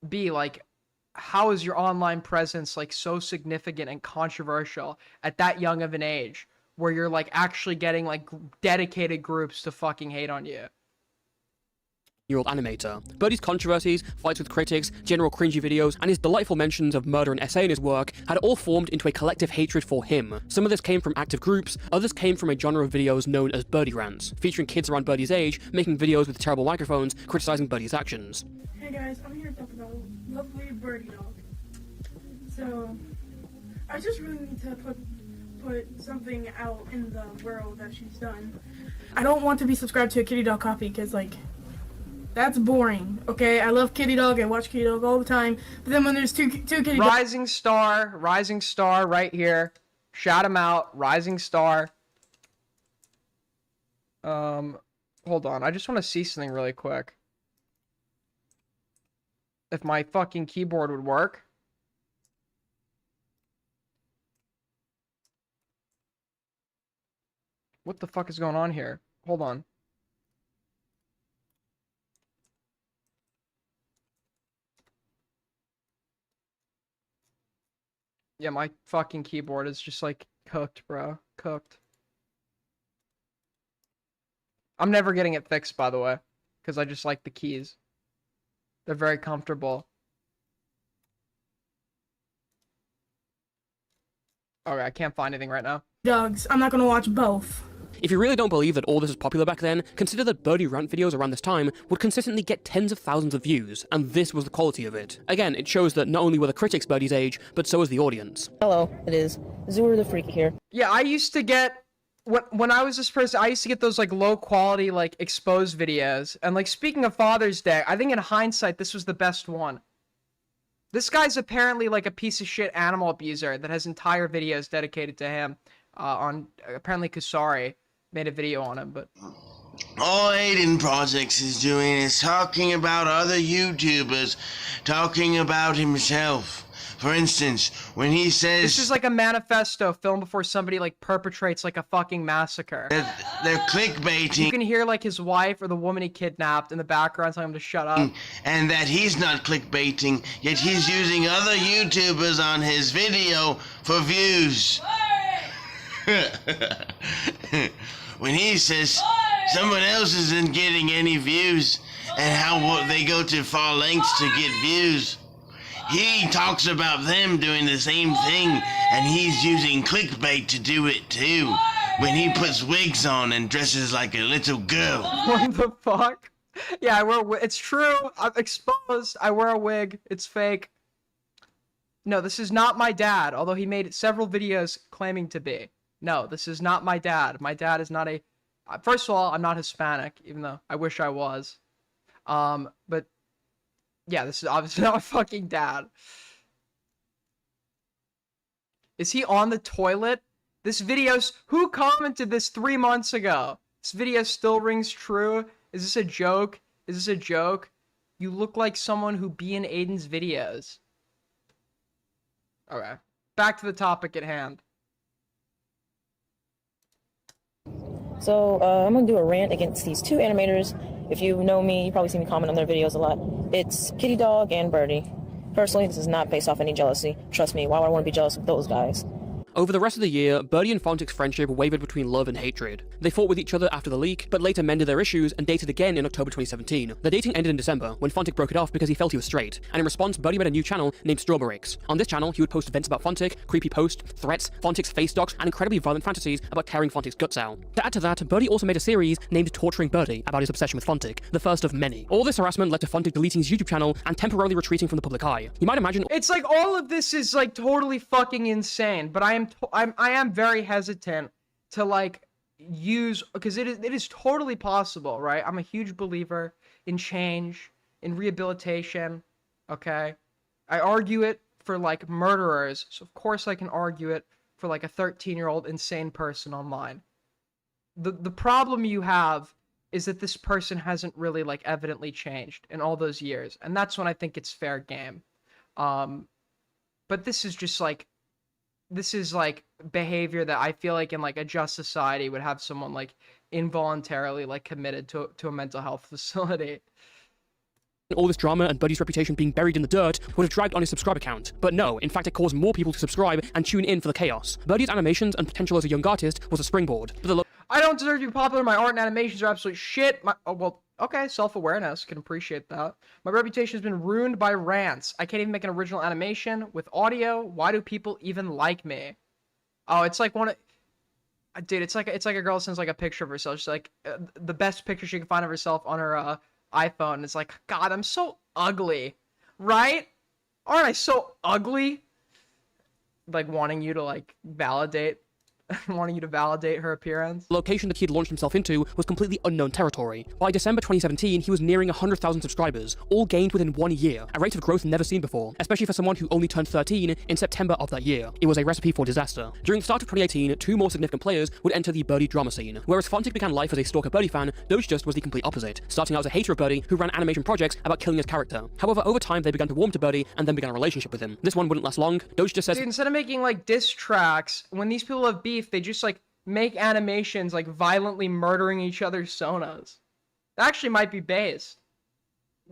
B, like, how is your online presence like so significant and controversial at that young of an age where you're like actually getting like dedicated groups to fucking hate on you? Year-old animator. Birdie's controversies, fights with critics, general cringy videos, and his delightful mentions of murder and SA in his work had all formed into a collective hatred for him. Some of this came from active groups, others came from a genre of videos known as Birdie Rants, featuring kids around Birdie's age making videos with terrible microphones criticizing Birdie's actions. Hey guys, I'm here to talk about lovely Birdie Dog. So, I just really need to put something out in the world that she's done. I don't want to be subscribed to a Kitty Dog copy because, like, that's boring, okay? I love Kitty Dog, I watch Kitty Dog all the time, but then when there's two Kitty Dogs... Rising Star right here. Shout him out, Rising Star. Hold on. I just want to see something really quick. If my fucking keyboard would work. What the fuck is going on here? Hold on. Yeah, my fucking keyboard is just like cooked, bro. Cooked. I'm never getting it fixed, by the way, because I just like the keys. They're very comfortable. Okay, I can't find anything right now. Dogs. I'm not gonna watch both. If you really don't believe that all this was popular back then, consider that Birdie rant videos around this time would consistently get tens of thousands of views, and this was the quality of it. Again, it shows that not only were the critics Birdie's age, but so was the audience. Hello, it is Zooer the Freaky here. Yeah, I used to get when I was this person, I used to get those like low quality like exposed videos. And like speaking of Father's Day, I think in hindsight this was the best one. This guy's apparently like a piece of shit animal abuser that has entire videos dedicated to him. On apparently Kusari made a video on him, but all Aiden Projects is doing is talking about other YouTubers, talking about himself. For instance, when he says this is like a manifesto filmed before somebody like perpetrates like a fucking massacre. They're clickbaiting. You can hear like his wife or the woman he kidnapped in the background telling him to shut up. And that he's not clickbaiting, yet he's using other YouTubers on his video for views. When he says someone else isn't getting any views and how they go to far lengths to get views, he talks about them doing the same thing, and he's using clickbait to do it too, when he puts wigs on and dresses like a little girl. What the fuck? Yeah, I wear it's true. I'm exposed. I wear a wig. It's fake. No, this is not my dad, although he made several videos claiming to be. No, this is not my dad. My dad is not a... First of all, I'm not Hispanic, even though I wish I was. But... yeah, this is obviously not my fucking dad. Is he on the toilet? This video's... Who commented this 3 months ago? This video still rings true? Is this a joke? Is this a joke? You look like someone who be in Aiden's videos. Okay. Back to the topic at hand. So, I'm gonna do a rant against these two animators. If you know me, you probably see me comment on their videos a lot. It's Kitty Dog and Birdie. Personally, this is not based off any jealousy. Trust me, why would I want to be jealous of those guys? Over the rest of the year, Birdie and Fontic's friendship wavered between love and hatred. They fought with each other after the leak, but later mended their issues and dated again in October 2017. The dating ended in December, when Fontic broke it off because he felt he was straight, and in response, Birdie made a new channel named Strawberrix. On this channel, he would post events about Fontic, creepy posts, threats, Fontic's face docs, and incredibly violent fantasies about tearing Fontic's guts out. To add to that, Birdie also made a series named Torturing Birdie about his obsession with Fontic, the first of many. All this harassment led to Fontic deleting his YouTube channel and temporarily retreating from the public eye. You might imagine it's like all of this is like totally fucking insane, but I am very hesitant to like use, because it is totally possible, right? I'm a huge believer in change, in rehabilitation, okay? I argue it for like murderers, so of course I can argue it for like a 13-year-old insane person online. The problem you have is that this person hasn't really like evidently changed in all those years, and that's when I think it's fair game. But this is just like, this is like behavior that I feel like in like a just society would have someone like involuntarily like committed to a mental health facility. All this drama and Birdie's reputation being buried in the dirt would have dragged on his subscriber count. But no, in fact it caused more people to subscribe and tune in for the chaos. Birdie's animations and potential as a young artist was a springboard. But I don't deserve to be popular, my art and animations are absolute shit. Okay, self-awareness, can appreciate that. My reputation has been ruined by rants. I can't even make an original animation with audio. Why do people even like me? Oh, it's like dude, it's like a girl sends like a picture of herself. She's like the best picture she can find of herself on her iPhone. It's like, God, I'm so ugly, right? Aren't I so ugly? Like wanting you to like validate wanting you to validate her appearance. The location that he had launched himself into was completely unknown territory. By December 2017, he was nearing 100,000 subscribers, all gained within 1 year, a rate of growth never seen before, especially for someone who only turned 13 in September of that year. It was a recipe for disaster. During the start of 2018, 2 more significant players would enter the Birdie drama scene. Whereas Fontic began life as a stalker Birdie fan, Dojust was the complete opposite, starting out as a hater of Birdie who ran animation projects about killing his character. However, over time, they began to warm to Birdie and then began a relationship with him. This one wouldn't last long. Dojust says, Dude, instead of making like diss tracks, when these people have beef, they just like make animations like violently murdering each other's sonas. That actually might be based.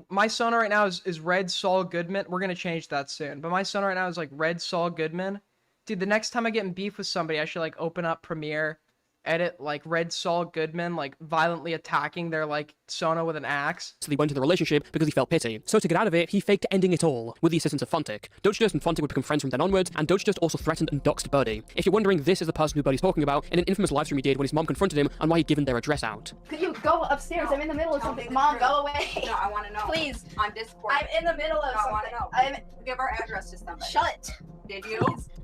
My Sona right now is Red Saul Goodman. We're gonna change that soon. But my Sona right now is like Red Saul Goodman. Dude, the next time I get in beef with somebody, I should like open up Premiere, edit like Red Saul Goodman like violently attacking their like Sona with an axe. So he went into the relationship because he felt pity. So to get out of it, he faked ending it all with the assistance of Fontic. Dojust and Fontic would become friends from then onwards, and Dojust also threatened and doxed Birdie. If you're wondering, this is the person who Birdie's talking about in an infamous livestream he did when his mom confronted him on why he'd given their address out. Could you go upstairs? I'm in the middle of something. Mom, go away. No, I want to know. Please. On Discord. I'm in the middle of I want something. to know. Give our address to somebody. Shut. Did you?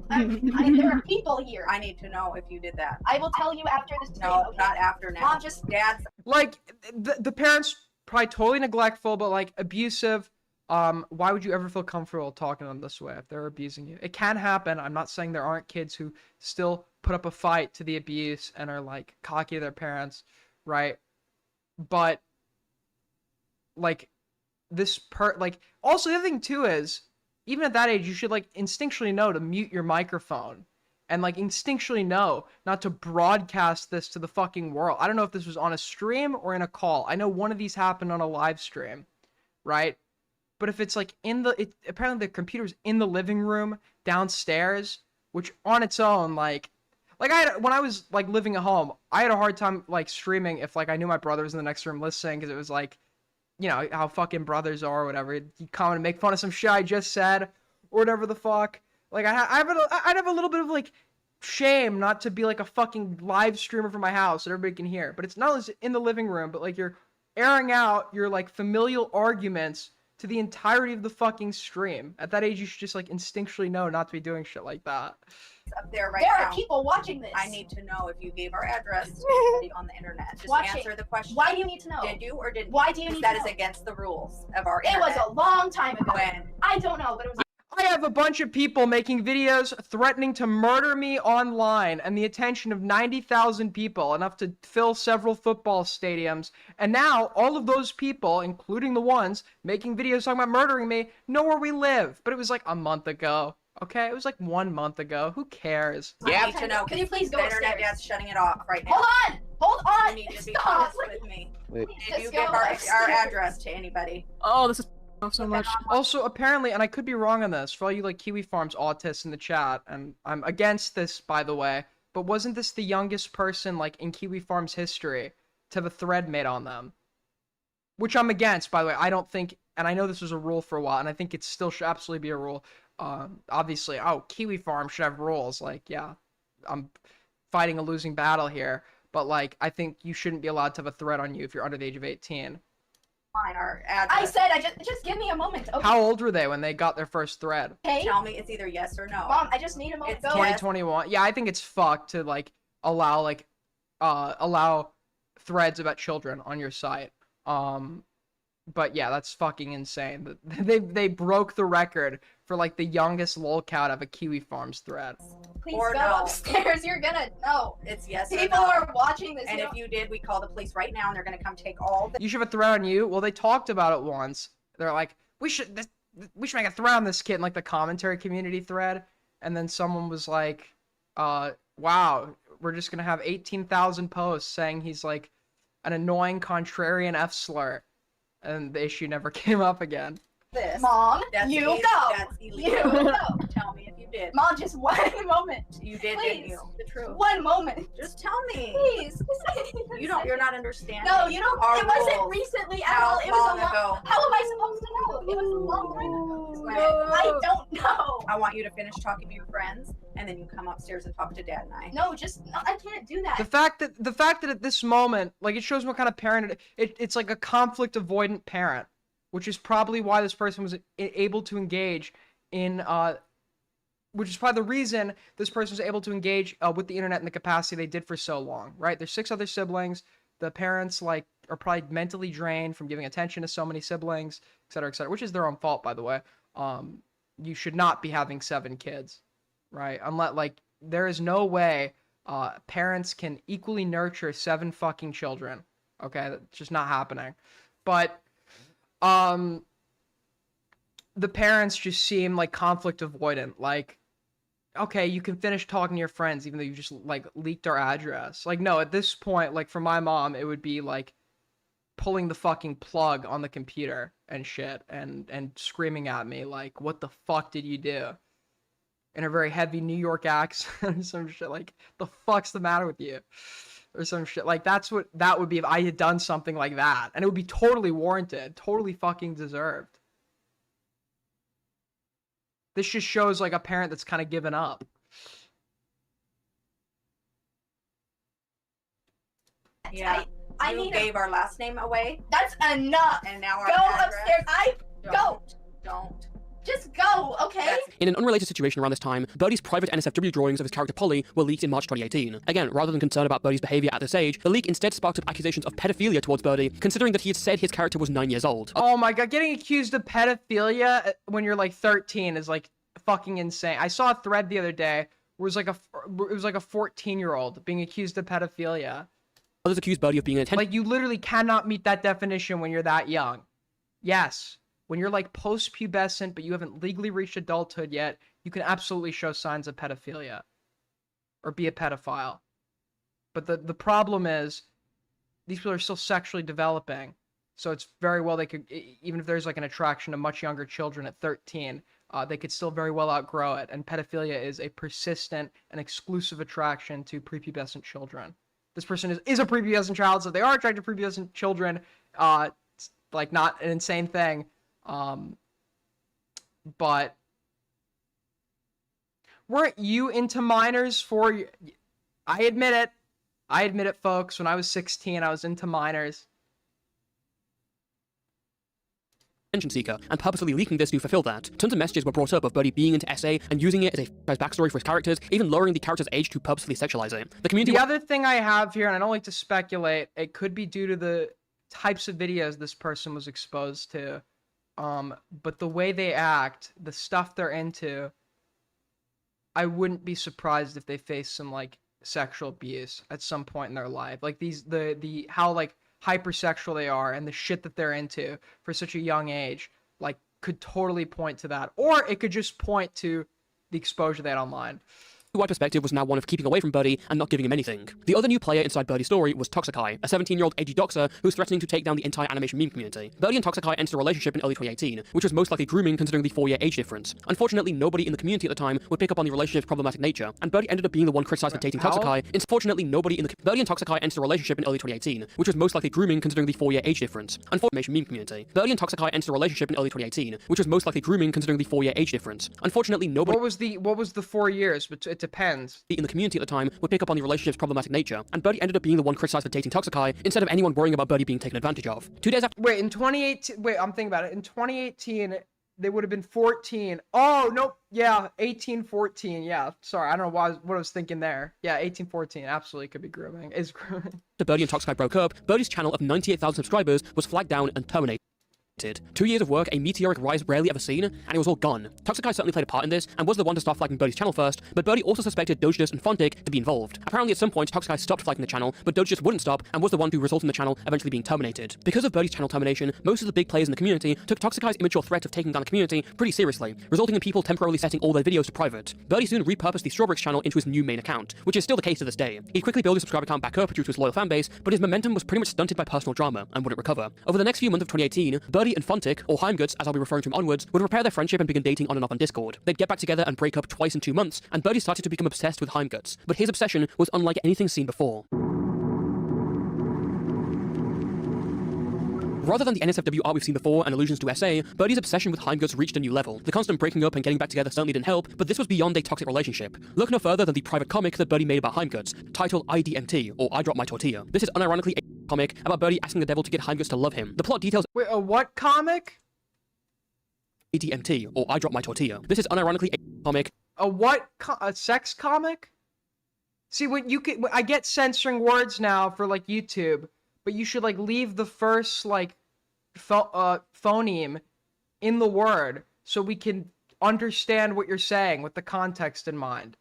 There are people here. I need to know if you did that. I will tell you after this. No, okay? not after now. Mom, just Dad's. Like the parents probably totally neglectful, but like abusive. Why would you ever feel comfortable talking to them this way if they're abusing you? It can happen. I'm not saying there aren't kids who still put up a fight to the abuse and are like cocky to their parents, right? But like also the other thing too is, even at that age, you should like instinctually know to mute your microphone and like instinctually know not to broadcast this to the fucking world. I don't know if this was on a stream or in a call. I know one of these happened on a live stream, right? But if it's like apparently the computer's in the living room downstairs, which on its own, when I was like living at home, I had a hard time like streaming if like I knew my brother was in the next room listening, because it was like, you know how fucking brothers are or whatever. You comment and make fun of some shit I just said or whatever the fuck. Like I'd have a little bit of like shame not to be like a fucking live streamer from my house that everybody can hear. But it's not only in the living room, but like you're airing out your like familial arguments to the entirety of the fucking stream. At that age, you should just like instinctually know not to be doing shit like that. Up there right there now. Are people watching this. I need to know if you gave our address to somebody on the internet. Just answer the question. Why do you need to know? Did you or didn't? Why do you need to know? That is against the rules of our internet. It was a long time ago. When? I don't know, but it was. I have a bunch of people making videos threatening to murder me online and the attention of 90,000 people, enough to fill several football stadiums. And now all of those people, including the ones making videos talking about murdering me, know where we live. But it was like a month ago. Okay, it was like 1 month ago. Who cares? I need to know. Can you please go the internet upstairs? dad's shutting it off right now. Hold on! You need to be Stop! honest with me. Wait. Did you give our address to anybody? Oh, this is so much. Also, apparently, and I could be wrong on this, for all you like Kiwi Farms autists in the chat, and I'm against this, by the way, but wasn't this the youngest person like in Kiwi Farms history to have a thread made on them? Which I'm against, by the way. I don't think, and I know this was a rule for a while, and I think it still should absolutely be a rule. Obviously, Kiwi Farm should have rules. Like, yeah, I'm fighting a losing battle here, but like, I think you shouldn't be allowed to have a thread on you if you're under the age of 18. Our address. I said, just give me a moment. Okay. How old were they when they got their first thread? Hey? Tell me it's either yes or no. Mom, I just need a moment. It's Go. 2021. Yeah, I think it's fucked to like allow threads about children on your site. But yeah, that's fucking insane. They broke the record for like the youngest lolcat of a Kiwi Farms thread. Please or go no. upstairs. You're gonna know. It's yes. People or no. are watching this. And if you did, we call the police right now, and they're gonna come take all the. You should have a thread on you. Well, they talked about it once. They're like, we should make a thread on this kid in like the commentary community thread. And then someone was like, wow, we're just gonna have 18,000 posts saying he's like an annoying contrarian F slur. And the issue never came up again. This. Mom, that's you illegal. go. That's illegal. You go. Tell me if you did. Mom, just one moment. You did, Please. didn't you? The truth. One moment. Just tell me. Please. You're not understanding. No, you don't. Our It wasn't rules. recently at How all. It was long a long ago? How am I supposed to know? It was a long time ago. I don't know. I want you to finish talking to your friends, and then you come upstairs and talk to Dad and I. No, I can't do that. The fact that at this moment, like, it shows what kind of parent it's like a conflict avoidant parent, which is probably why this person was able to engage in which is probably the reason this person was able to engage with the internet in the capacity they did for so long, right? There's 6 other siblings. The parents, like, are probably mentally drained from giving attention to so many siblings, et cetera, which is their own fault, by the way. You should not be having 7 kids, right? Unless, like, there is no way parents can equally nurture 7 fucking children. Okay, that's just not happening. But the parents just seem like conflict avoidant. Like, okay, you can finish talking to your friends even though you just like leaked our address. Like, no, at this point, like for my mom, it would be like pulling the fucking plug on the computer and shit and screaming at me like, what the fuck did you do? In a very heavy New York accent or some shit, like, the fuck's the matter with you? Or some shit. Like, that's what that would be if I had done something like that. And it would be totally warranted, totally fucking deserved. This just shows, like, a parent that's kind of given up. Yeah. I You need gave our last name away. That's enough. And now our go address. upstairs. Don't. Don't. Just go, okay? In an unrelated situation around this time, Birdie's private NSFW drawings of his character Polly were leaked in March 2018. Again, rather than concern about Birdie's behavior at this age, the leak instead sparked up accusations of pedophilia towards Birdie, considering that he had said his character was 9 years old. Oh my god, getting accused of pedophilia when you're like 13 is like fucking insane. I saw a thread the other day where it was like a 14-year-old being accused of pedophilia. Others accused Birdie of being an attention. Like, you literally cannot meet that definition when you're that young. Yes. When you're like post-pubescent, but you haven't legally reached adulthood yet, you can absolutely show signs of pedophilia or be a pedophile. But the problem is these people are still sexually developing. So it's very well they could, even if there's like an attraction to much younger children at 13, they could still very well outgrow it. And pedophilia is a persistent and exclusive attraction to prepubescent children. This person is a prepubescent child, so they are attracted to prepubescent children. It's like not an insane thing. But weren't you into minors for? I admit it, folks. When I was 16, I was into minors. Attention seeker, and purposely leaking this to fulfill that. Tons of messages were brought up of Birdie being into SA and using it as a backstory for his characters, even lowering the character's age to purposely sexualize it. The community. The other thing I have here, and I don't like to speculate, it could be due to the types of videos this person was exposed to. But the way they act, the stuff they're into, I wouldn't be surprised if they face some like sexual abuse at some point in their life. Like how like hypersexual they are and the shit that they're into for such a young age, like could totally point to that. Or it could just point to the exposure they had online. wide perspective was now one of keeping away from Birdie and not giving him anything. The other new player inside Birdie's story was Toxikai, a 17-year-old edgy doxer who was threatening to take down the entire animation meme community. Birdie and Toxikai entered a relationship in early 2018, which was most likely grooming considering the 4-year age difference. Unfortunately, nobody in the community at the time would pick up on the relationship's problematic nature, and Birdie ended up being the one criticized for dating Toxikai. Unfortunately, nobody in the Birdie and Toxikai entered a relationship in early 2018, which was most likely grooming considering the 4-year age difference. Unfortunately, meme community. Birdie and Toxikai entered a relationship in early 2018, which was most likely grooming considering the 4-year age difference. Unfortunately, nobody. What was the 4 years? But it depends. In the community at the time would pick up on the relationship's problematic nature, and Birdie ended up being the one criticized for dating Toxikai instead of anyone worrying about Birdie being taken advantage of. 2 days after. Wait, in 2018. Wait, I'm thinking about it. In 2018, they would have been 14. Oh no, yeah, 18, 14. Yeah, sorry, I don't know what I was thinking there. Yeah, 18, 14. Absolutely could be grooming. Is grooming. After Birdie and Toxikai broke up, Birdie's channel of 98,000 subscribers was flagged down and terminated. 2 years of work, a meteoric rise rarely ever seen, and it was all gone. Toxikai certainly played a part in this, and was the one to start flagging Birdie's channel first, but Birdie also suspected Dojus and Fontic to be involved. Apparently at some point, Toxikai stopped flagging the channel, but Dojus wouldn't stop, and was the one who resulted in the channel eventually being terminated. Because of Birdie's channel termination, most of the big players in the community took Toxikai's immature threat of taking down the community pretty seriously, resulting in people temporarily setting all their videos to private. Birdie soon repurposed the Strawbricks channel into his new main account, which is still the case to this day. He quickly built his subscriber count back up due to his loyal fanbase, but his momentum was pretty much stunted by personal drama, and wouldn't recover. Over the next few months of 2018, Birdie and Fontic, or Heimguts as I'll be referring to him onwards, would repair their friendship and begin dating on and off on Discord. They'd get back together and break up twice in 2 months, and Birdie started to become obsessed with Heimguts, but his obsession was unlike anything seen before. Rather than the NSFW art we've seen before and allusions to SA, Birdie's obsession with Heimguts reached a new level. The constant breaking up and getting back together certainly didn't help, but this was beyond a toxic relationship. Look no further than the private comic that Birdie made about Heimguts, titled IDMT, or I Drop My Tortilla. This is unironically a comic about Birdie asking the devil to get Heimguts to love him. The plot details— Wait, a what comic? ADMT, or I Drop My Tortilla. This is unironically a comic. A what? A sex comic? See, what you could, I get censoring words now for like YouTube, but you should like leave the first like phoneme in the word so we can understand what you're saying with the context in mind.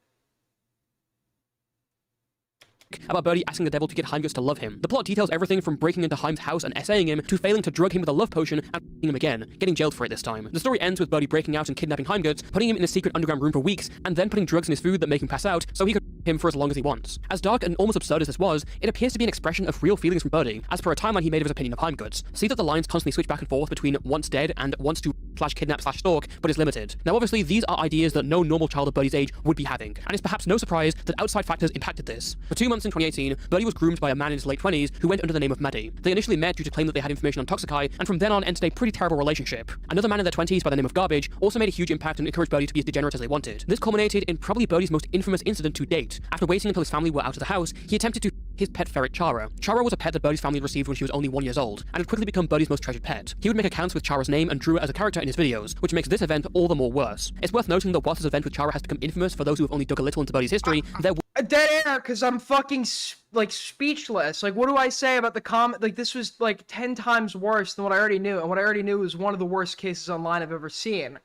About Birdie asking the devil to get Heimgutz to love him. The plot details everything from breaking into Heim's house and essaying him, to failing to drug him with a love potion and f***ing him again, getting jailed for it this time. The story ends with Birdie breaking out and kidnapping Heimgutz, putting him in a secret underground room for weeks, and then putting drugs in his food that make him pass out, so he could him for as long as he wants. As dark and almost absurd as this was, it appears to be an expression of real feelings from Birdie, as per a timeline he made of his opinion of Heimgutz. See that the lines constantly switch back and forth between wants dead and wants to /kidnap/stalk, but is limited. Now obviously these are ideas that no normal child of Birdie's age would be having, and it's perhaps no surprise that outside factors impacted this. For 2 months in 2018, Birdie was groomed by a man in his late 20s who went under the name of Maddie. They initially met due to claim that they had information on Toxikai, and from then on entered a pretty terrible relationship. Another man in their 20s by the name of Garbage also made a huge impact and encouraged Birdie to be as degenerate as they wanted. This culminated in probably Birdie's most infamous incident to date. After waiting until his family were out of the house, he attempted to his pet ferret Chara. Chara was a pet that Birdie's family received when she was only 1 year old, and had quickly become Birdie's most treasured pet. He would make accounts with Chara's name and drew her as a character in his videos, which makes this event all the more worse. It's worth noting that whilst this event with Chara has become infamous for those who have only dug a little into Birdie's history, there a dead air because I'm fucking like speechless. Like, what do I say about the comment? Like, this was like 10 times worse than what I already knew, and what I already knew was one of the worst cases online I've ever seen,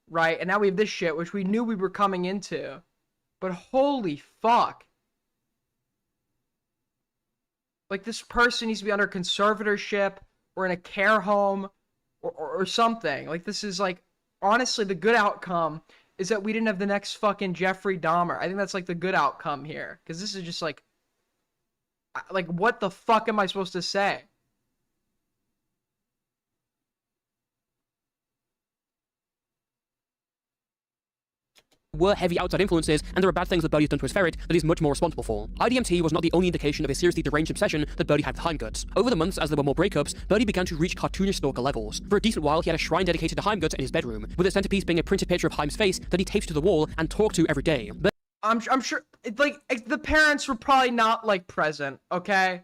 right? And now we have this shit, which we knew we were coming into, but holy fuck. Like, this person needs to be under conservatorship or in a care home or something. Like, this is like, honestly, the good outcome is that we didn't have the next fucking Jeffrey Dahmer. I think that's like the good outcome here. Because this is just like, what the fuck am I supposed to say? were heavy outside influences, and there are bad things that Birdie has done to his ferret that he's much more responsible for. IDMT was not the only indication of a seriously deranged obsession that Birdie had with Heimgutz. Over the months, as there were more breakups, Birdie began to reach cartoonish stalker levels. For a decent while, he had a shrine dedicated to Heimgutz in his bedroom, with its centerpiece being a printed picture of Heim's face that he taped to the wall and talked to every day. But I'm sure, like, the parents were probably not, like, present, okay?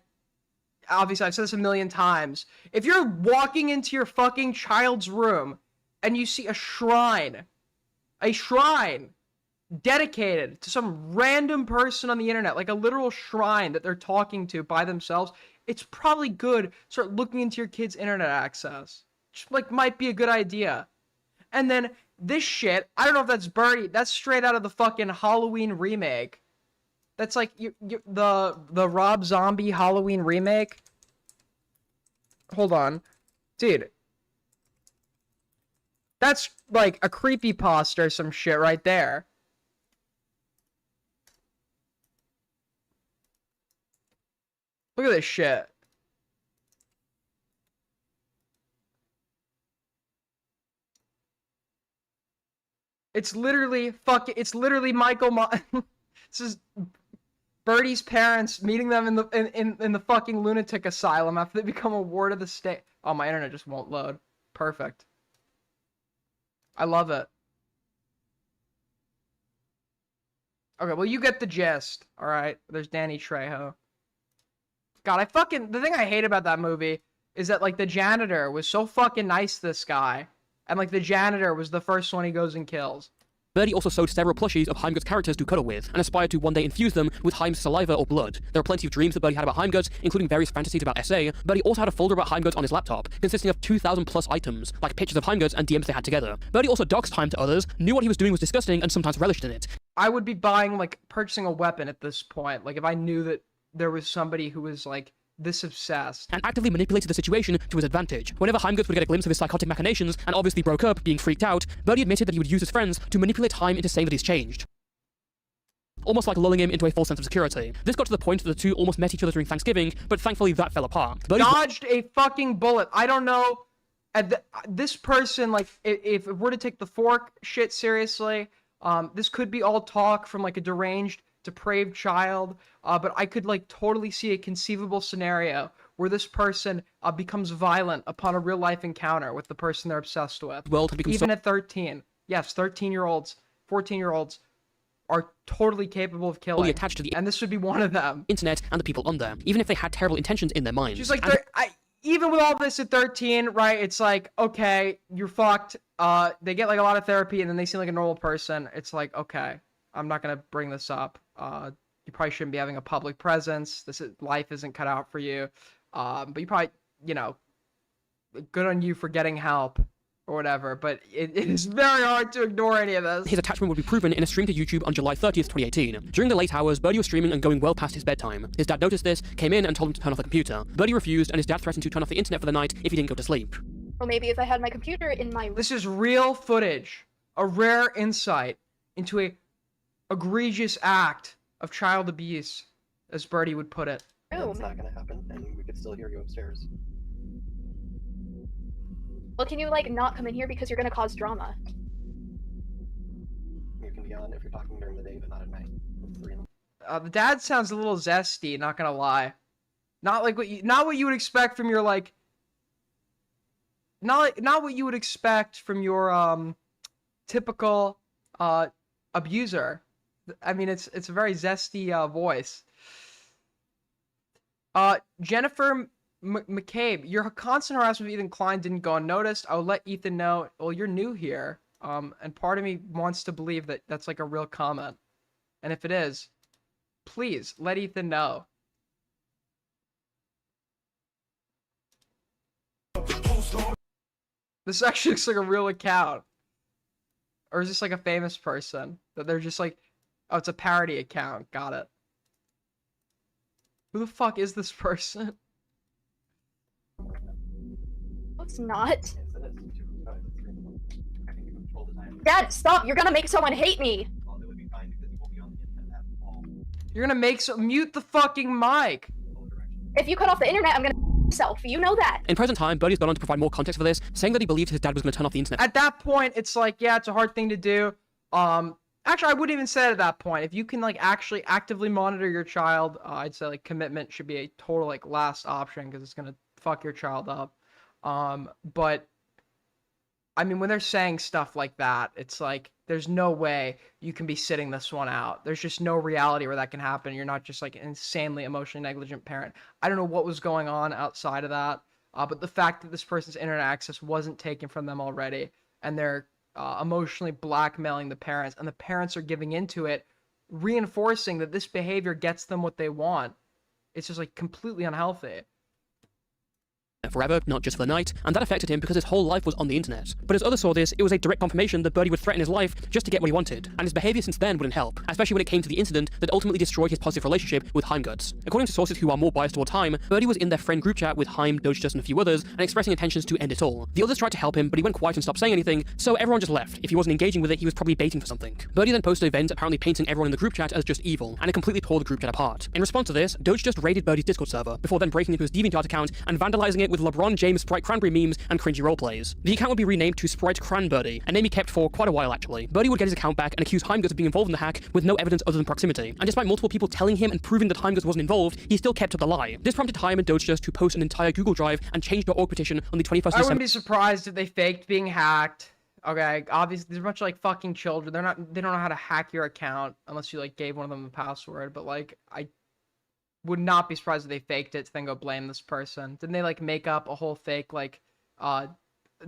Obviously, I've said this a million times. If you're walking into your fucking child's room and you see a shrine dedicated to some random person on the internet, like a literal shrine that they're talking to by themselves, it's probably good to start looking into your kid's internet access. Just, like, might be a good idea. And then this shit, I don't know if that's Birdie, that's straight out of the fucking Halloween remake. That's like the Rob Zombie Halloween remake. Hold on. Dude. That's like a creepypasta or some shit right there. Look at this shit. It's literally Michael This is Birdie's parents meeting them in the fucking lunatic asylum after they become a ward of the state. Oh, my internet just won't load. Perfect. I love it. Okay, well, you get the gist. All right, there's Danny Trejo. God, the thing I hate about that movie is that, like, the janitor was so fucking nice to this guy. And, like, the janitor was the first one he goes and kills. Birdie also sewed several plushies of Heimgutz characters to cuddle with, and aspired to one day infuse them with Heim's saliva or blood. There are plenty of dreams that Birdie had about Heimgutz, including various fantasies about SA. Birdie also had a folder about Heimgutz on his laptop, consisting of 2,000 plus items, like pictures of Heimgutz and DMs they had together. Birdie also doxed Heim to others, knew what he was doing was disgusting, and sometimes relished in it. I would be purchasing a weapon at this point, like, if I knew that there was somebody who was, like, this obsessed. And actively manipulated the situation to his advantage. Whenever Heimgutz would get a glimpse of his psychotic machinations and obviously broke up, being freaked out, Birdie admitted that he would use his friends to manipulate Heim into saying that he's changed. Almost like lulling him into a false sense of security. This got to the point that the two almost met each other during Thanksgiving, but thankfully that fell apart. Dodged a fucking bullet. I don't know. This person, like, if we're to take the fork shit seriously, this could be all talk from, like, a deranged, depraved child, but I could, like, totally see a conceivable scenario where this person becomes violent upon a real life encounter with the person they're obsessed with. Even at 13. Yes, 13-year-olds, 14-year-olds are totally capable of killing. Attached to the and this would be one of them. Internet and the people on there, even if they had terrible intentions in their minds. She's like, even with all this at 13, right, it's like, okay, you're fucked. They get like a lot of therapy and then they seem like a normal person. It's like, okay, I'm not gonna bring this up. You probably shouldn't be having a public presence. Life isn't cut out for you. But you probably, you know, good on you for getting help or whatever, but it is very hard to ignore any of this. His attachment would be proven in a stream to YouTube on July 30th, 2018. During the late hours, Birdie was streaming and going well past his bedtime. His dad noticed this, came in and told him to turn off the computer. Birdie refused, and his dad threatened to turn off the internet for the night if he didn't go to sleep. Or maybe if I had my computer in my... This is real footage, a rare insight into a egregious act of child abuse, as Birdie would put it. That's not gonna happen, and we could still hear you upstairs. Well, can you, like, not come in here because you're gonna cause drama? You can be on if you're talking during the day, but not at night. The dad sounds a little zesty, not gonna lie. Not what you would expect from your, like... Not what you would expect from your, typical, abuser. I mean, it's a very zesty, voice. Jennifer McCabe, your constant harassment of Ethan Klein didn't go unnoticed. I'll let Ethan know. Well, you're new here, and part of me wants to believe that that's like a real comment. And if it is, please let Ethan know. This actually looks like a real account. Or is this like a famous person? That they're just like, oh, it's a parody account. Got it. Who the fuck is this person? It's not. Dad, stop! You're gonna make someone hate me! You're gonna mute the fucking mic! If you cut off the internet, I'm gonna myself. You know that. In present time, Birdie's gone on to provide more context for this, saying that he believed his dad was gonna turn off the internet. At that point, it's like, yeah, it's a hard thing to do. Actually, I wouldn't even say it at that point. If you can, like, actually actively monitor your child, I'd say, like, commitment should be a total, like, last option, because it's gonna fuck your child up. But, I mean, when they're saying stuff like that, it's like, there's no way you can be sitting this one out. There's just no reality where that can happen. You're not just, like, an insanely emotionally negligent parent. I don't know what was going on outside of that, but the fact that this person's internet access wasn't taken from them already, and they're emotionally blackmailing the parents, and the parents are giving into it, reinforcing that this behavior gets them what they want. It's just, like, completely unhealthy. Forever, not just for the night, and that affected him because his whole life was on the internet. But as others saw this, it was a direct confirmation that Birdie would threaten his life just to get what he wanted, and his behavior since then wouldn't help, especially when it came to the incident that ultimately destroyed his positive relationship with Heimguts. According to sources who are more biased towards Heim, Birdie was in their friend group chat with Heim, Dojust, and a few others, and expressing intentions to end it all. The others tried to help him, but he went quiet and stopped saying anything, so everyone just left. If he wasn't engaging with it, he was probably baiting for something. Birdie then posted events apparently painting everyone in the group chat as just evil, and it completely tore the group chat apart. In response to this, Dojust raided Birdie's Discord server, before then breaking into his DeviantArt account and vandalizing it with LeBron James Sprite Cranberry memes and cringy roleplays. The account would be renamed to Sprite Cranbirdie, a name he kept for quite a while actually. Birdie would get his account back and accuse Heimguts of being involved in the hack with no evidence other than proximity. And despite multiple people telling him and proving that Heimguts wasn't involved, he still kept up the lie. This prompted Heim and Dojust to post an entire Google Drive and change.org petition on the 21st December. I wouldn't be surprised if they faked being hacked. Okay, obviously they're a bunch of like fucking children. They don't know how to hack your account unless you like gave one of them the password. But like I would not be surprised if they faked it to then go blame this person. Didn't they like make up a whole fake like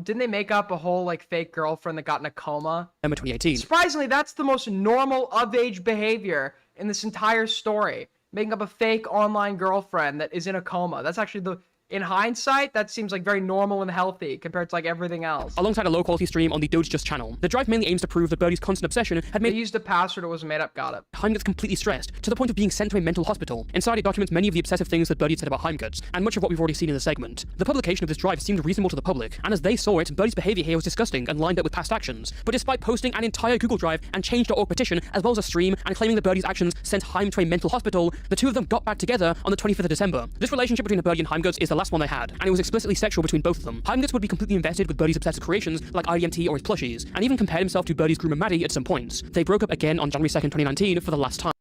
didn't they make up a whole like fake girlfriend that got in a coma? December 2018. Surprisingly, that's the most normal of age behavior in this entire story. Making up a fake online girlfriend that is in a coma. That's actually in hindsight, that seems like very normal and healthy compared to like everything else. Alongside a low-quality stream on the Dojust channel. The drive mainly aims to prove that Birdie's constant obsession had made— They used a password, it wasn't made up, got it. Heimguts completely stressed, to the point of being sent to a mental hospital. Inside it documents many of the obsessive things that Birdie had said about Heimguts, and much of what we've already seen in the segment. The publication of this drive seemed reasonable to the public, and as they saw it, Birdie's behavior here was disgusting and lined up with past actions. But despite posting an entire Google Drive and change.org petition, as well as a stream, and claiming that Birdie's actions sent Heim to a mental hospital, the two of them got back together on the 25th of December. This relationship between Birdie and Heimguts is the last one they had, and it was explicitly sexual between both of them. Heimguts would be completely invested with Birdie's obsessive creations like IDMT or his plushies, and even compared himself to Birdie's groomer Maddie at some points. They broke up again on January 2nd, 2019 for the last time.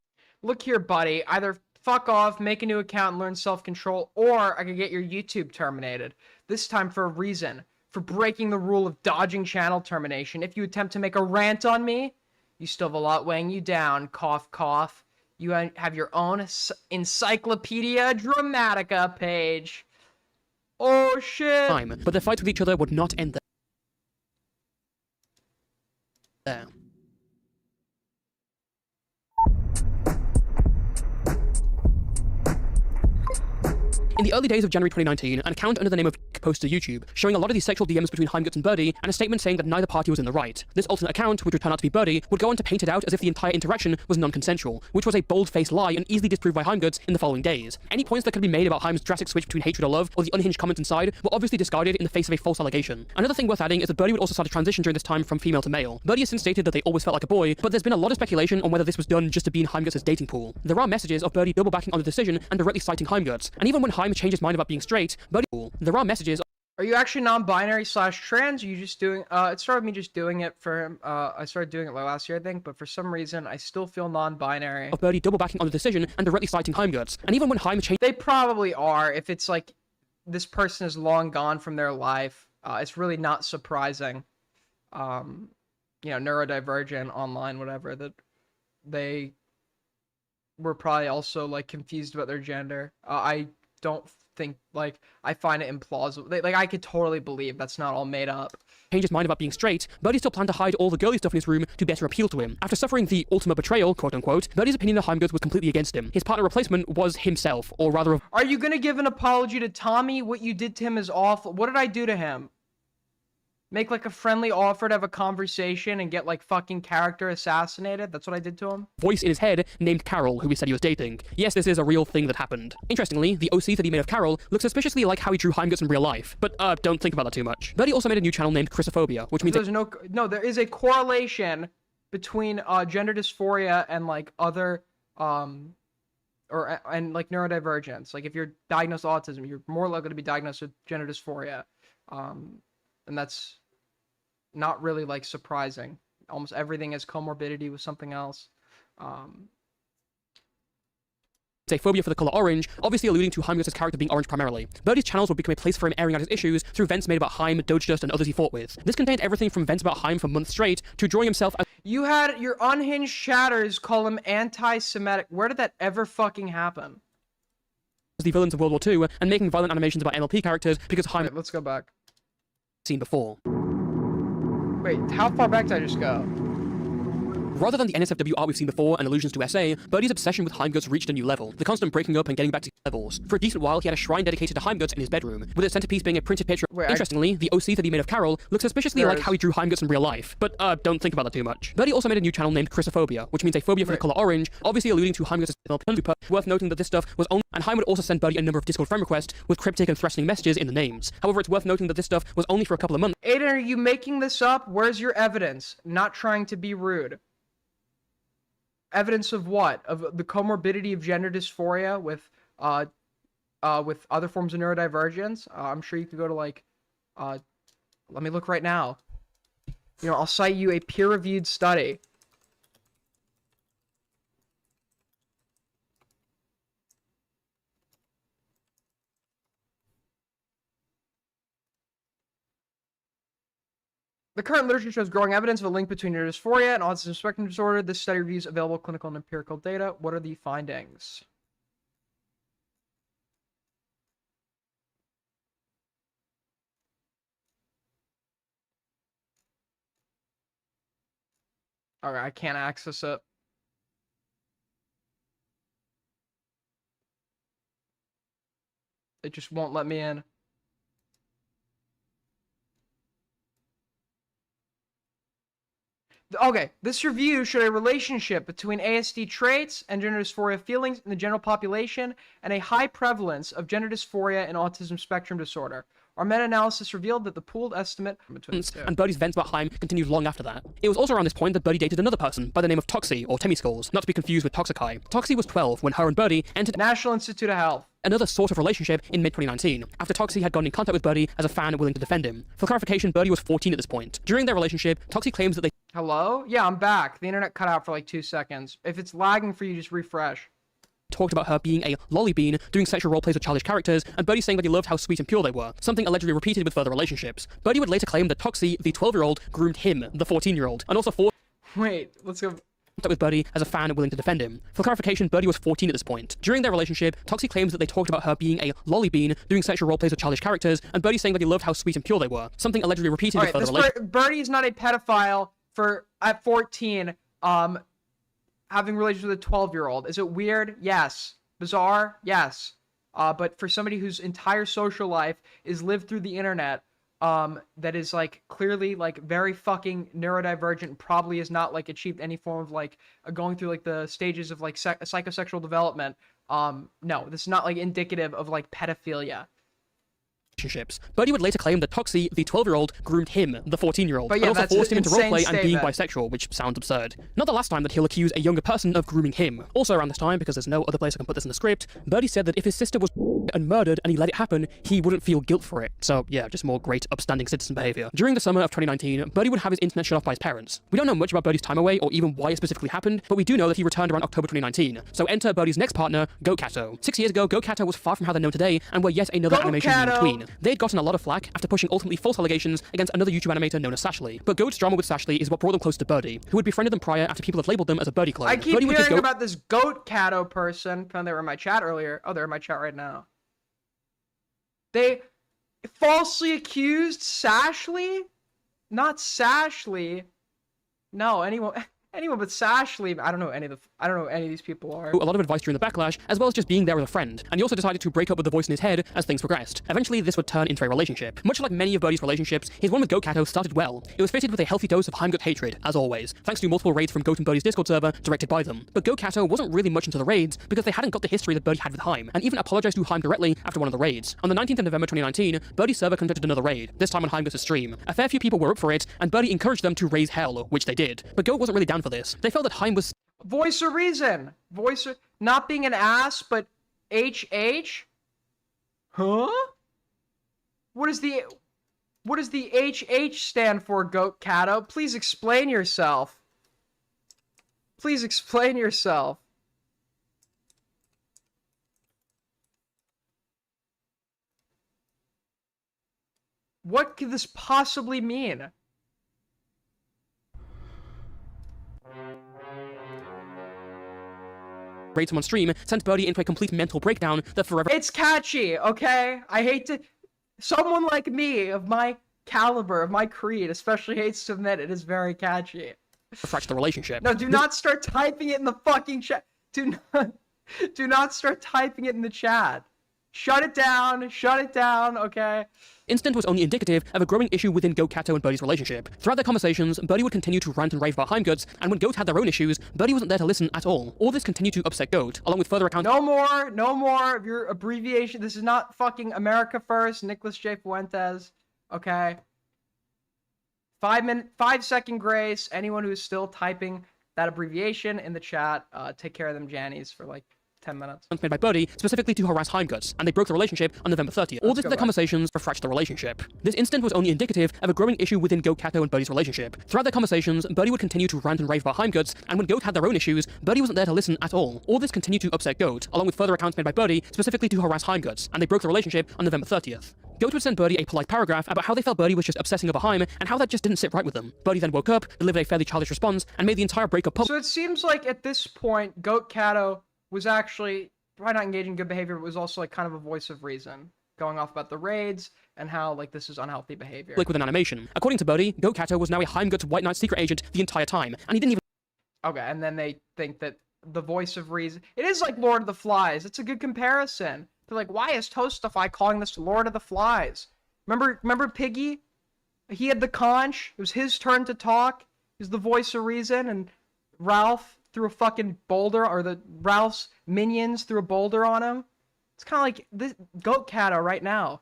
Look here, buddy. Either fuck off, make a new account and learn self-control, or I could get your YouTube terminated. This time for a reason. For breaking the rule of dodging channel termination. If you attempt to make a rant on me, you still have a lot weighing you down. Cough, cough. You have your own Encyclopedia Dramatica page. Oh shit! time, but their fights with each other would not end there. In the early days of January 2019, an account under the name of posted to YouTube, showing a lot of these sexual DMs between Heimguts and Birdie, and a statement saying that neither party was in the right. This alternate account, which would turn out to be Birdie, would go on to paint it out as if the entire interaction was non-consensual, which was a bold-faced lie and easily disproved by Heimguts in the following days. Any points that could be made about Heim's drastic switch between hatred or love, or the unhinged comments inside, were obviously discarded in the face of a false allegation. Another thing worth adding is that Birdie would also start a transition during this time from female to male. Birdie has since stated that they always felt like a boy, but there's been a lot of speculation on whether this was done just to be in Heimguts' dating pool. There are messages of Birdie double backing on the decision and directly citing Heimguts, and even when Heim changed his mind about being straight, there are messages. Are you actually non-binary / trans? Are you just doing? It started with me just doing it for him. I started doing it like last year, I think, but for some reason, I still feel non-binary. Of Birdie double backing on the decision and directly citing Heimguts, and even when Heim changed, they probably are. If it's like this person is long gone from their life, it's really not surprising. You know, neurodivergent, online, whatever, that they were probably also like confused about their gender. I don't think, like, I find it implausible. Like, I could totally believe that's not all made up. Changed his mind about being straight, Birdie still planned to hide all the girly stuff in his room to better appeal to him. After suffering the ultimate betrayal, quote-unquote, Birdie's opinion of Heimguts was completely against him. His partner replacement was himself, or rather... Are you gonna give an apology to Tommy? What you did to him is awful. What did I do to him? Make, like, a friendly offer to have a conversation and get, like, fucking character assassinated? That's what I did to him? Voice in his head named Carol, who he said he was dating. Yes, this is a real thing that happened. Interestingly, the OC that he made of Carol looks suspiciously like how he drew Heimguts in real life. But, don't think about that too much. Birdie also made a new channel named Chrisophobia, which means... There's no, there is a correlation between, gender dysphoria and, like, other, and, like, neurodivergence. Like, if you're diagnosed with autism, you're more likely to be diagnosed with gender dysphoria. And that's not really, like, surprising. Almost everything has comorbidity with something else. A phobia for the color orange, obviously alluding to Heimguts' character being orange primarily. Birdie's channels would become a place for him airing out his issues through vents made about Heim, Dodgedust, and others he fought with. This contained everything from vents about Heim for months straight to drawing himself as... You had your unhinged chatters call him anti-Semitic. Where did that ever fucking happen? The villains of World War II, and making violent animations about MLP characters because Heim... Wait, let's go back. ...seen before. Wait, how far back did I just go? Rather than the NSFW art we've seen before and allusions to SA, Birdie's obsession with Heimguts reached a new level, the constant breaking up and getting back to levels. For a decent while, he had a shrine dedicated to Heimguts in his bedroom, with its centerpiece being a printed picture. Interestingly, the OC that he made of Carol looks suspiciously like how he drew Heimguts in real life, but don't think about that too much. Birdie also made a new channel named Chrisophobia, which means a phobia for the color orange, obviously alluding to Heimguts' super. Worth noting that this stuff was only, and Heim would also send Birdie a number of Discord friend requests with cryptic and threatening messages in the names. However, it's worth noting that this stuff was only for a couple of months. Aiden, are you making this up? Where's your evidence? Not trying to be rude. Evidence of what? Of the comorbidity of gender dysphoria with other forms of neurodivergence? I'm sure you could go to, like, let me look right now. You know, I'll cite you a peer-reviewed study. The current literature shows growing evidence of a link between dysphoria and autism spectrum disorder. This study reviews available clinical and empirical data. What are the findings? Alright, I can't access it. It just won't let me in. Okay, this review showed a relationship between ASD traits and gender dysphoria feelings in the general population and a high prevalence of gender dysphoria and autism spectrum disorder. Our meta-analysis revealed that the pooled estimate between and Birdie's vents about Heim continued long after that. It was also around this point that Birdie dated another person by the name of Toxie, or Temiskulls, not to be confused with Toxikai. Toxie was 12 when her and Birdie entered National Institute of Health. Another sort of relationship in mid-2019, after Toxie had gotten in contact with Birdie as a fan willing to defend him. For clarification, Birdie was 14 at this point. During their relationship, Toxie claims that they... Hello? Yeah, I'm back. The internet cut out for like 2 seconds. If it's lagging for you, just refresh. Talked about her being a lolly bean, doing sexual roleplays with childish characters, and Birdie saying that he loved how sweet and pure they were, something allegedly repeated with further relationships. Birdie would later claim that Toxie, the 12-year-old, groomed him, the 14-year-old, and also Wait, let's go... with Birdie as a fan willing to defend him. For clarification, Birdie was 14 at this point. During their relationship, Toxie claims that they talked about her being a lolly bean, doing sexual roleplays with childish characters, and Birdie saying that he loved how sweet and pure they were, something allegedly repeated in further relationship. Birdie is not a pedophile for, at 14, having relations with a 12-year-old. Is it weird? Yes. Bizarre? Yes. But for somebody whose entire social life is lived through the internet, that is like clearly like very fucking neurodivergent, probably has not like achieved any form of like going through like the stages of like psychosexual development. No, this is not like indicative of like pedophilia. Relationships. Birdie would later claim that Toxie, the 12-year-old, groomed him, the 14-year-old, But yeah, and also forced him into roleplay and being statement. bisexual, which sounds absurd. Not the last time that he'll accuse a younger person of grooming him. Also around this time, because there's no other place I can put this in the script, Birdie said that if his sister was and murdered and he let it happen, he wouldn't feel guilt for it. So yeah, just more great upstanding citizen behavior. During the summer of 2019, Birdie would have his internet shut off by his parents. We don't know much about Birdie's time away or even why it specifically happened, but we do know that he returned around October 2019. So enter Birdie's next partner, Goat Kato. 6 years ago, Goat Kato was far from how they're known today and were yet another animation in between. They'd gotten a lot of flack after pushing ultimately false allegations against another YouTube animator known as Sashley. But Goat's drama with Sashley is what brought them close to Birdie, who had befriended them prior after people had labeled them as a Birdie clone. I keep Birdie would give hearing Goat about this Goat Kato person. Found they were in my chat earlier. Oh, they're in my chat right now. They falsely accused Sashley? Not Sashley. No, anyone but Sashley. I don't know any of these people are. A lot of advice during the backlash, as well as just being there as a friend, and he also decided to break up with the voice in his head as things progressed. Eventually, this would turn into a relationship. Much like many of Birdie's relationships, his one with Goat Kato started well. It was fitted with a healthy dose of Heimgut hatred, as always, thanks to multiple raids from Goat and Birdie's Discord server directed by them. But Goat Kato wasn't really much into the raids because they hadn't got the history that Birdie had with Heim, and even apologized to Heim directly after one of the raids. On the 19th of November 2019, Birdie's server conducted another raid, this time on Heimgut's stream. A fair few people were up for it, and Birdie encouraged them to raise hell, which they did. But Goat wasn't really down for this. They felt that Heim was Voice of reason. Not being an ass, but HH? Huh? What does the HH stand for, Goat Kato? Please explain yourself. Please explain yourself. What could this possibly mean? raid him on stream sent Birdie into a complete mental breakdown that forever— It's catchy, okay? I hate to... Someone like me, of my caliber, of my creed, especially hates to admit it is very catchy. fracture the relationship. No, do not start typing it in the fucking chat. Do not start typing it in the chat. Shut it down, okay? Incident was only indicative of a growing issue within Goat Kato and Birdie's relationship. Throughout their conversations, Birdie would continue to rant and rave about Heimguts, and when Goat had their own issues, Birdie wasn't there to listen at all. All this continued to upset Goat, along with further accounts— No more of your abbreviation. This is not fucking America First, Nicholas J. Fuentes, okay? 5-second grace. Anyone who's still typing that abbreviation in the chat, take care of them Jannies for like 10 minutes. Made by Birdie, specifically to harass Heimguts, and they broke the relationship on November 30th. All this their conversations fractured the relationship. This incident was only indicative of a growing issue within Goat Kato and Birdie's relationship. Throughout their conversations, Birdie would continue to rant and rave about Heimguts, and when Goat had their own issues, Birdie wasn't there to listen at all. All this continued to upset Goat, along with further accounts made by Birdie, specifically to harass Heimguts, and they broke the relationship on November 30th. Goat would send Birdie a polite paragraph about how they felt Birdie was just obsessing over Heim, and how that just didn't sit right with them. Birdie then woke up, delivered a fairly childish response, and made the entire breakup public. So it seems like at this point, Goat Kato was actually probably not engaging in good behavior, but was also like kind of a voice of reason, going off about the raids and how like this is unhealthy behavior. Like with an animation. According to Birdie, Goat Kato was now a Heimguts White Knight secret agent the entire time, and he didn't even— Okay, and then they think that the voice of reason— it is like Lord of the Flies. It's a good comparison. They're like, why is Toastify calling this Lord of the Flies? Remember Piggy? He had the conch. It was his turn to talk. He was the voice of reason, and Ralph threw a fucking boulder, or Ralph's minions threw a boulder on him. It's kind of like this Goat Kato right now.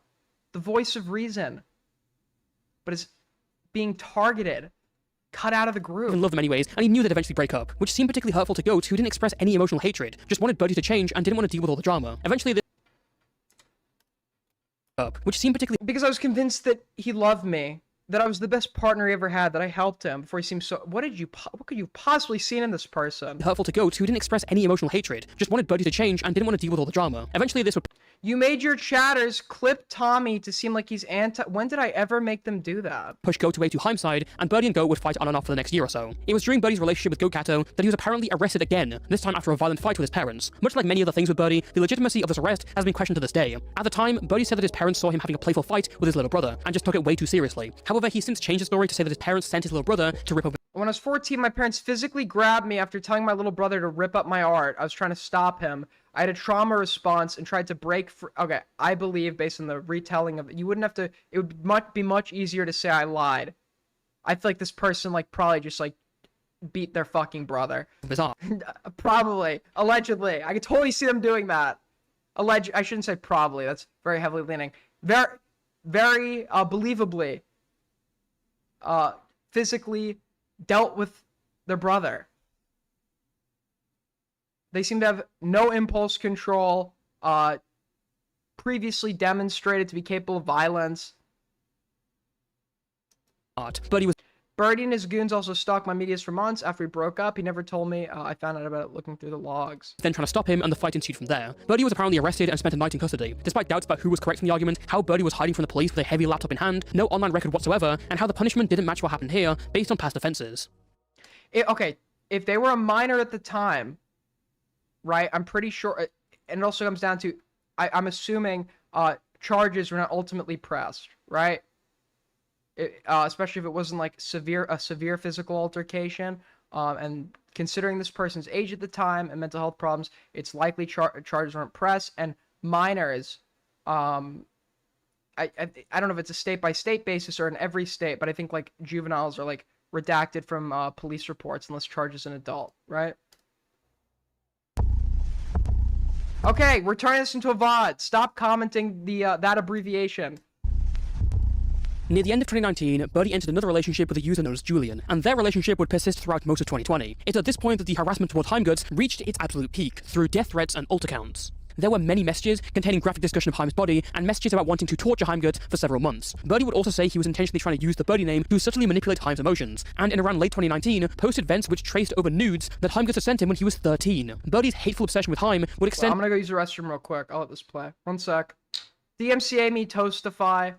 The voice of reason. But it's being targeted. Cut out of the group. Even loved them anyways, and he knew they'd eventually break up, which seemed particularly hurtful to Goat, who didn't express any emotional hatred, just wanted Birdie to change and didn't want to deal with all the drama. Eventually because I was convinced that he loved me. that I was the best partner he ever had, that I helped him before he seemed so... What could you possibly seen in this person? Hurtful to Goat, who didn't express any emotional hatred, just wanted Birdie to change and didn't want to deal with all the drama. Eventually this would... You made your chatters clip Tommy to seem like he's anti... When did I ever make them do that? push Goat away to Heim's side, and Birdie and Goat would fight on and off for the next year or so. It was during Birdie's relationship with Goat Kato that he was apparently arrested again, this time after a violent fight with his parents. Much like many other things with Birdie, the legitimacy of this arrest has been questioned to this day. At the time, Birdie said that his parents saw him having a playful fight with his little brother, and just took it way too seriously. However, he's since changed the story to say that his parents sent his little brother to rip open... When I was 14, my parents physically grabbed me after telling my little brother to rip up my art. I was trying to stop him. I had a trauma response and tried to break free. Okay, I believe, based on the retelling of it, you wouldn't have to... It would be much easier to say I lied. I feel like this person, like, probably just, like, beat their fucking brother. Bizarre. Probably. Allegedly. I could totally see them doing that. I shouldn't say probably. That's very heavily leaning. Very believably, physically dealt with their brother. They seem to have no impulse control, previously demonstrated to be capable of violence. Birdie and his goons also stalked my medias for months after we broke up. He never told me. I found out about it looking through the logs. Then trying to stop him, and the fight ensued from there. Birdie was apparently arrested and spent a night in custody. Despite doubts about who was correct in the argument, how Birdie was hiding from the police with a heavy laptop in hand, no online record whatsoever, and how the punishment didn't match what happened here based on past offenses. Okay, if they were a minor at the time, right, I'm pretty sure, and it also comes down to, I'm assuming charges were not ultimately pressed, right? Especially if it wasn't like a severe physical altercation, and considering this person's age at the time and mental health problems, it's likely charges weren't pressed. And minors, I don't know if it's a state-by-state basis or in every state, but I think like juveniles are like redacted from police reports unless charged as an adult, right? Okay, we're turning this into a VOD. Stop commenting the that abbreviation. Near the end of 2019, Birdie entered another relationship with a user known as Julian, and their relationship would persist throughout most of 2020. It's at this point that the harassment toward Heimguts reached its absolute peak, through death threats and alt accounts. There were many messages containing graphic discussion of Heim's body, and messages about wanting to torture Heimguts for several months. Birdie would also say he was intentionally trying to use the Birdie name to subtly manipulate Heim's emotions, and in around late 2019, posted events which traced over nudes that Heimguts had sent him when he was 13. Birdie's hateful obsession with Heim would extend— I'm gonna go use the restroom real quick. I'll let this play. One sec. DMCA me, Toastify.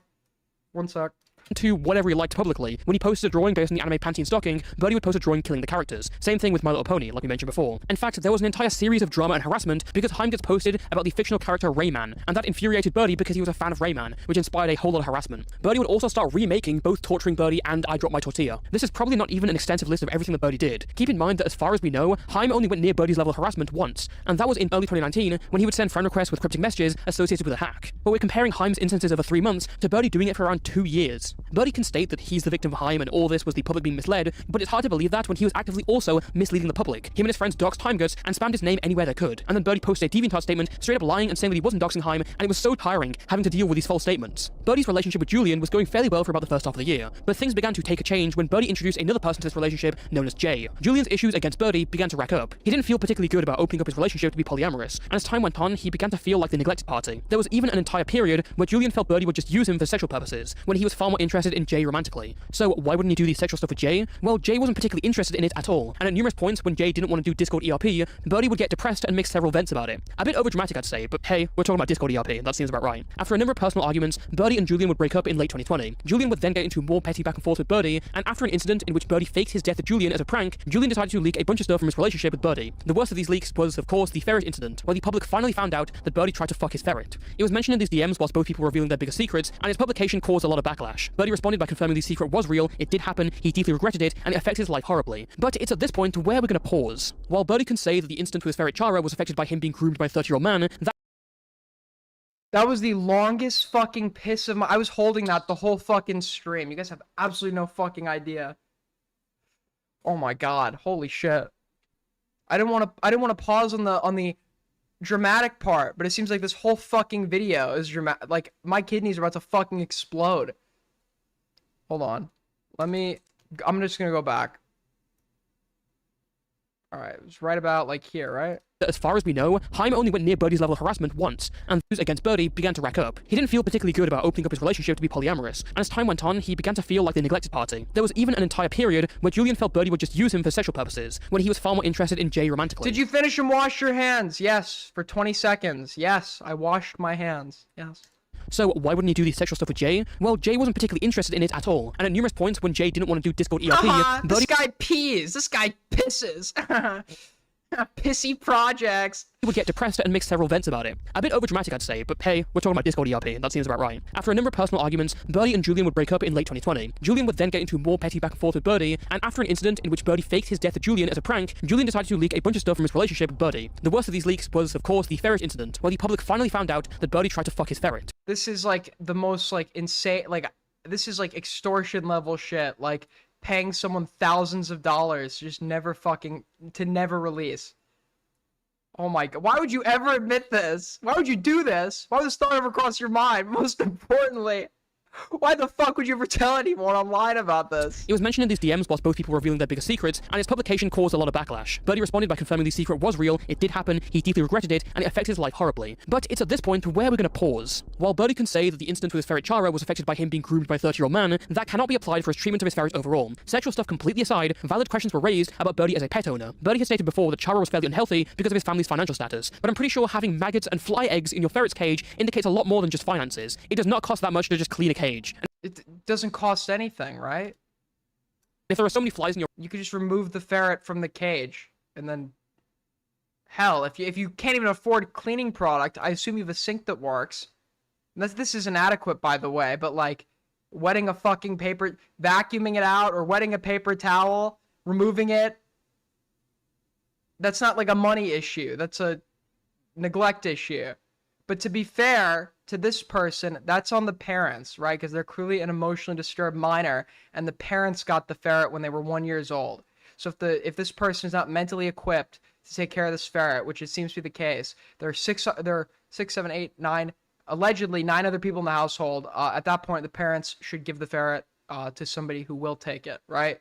One sec. To whatever he liked publicly. When he posted a drawing based on the anime Panty and Stocking, Birdie would post a drawing killing the characters. Same thing with My Little Pony, like we mentioned before. In fact, there was an entire series of drama and harassment because Heimguts posted about the fictional character Rayman, and that infuriated Birdie because he was a fan of Rayman, which inspired a whole lot of harassment. Birdie would also start remaking both Torturing Birdie and I Dropped My Tortilla. This is probably not even an extensive list of everything that Birdie did. Keep in mind that as far as we know, Heim only went near Birdie's level of harassment once, and that was in early 2019 when he would send friend requests with cryptic messages associated with a hack. But we're comparing Heim's instances over 3 months to Birdie doing it for around 2 years. Birdie can state that he's the victim of Heim and all this was the public being misled, but it's hard to believe that when he was actively also misleading the public. Him and his friends doxed Heimguts and spammed his name anywhere they could, and then Birdie posted a DeviantArt statement straight up lying and saying that he wasn't doxing Heim, and it was so tiring having to deal with these false statements. Birdie's relationship with Julian was going fairly well for about the first half of the year, but things began to take a change when Birdie introduced another person to this relationship known as Jay. Julian's issues against Birdie began to rack up. He didn't feel particularly good about opening up his relationship to be polyamorous, and as time went on, he began to feel like the neglected party. There was even an entire period where Julian felt Birdie would just use him for sexual purposes, when he was far more interested in Jay romantically. So why wouldn't he do the sexual stuff with Jay? Well, Jay wasn't particularly interested in it at all, and at numerous points when Jay didn't want to do Discord ERP, Birdie would get depressed and make several vents about it. A bit overdramatic, I'd say, but hey, we're talking about Discord ERP, that seems about right. After a number of personal arguments, Birdie and Julian would break up in late 2020. Julian would then get into more petty back and forth with Birdie, and after an incident in which Birdie faked his death to Julian as a prank, Julian decided to leak a bunch of stuff from his relationship with Birdie. The worst of these leaks was, of course, the ferret incident, where the public finally found out that Birdie tried to fuck his ferret. It was mentioned in these DMs whilst both people were revealing their biggest secrets, and its publication caused a lot of backlash. Birdie responded by confirming the secret was real, it did happen, he deeply regretted it, and it affected his life horribly. But it's at this point where we're going to pause. While Birdie can say that the incident with his ferret Chara was affected by him being groomed by a 30-year-old man, that was the longest fucking piss of my... I was holding that the whole fucking stream. You guys have absolutely no fucking idea. Oh my god. Holy shit. I didn't want to pause on the dramatic part, but it seems like this whole fucking video is dramatic. Like, my kidneys are about to fucking explode. Hold on. I'm just gonna go back. Alright, it was right about, like, here, right? As far as we know, Haim only went near Birdie's level of harassment once, and views against Birdie began to rack up. He didn't feel particularly good about opening up his relationship to be polyamorous, and as time went on, he began to feel like the neglected party. There was even an entire period where Julian felt Birdie would just use him for sexual purposes, when he was far more interested in Jay romantically. Did you finish and wash your hands? Yes, for 20 seconds. Yes, I washed my hands. Yes. So why wouldn't he do the sexual stuff with Jay? Well, Jay wasn't particularly interested in it at all, and at numerous points when Jay didn't want to do Discord ERP, This guy pees. This guy pisses. Pissy projects. He would get depressed and make several vents about it. A bit overdramatic, I'd say, but hey, we're talking about Discord ERP, that seems about right. After a number of personal arguments, Birdie and Julian would break up in late 2020. Julian would then get into more petty back and forth with Birdie, and after an incident in which Birdie faked his death to Julian as a prank, Julian decided to leak a bunch of stuff from his relationship with Birdie. The worst of these leaks was, of course, the ferret incident, where the public finally found out that Birdie tried to fuck his ferret. This is like the most like insane, like this is like extortion level shit, like paying someone thousands of dollars just never release. Oh my god, why would you ever admit this? Why would you do this? Why would this thought ever cross your mind? Most importantly, why the fuck would you ever tell anyone online about this? It was mentioned in these DMs whilst both people were revealing their biggest secrets, and its publication caused a lot of backlash. Birdie responded by confirming the secret was real, it did happen, he deeply regretted it, and it affected his life horribly. But it's at this point where we're gonna pause. While Birdie can say that the incident with his ferret Chara was affected by him being groomed by a 30-year-old man, that cannot be applied for his treatment of his ferret overall. Sexual stuff completely aside, valid questions were raised about Birdie as a pet owner. Birdie has stated before that Chara was fairly unhealthy because of his family's financial status, but I'm pretty sure having maggots and fly eggs in your ferret's cage indicates a lot more than just finances. It does not cost that much to just clean a cage. It doesn't cost anything, right? If there are so many flies in your... You could just remove the ferret from the cage, and then... Hell, if you can't even afford cleaning product, I assume you have a sink that works. This is inadequate, by the way, but like, wetting a fucking paper... Vacuuming it out, or wetting a paper towel, removing it... That's not like a money issue, that's a neglect issue. But to be fair to this person, that's on the parents, right? Because they're clearly an emotionally disturbed minor, and the parents got the ferret when they were 1 year old. So if this person is not mentally equipped to take care of this ferret, which it seems to be the case, there are 6, 7, 8, 9, allegedly 9 other people in the household. At that point, the parents should give the ferret to somebody who will take it, right?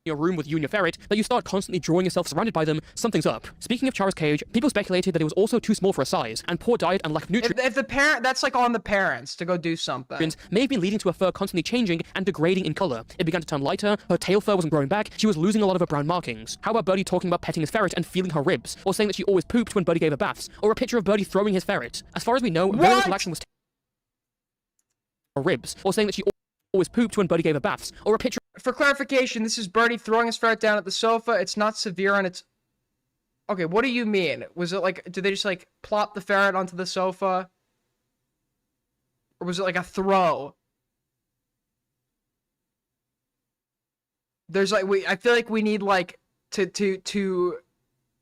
Your room with you and your ferret, that you start constantly drawing yourself surrounded by them, something's up. Speaking of Chara's cage, people speculated that it was also too small for a size, and poor diet and lack of nutrients. If the parent, that's like on the parents to go do something. May have been leading to her fur constantly changing and degrading in color. It began to turn lighter, her tail fur wasn't growing back, she was losing a lot of her brown markings. How about Birdie talking about petting his ferret and feeling her ribs, or saying that she always pooped when Birdie gave her baths, or a picture of Birdie throwing his ferret? As far as we know, very little action was taken. Her ribs, or saying that she always pooped when Birdie gave her baths, or a picture. For clarification, this is Birdie throwing his ferret down at the sofa. It's not severe and it's... Okay, what do you mean? Was it like... Did they just like plop the ferret onto the sofa? Or was it like a throw? There's like... I feel like we need like to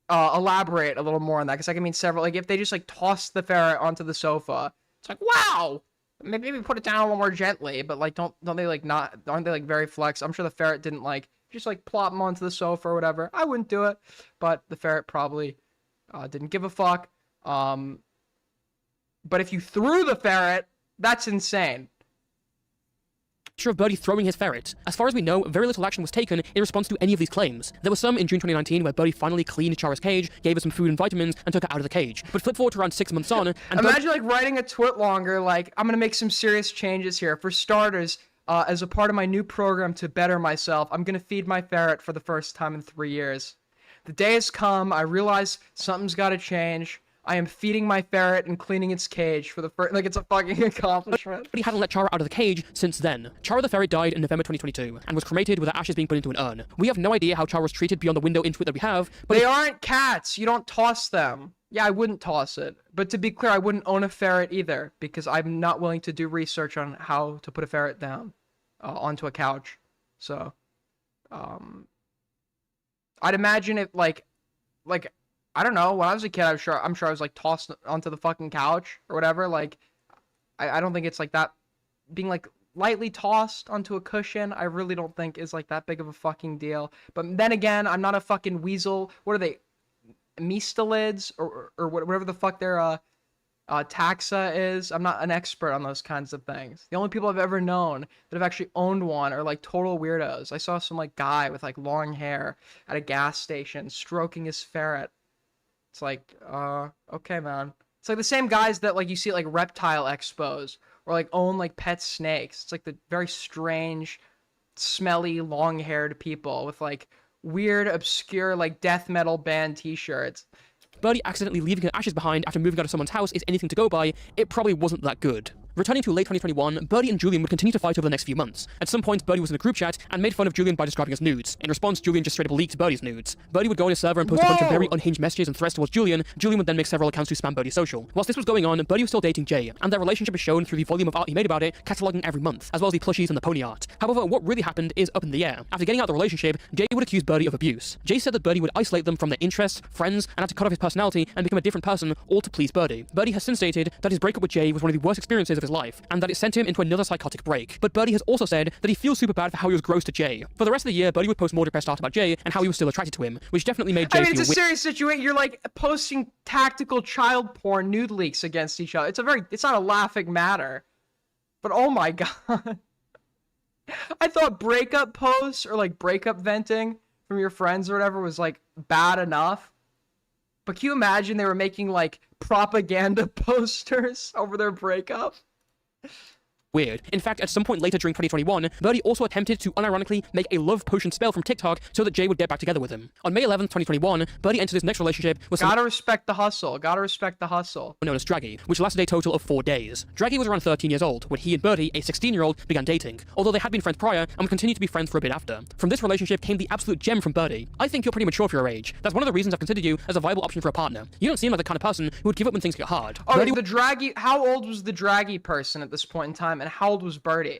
elaborate a little more on that. Because I can mean several... Like if they just like toss the ferret onto the sofa. It's like, wow! Maybe put it down a little more gently, but like don't they like not, aren't they like very flex? I'm sure the ferret didn't like just like plop them onto the sofa or whatever. I wouldn't do it, but the ferret probably didn't give a fuck. But if you threw the ferret, that's insane. Picture of Birdie throwing his ferret. As far as we know, very little action was taken in response to any of these claims. There was some in June 2019 where Birdie finally cleaned Chara's cage, gave her some food and vitamins, and took her out of the cage. But flip forward to around 6 months on, and imagine like writing a tweet longer, like, I'm gonna make some serious changes here. For starters, as a part of my new program to better myself, I'm gonna feed my ferret for the first time in 3 years. The day has come, I realize something's gotta change. I am feeding my ferret and cleaning its cage for the first... Like, it's a fucking accomplishment. But he hadn't let Chara out of the cage since then. Chara the ferret died in November 2022, and was cremated with her ashes being put into an urn. We have no idea how Chara was treated beyond the window into it that we have, but... They aren't cats! You don't toss them. Yeah, I wouldn't toss it. But to be clear, I wouldn't own a ferret either, because I'm not willing to do research on how to put a ferret down onto a couch. So, I'd imagine it, like... I don't know, when I was a kid, I'm sure I was like tossed onto the fucking couch or whatever. Like, I don't think it's like that, being like lightly tossed onto a cushion, I really don't think is like that big of a fucking deal. But then again, I'm not a fucking weasel. What are they? Mistelids or whatever the fuck they're taxa is. I'm not an expert on those kinds of things. The only people I've ever known that have actually owned one are like total weirdos. I saw some like guy with like long hair at a gas station stroking his ferret. It's like, okay, man. It's like the same guys that like you see at like reptile expos or like own like pet snakes. It's like the very strange, smelly, long-haired people with like weird, obscure like death metal band t-shirts. Birdie accidentally leaving her ashes behind after moving out of someone's house is anything to go by, it probably wasn't that good. Returning to late 2021, Birdie and Julian would continue to fight over the next few months. At some point, Birdie was in a group chat and made fun of Julian by describing as nudes. In response, Julian just straight up leaked Birdie's nudes. Birdie would go on his server and post a bunch of very unhinged messages and threats towards Julian. Julian would then make several accounts to spam Birdie's social. Whilst this was going on, Birdie was still dating Jay, and their relationship is shown through the volume of art he made about it, cataloguing every month, as well as the plushies and the pony art. However, what really happened is up in the air. After getting out of the relationship, Jay would accuse Birdie of abuse. Jay said that Birdie would isolate them from their interests, friends, and had to cut off his personality and become a different person, all to please Birdie. Birdie has since stated that his breakup with Jay was one of the worst experiences of his life, and that it sent him into another psychotic break. But Birdie has also said that he feels super bad for how he was gross to Jay. For the rest of the year, Birdie would post more depressed art about Jay and how he was still attracted to him, which definitely made Jay I mean, it's feel a serious situation. You're like posting tactical child porn nude leaks against each other. It's not a laughing matter. But oh my god. I thought breakup posts or like breakup venting from your friends or whatever was like bad enough. But can you imagine they were making like propaganda posters over their breakup? weird. In fact, at some point later during 2021, Birdie also attempted to unironically make a love potion spell from TikTok so that Jay would get back together with him. On May 11th, 2021, Birdie entered his next relationship with Gotta respect the hustle. Gotta respect the hustle. known as Draggy, which lasted a total of 4 days. Draggy was around 13 years old when he and Birdie, a 16-year-old, began dating, although they had been friends prior and would continue to be friends for a bit after. From this relationship came the absolute gem from Birdie. I think you're pretty mature for your age. That's one of the reasons I've considered you as a viable option for a partner. You don't seem like the kind of person who would give up when things get hard. Oh, Birdie the Draggy, how old was the Draggy person at this point in time, and how old was Birdie?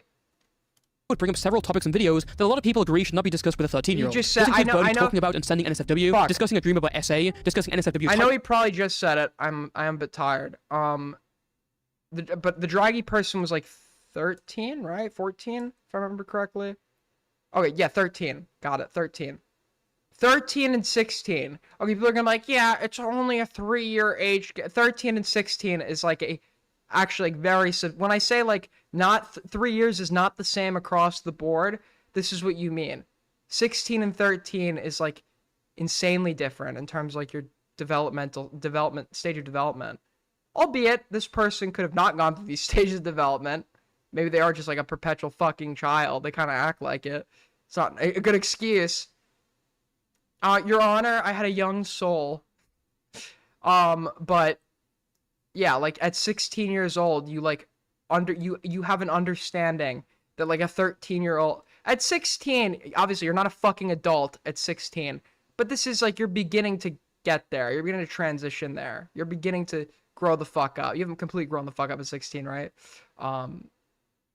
would bring up several topics and videos that a lot of people agree should not be discussed with a 13-year-old. You just said, this includes Birdie I know. talking about and sending NSFW, Fuck. discussing a dream about SA, discussing NSFW. I know he probably just said it. I am a bit tired. But the Draggy person was like 13, right? 14, if I remember correctly. Okay, yeah, 13. Got it, 13. 13 and 16. Okay, people are gonna be like, yeah, it's only a 3-year age. 13 and 16 is like a, actually like very, when I say like not 3 years is not the same across the board, this is what you mean. 16 and 13 is like insanely different in terms of like your development stage of development. Albeit this person could have not gone through these stages of development. Maybe they are just like a perpetual fucking child. They kind of act like it. It's not a good excuse. Your Honor, I had a young soul. But yeah, like at 16 years old, you like you have an understanding that like a 13-year-old at 16, obviously you're not a fucking adult at 16, but this is like you're beginning to get there. You're beginning to transition there. You're beginning to grow the fuck up. You haven't completely grown the fuck up at 16, right?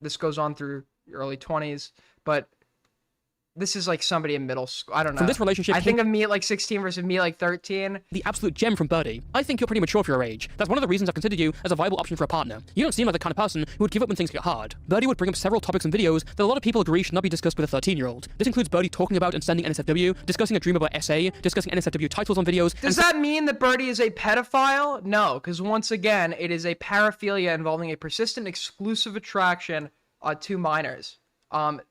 This goes on through your early 20s, but this is like somebody in middle school. I don't know. From this relationship, I think of me at like 16 versus me at like 13. The absolute gem from Birdie. I think you're pretty mature for your age. That's one of the reasons I've considered you as a viable option for a partner. You don't seem like the kind of person who would give up when things get hard. Birdie would bring up several topics and videos that a lot of people agree should not be discussed with a 13-year-old. This includes Birdie talking about and sending NSFW, discussing a dream about SA, discussing NSFW titles on videos. Does that mean that Birdie is a pedophile? No, because once again, it is a paraphilia involving a persistent exclusive attraction to minors.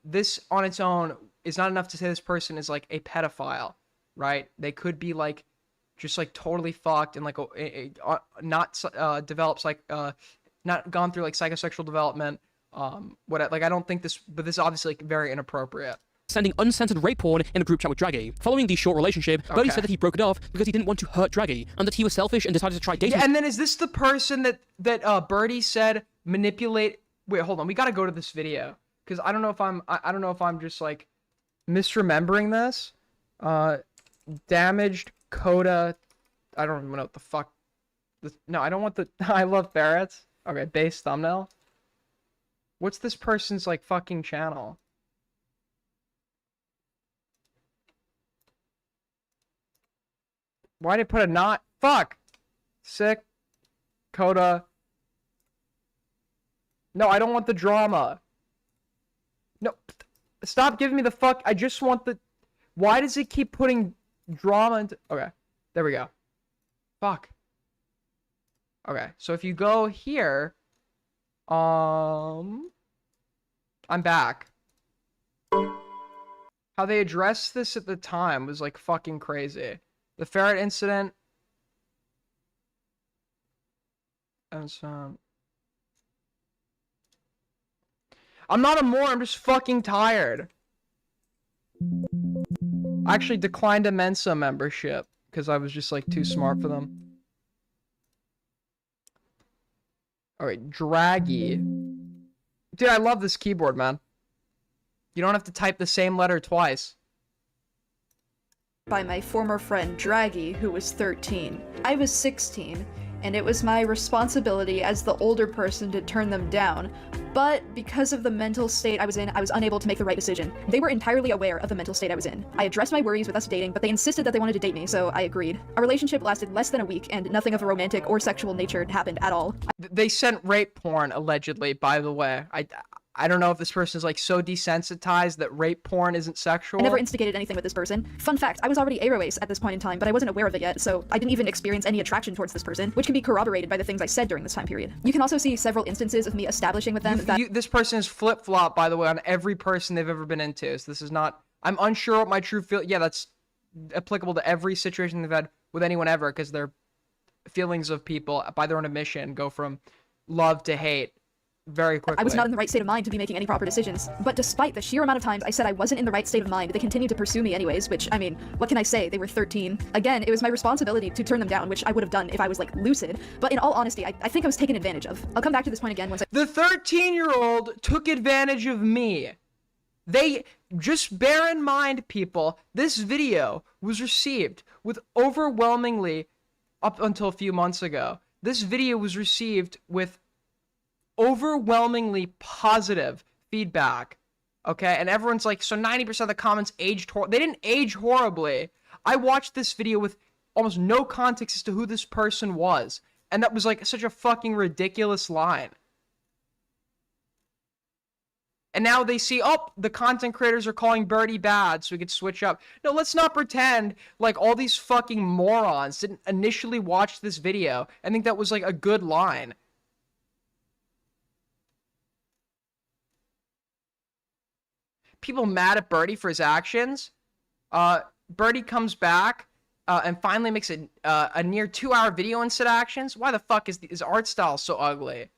This on its own is not enough to say this person is like a pedophile, right? They could be like just like totally fucked and like not developed like not gone through like psychosexual development. Like I don't think this, but this is obviously like very inappropriate. Sending uncensored rape porn in a group chat with Draggy. Following the short relationship, Birdie said that he broke it off because he didn't want to hurt Draggy and that he was selfish and decided to try dating. Yeah, and then is this the person that Birdie said manipulate? Wait, hold on. We got to go to this video because I don't know if I'm just like misremembering this. Damaged Coda. I don't even know what the fuck. No, I don't want the. I love ferrets. Okay, base thumbnail. What's this person's like fucking channel? Why did it put a not? Fuck. Sick. Coda. No, I don't want the drama. No. Stop giving me the fuck. I just want the... Why does it keep putting drama into... Okay. There we go. Fuck. Okay, so if you go here, I'm back. How they addressed this at the time was like fucking crazy. The ferret incident. And so I'm not a moron, I'm just fucking tired. I actually declined a Mensa membership because I was just like too smart for them. Alright, Draggy. Dude, I love this keyboard, man. You don't have to type the same letter twice. By my former friend Draggy, who was 13. I was 16, and it was my responsibility as the older person to turn them down. But because of the mental state I was in, I was unable to make the right decision. They were entirely aware of the mental state I was in. I addressed my worries with us dating, but they insisted that they wanted to date me, so I agreed. Our relationship lasted less than a week, and nothing of a romantic or sexual nature happened at all. They sent rape porn, allegedly, by the way. I don't know if this person is like so desensitized that rape porn isn't sexual. I never instigated anything with this person. Fun fact, I was already aroace at this point in time, but I wasn't aware of it yet, so I didn't even experience any attraction towards this person, which can be corroborated by the things I said during this time period. You can also see several instances of me establishing with them that- This person is flip-flop, by the way, on every person they've ever been into, so this is not... I'm unsure what my true feel... Yeah, that's applicable to every situation they've had with anyone ever, because their feelings of people, by their own admission, go from love to hate very quickly. I was not in the right state of mind to be making any proper decisions. But despite the sheer amount of times I said I wasn't in the right state of mind, they continued to pursue me anyways, which, I mean, what can I say? They were 13. Again, it was my responsibility to turn them down, which I would have done if I was, like, lucid. But in all honesty, I think I was taken advantage of. I'll come back to this point again once I- The 13-year-old took advantage of me. They, just bear in mind, people, this video was received with overwhelmingly, up until a few months ago, this video was received with overwhelmingly positive feedback, okay? And everyone's like, so 90% of the comments aged they didn't age horribly. I watched this video with almost no context as to who this person was, and that was like such a fucking ridiculous line. And now they see, oh, the content creators are calling Birdie bad, so we could switch up. No, let's not pretend like all these fucking morons didn't initially watch this video and think that was like a good line. People mad at Birdie for his actions. Birdie comes back and finally makes a near 2-hour video in said actions. Why the fuck is his art style so ugly?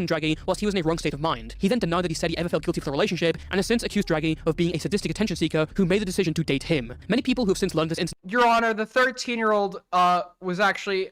Draggy whilst he was in a wrong state of mind. He then denied that he said he ever felt guilty for the relationship, and has since accused Draggy of being a sadistic attention seeker who made the decision to date him. Many people who have since learned this incident, Your Honor, the 13-year-old was actually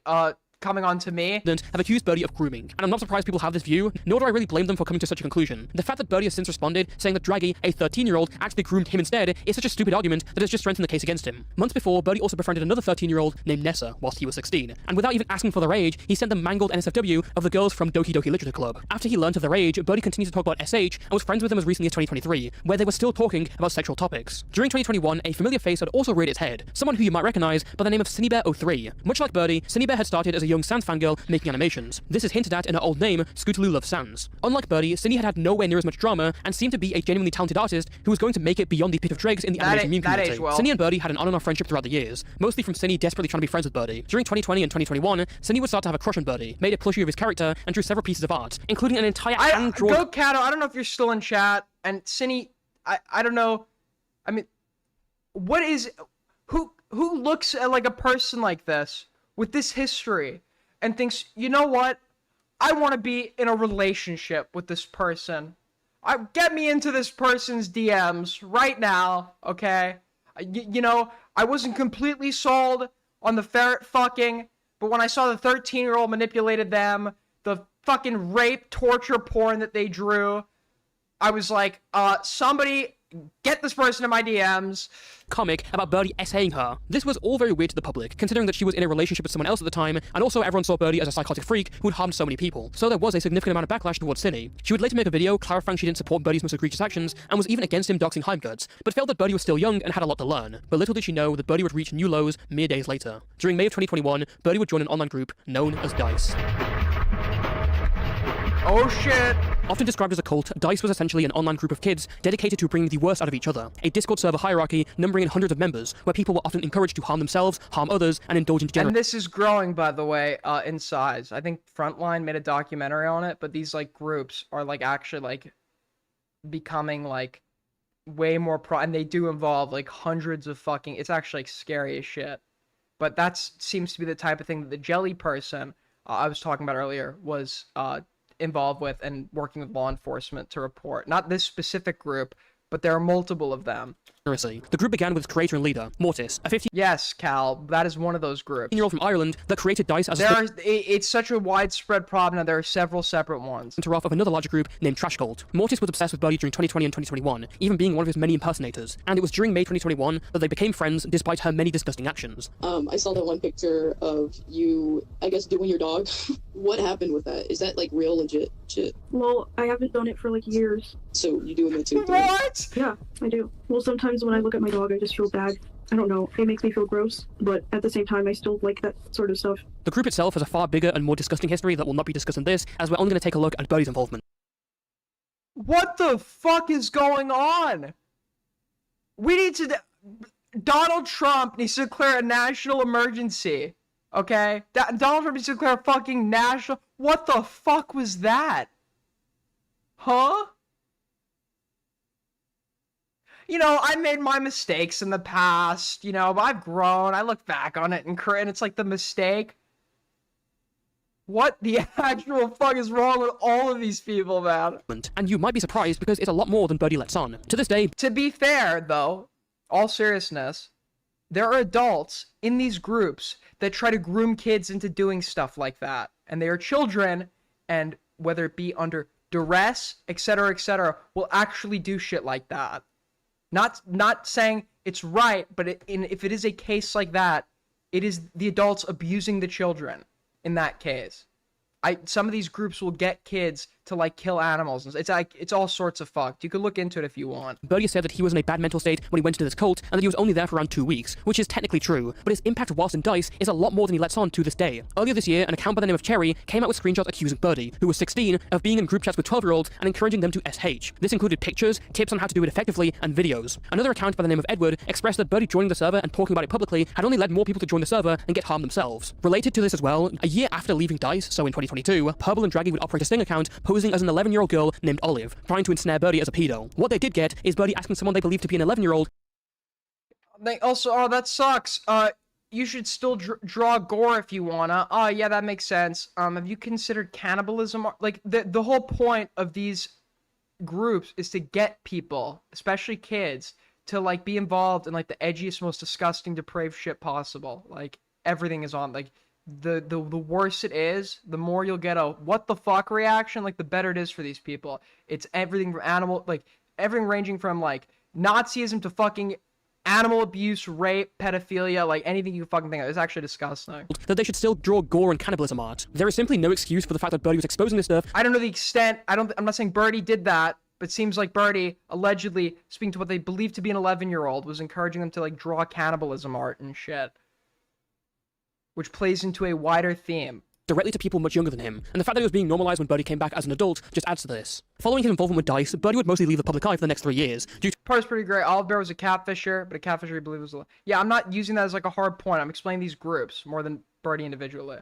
coming on to me, have accused Birdie of grooming, and I'm not surprised people have this view, nor do I really blame them for coming to such a conclusion. The fact that Birdie has since responded, saying that Draggy, a 13-year-old, actually groomed him instead, is such a stupid argument that has just strengthened the case against him. Months before, Birdie also befriended another 13-year-old named Nessa whilst he was 16, and without even asking for their age, he sent them mangled NSFW of the girls from Doki Doki Literature Club. After he learned of their age, Birdie continued to talk about SH and was friends with them as recently as 2023, where they were still talking about sexual topics. During 2021, a familiar face had also reared its head, someone who you might recognize by the name of CineBear03. Much like Birdie, CineBear had started as a young Sans fangirl making animations. This is hinted at in her old name, Scootaloo Loves Sans. Unlike Birdie, Cindy had nowhere near as much drama and seemed to be a genuinely talented artist who was going to make it beyond the pit of dregs in the animation meme community. Cindy and Birdie had an on and off friendship throughout the years, mostly from Cindy desperately trying to be friends with Birdie. During 2020 and 2021, Cindy would start to have a crush on Birdie, made a plushie of his character, and drew several pieces of art, including an entire hand-drawn... Go Kato, I don't know if you're still in chat, and Cindy, I don't know, I mean, what is... Who looks at like a person like this, with this history, and thinks, you know what? I want to be in a relationship with this person. Get me into this person's DMs right now, okay? You know, I wasn't completely sold on the ferret fucking, but when I saw the 13-year-old manipulated them, the fucking rape, torture porn that they drew, I was like, somebody get this person in my DMs. Comic about Birdie essaying her. This was all very weird to the public, considering that she was in a relationship with someone else at the time, and also everyone saw Birdie as a psychotic freak who had harmed so many people. So there was a significant amount of backlash towards Cindy. She would later make a video clarifying she didn't support Birdie's most egregious actions, and was even against him doxing Heimgoods, but felt that Birdie was still young and had a lot to learn. But little did she know that Birdie would reach new lows mere days later. During May of 2021, Birdie would join an online group known as DICE. Oh shit! Often described as a cult, DICE was essentially an online group of kids dedicated to bringing the worst out of each other. A Discord server hierarchy numbering in hundreds of members, where people were often encouraged to harm themselves, harm others, and indulge in degenerate. And this is growing, by the way, in size. I think Frontline made a documentary on it, but these like groups are like actually like becoming like way more and they do involve like hundreds of fucking. It's actually like scary as shit. But that seems to be the type of thing that the jelly person I was talking about earlier was involved with and working with law enforcement to report. Not this specific group, but there are multiple of them. The group began with its creator and leader, Mortis, a 15- Yes, Cal, that is one of those groups. -year-old from Ireland that created DICE as it's such a widespread problem now. There are several separate ones. Off of another larger group named Trash Cult. Mortis was obsessed with Birdie during 2020 and 2021, even being one of his many impersonators, and it was during May 2021 that they became friends despite her many disgusting actions. I saw that one picture of you, I guess, doing your dog. What happened with that? Is that like real legit shit? Well, I haven't done it for like years. So you doing it too? What? Yeah, I do. Well, sometimes when I look at my dog, I just feel bad. I don't know, it makes me feel gross, but at the same time, I still like that sort of stuff. The group itself has a far bigger and more disgusting history that will not be discussed in this, as we're only going to take a look at Birdie's involvement. What the fuck is going on? We need to... Donald Trump needs to declare a national emergency. Okay? Donald Trump needs to declare a fucking national... What the fuck was that? Huh? You know, I made my mistakes in the past, you know, but I've grown. I look back on it and it's like the mistake. What the actual fuck is wrong with all of these people, man? And you might be surprised because it's a lot more than Birdie lets on. To this day... To be fair, though, all seriousness, there are adults in these groups that try to groom kids into doing stuff like that. And they are children, and whether it be under duress, etc., will actually do shit like that. Not saying it's right, but if it is a case like that, it is the adults abusing the children in that case. Some of these groups will get kids to like kill animals. It's all sorts of fucked. You could look into it if you want. Birdie said that he was in a bad mental state when he went into this cult, and that he was only there for around 2 weeks, which is technically true, but his impact whilst in DICE is a lot more than he lets on to this day. Earlier this year, an account by the name of Cherry came out with screenshots accusing Birdie, who was 16, of being in group chats with 12-year-olds and encouraging them to SH. This included pictures, tips on how to do it effectively, and videos. Another account by the name of Edward expressed that Birdie joining the server and talking about it publicly had only led more people to join the server and get harmed themselves. Related to this as well, a year after leaving DICE, so in 2022, Purple and Draggy would operate a Sting account posing as an 11-year-old girl named Olive, trying to ensnare Birdie as a pedo. What they did get is Birdie asking someone they believe to be an 11-year-old. They also, oh, that sucks. You should still draw gore if you wanna. Oh, yeah, that makes sense. Have you considered cannibalism? Like, the whole point of these groups is to get people, especially kids, to, like, be involved in, like, the edgiest, most disgusting, depraved shit possible. Like, everything is on, like... The worse it is, the more you'll get a what the fuck reaction, like the better it is for these people. It's everything from everything ranging from like Nazism to fucking animal abuse, rape, pedophilia, like anything you fucking think of. It's actually disgusting. That they should still draw gore and cannibalism art. There is simply no excuse for the fact that Birdie was exposing this stuff. I don't know the extent, I'm not saying Birdie did that, but it seems like Birdie, allegedly, speaking to what they believe to be an 11-year-old, was encouraging them to like draw cannibalism art and shit. Which plays into a wider theme. Directly to people much younger than him, and the fact that it was being normalized when Birdie came back as an adult just adds to this. Following his involvement with DICE, Birdie would mostly leave the public eye for the next 3 years. Part's pretty great. Olive Bear was a catfisher, but a catfisher I believe was a... Yeah, I'm not using that as like a hard point. I'm explaining these groups more than Birdie individually.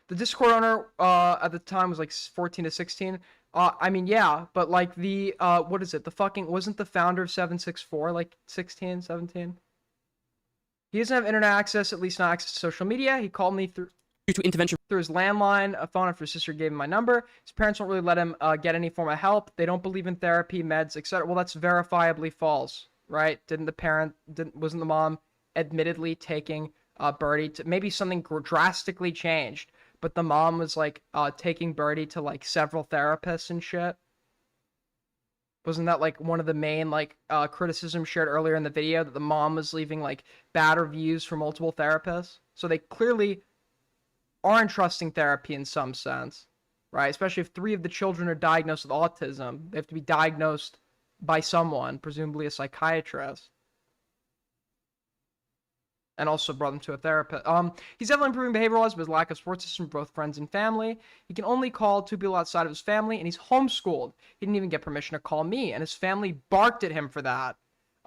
The Discord owner at the time was like 14 to 16. I mean, yeah, but like the, what is it? The fucking, wasn't the founder of 764 like 16, 17? He doesn't have internet access, at least not access to social media. He called me through intervention through his landline, a phone after his sister gave him my number. His parents won't really let him get any form of help. They don't believe in therapy, meds, etc. Well, that's verifiably false, right? Wasn't the mom admittedly taking Birdie to, maybe something drastically changed, but the mom was like taking Birdie to like several therapists and shit. Wasn't that like one of the main like criticisms shared earlier in the video, that the mom was leaving like bad reviews for multiple therapists? So they clearly are entrusting therapy in some sense, right? Especially if 3 of the children are diagnosed with autism. They have to be diagnosed by someone, presumably a psychiatrist. and also brought him to a therapist. He's definitely improving behavior-wise, but his lack of support system from both friends and family. He can only call 2 people outside of his family, and he's homeschooled. He didn't even get permission to call me, and his family barked at him for that.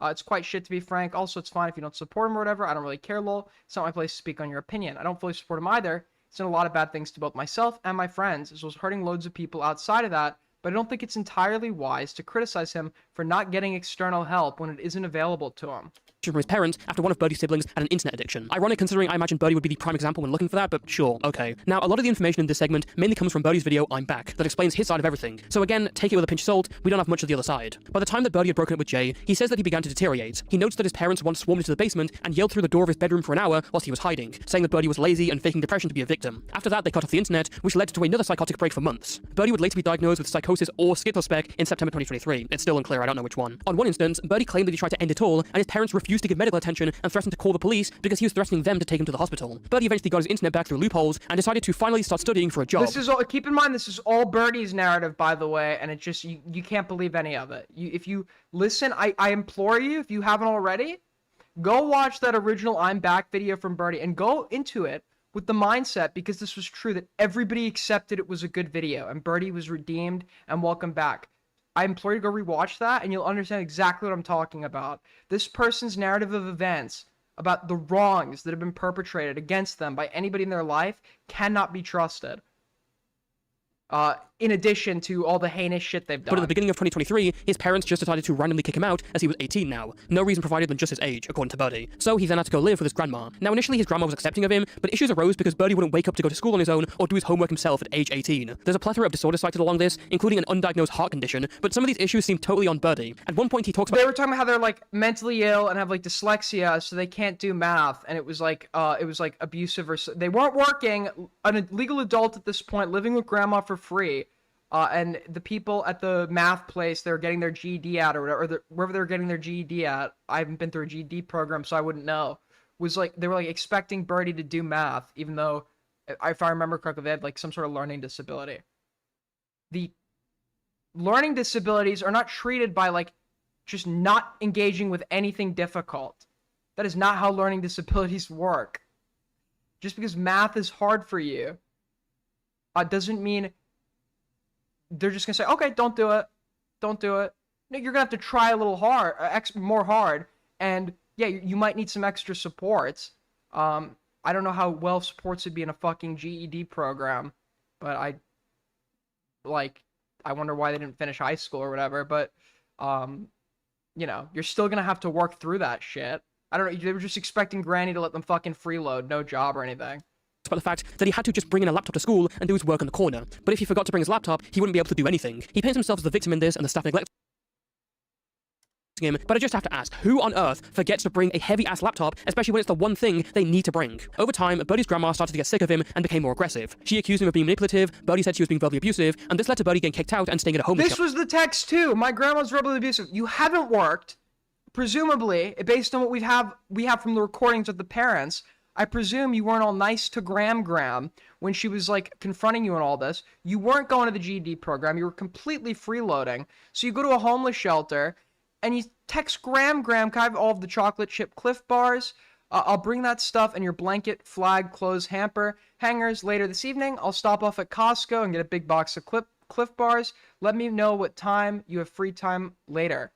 It's quite shit, to be frank. Also, it's fine if you don't support him or whatever. I don't really care, lol. It's not my place to speak on your opinion. I don't fully support him either. He's done a lot of bad things to both myself and my friends, as well as hurting loads of people outside of that, but I don't think it's entirely wise to criticize him for not getting external help when it isn't available to him. From his parents after one of Birdie's siblings had an internet addiction. Ironic considering I imagine Birdie would be the prime example when looking for that, but sure, okay. Now, a lot of the information in this segment mainly comes from Birdie's video, I'm Back, that explains his side of everything. So again, take it with a pinch of salt, we don't have much of the other side. By the time that Birdie had broken up with Jay, he says that he began to deteriorate. He notes that his parents once swarmed into the basement and yelled through the door of his bedroom for an hour whilst he was hiding, saying that Birdie was lazy and faking depression to be a victim. After that, they cut off the internet, which led to another psychotic break for months. Birdie would later be diagnosed with psychosis or schizospec in September 2023. It's still unclear, I don't know which one. On one instance, Birdie claimed that he tried to end it all, and his parents refused to give medical attention and threatened to call the police because he was threatening them to take him to the hospital. Birdie eventually got his internet back through loopholes and decided to finally start studying for a job. This is all, keep in mind, this is all Birdie's narrative, by the way, and it just, you can't believe any of it. If you listen, I implore you, if you haven't already, go watch that original I'm Back video from Birdie and go into it with the mindset, because this was true, that everybody accepted it was a good video and Birdie was redeemed and welcome back. I implore you to go rewatch that and you'll understand exactly what I'm talking about. This person's narrative of events about the wrongs that have been perpetrated against them by anybody in their life cannot be trusted. In addition to all the heinous shit they've done. But at the beginning of 2023, his parents just decided to randomly kick him out as he was 18 now. No reason provided than just his age, according to Birdie. So he then had to go live with his grandma. Now initially his grandma was accepting of him, but issues arose because Birdie wouldn't wake up to go to school on his own or do his homework himself at age 18. There's a plethora of disorders cited along this, including an undiagnosed heart condition, but some of these issues seem totally on Birdie. At one point he talks about— They were talking about how they're like mentally ill and have like dyslexia, so they can't do math, and it was like abusive or they weren't working, an legal adult at this point, living with grandma for free. And the people at the math place they're getting their GED at, or whatever, or wherever they're getting their GED at, I haven't been through a GED program, so I wouldn't know, was like, they were like expecting Birdie to do math, even though, if I remember correctly, they had like some sort of learning disability. The learning disabilities are not treated by like just not engaging with anything difficult. That is not how learning disabilities work. Just because math is hard for you, doesn't mean they're just gonna say, okay, don't do it. Don't do it. No, you're gonna have to try a little hard, more hard, and yeah, you might need some extra supports. I don't know how well supports would be in a fucking GED program, but I wonder why they didn't finish high school or whatever, but, you know, you're still gonna have to work through that shit. I don't know, they were just expecting Granny to let them fucking freeload, no job or anything. About the fact that he had to just bring in a laptop to school and do his work on the corner. But if he forgot to bring his laptop, he wouldn't be able to do anything. He paints himself as the victim in this, and the staff neglects him. But I just have to ask, who on earth forgets to bring a heavy-ass laptop, especially when it's the one thing they need to bring? Over time, Birdie's grandma started to get sick of him and became more aggressive. She accused him of being manipulative, Birdie said she was being verbally abusive, and this led to Birdie getting kicked out and staying at a homeless shelter. This was the text too. My grandma's verbally abusive. You haven't worked, presumably, based on what we have from the recordings of the parents. I presume you weren't all nice to Gram when she was like confronting you and all this. You weren't going to the GED program. You were completely freeloading. So you go to a homeless shelter and you text Gram, can I have all of the chocolate chip Cliff bars? I'll bring that stuff and your blanket, flag, clothes, hamper, hangers later this evening. I'll stop off at Costco and get a big box of Cliff bars. Let me know what time you have free time later.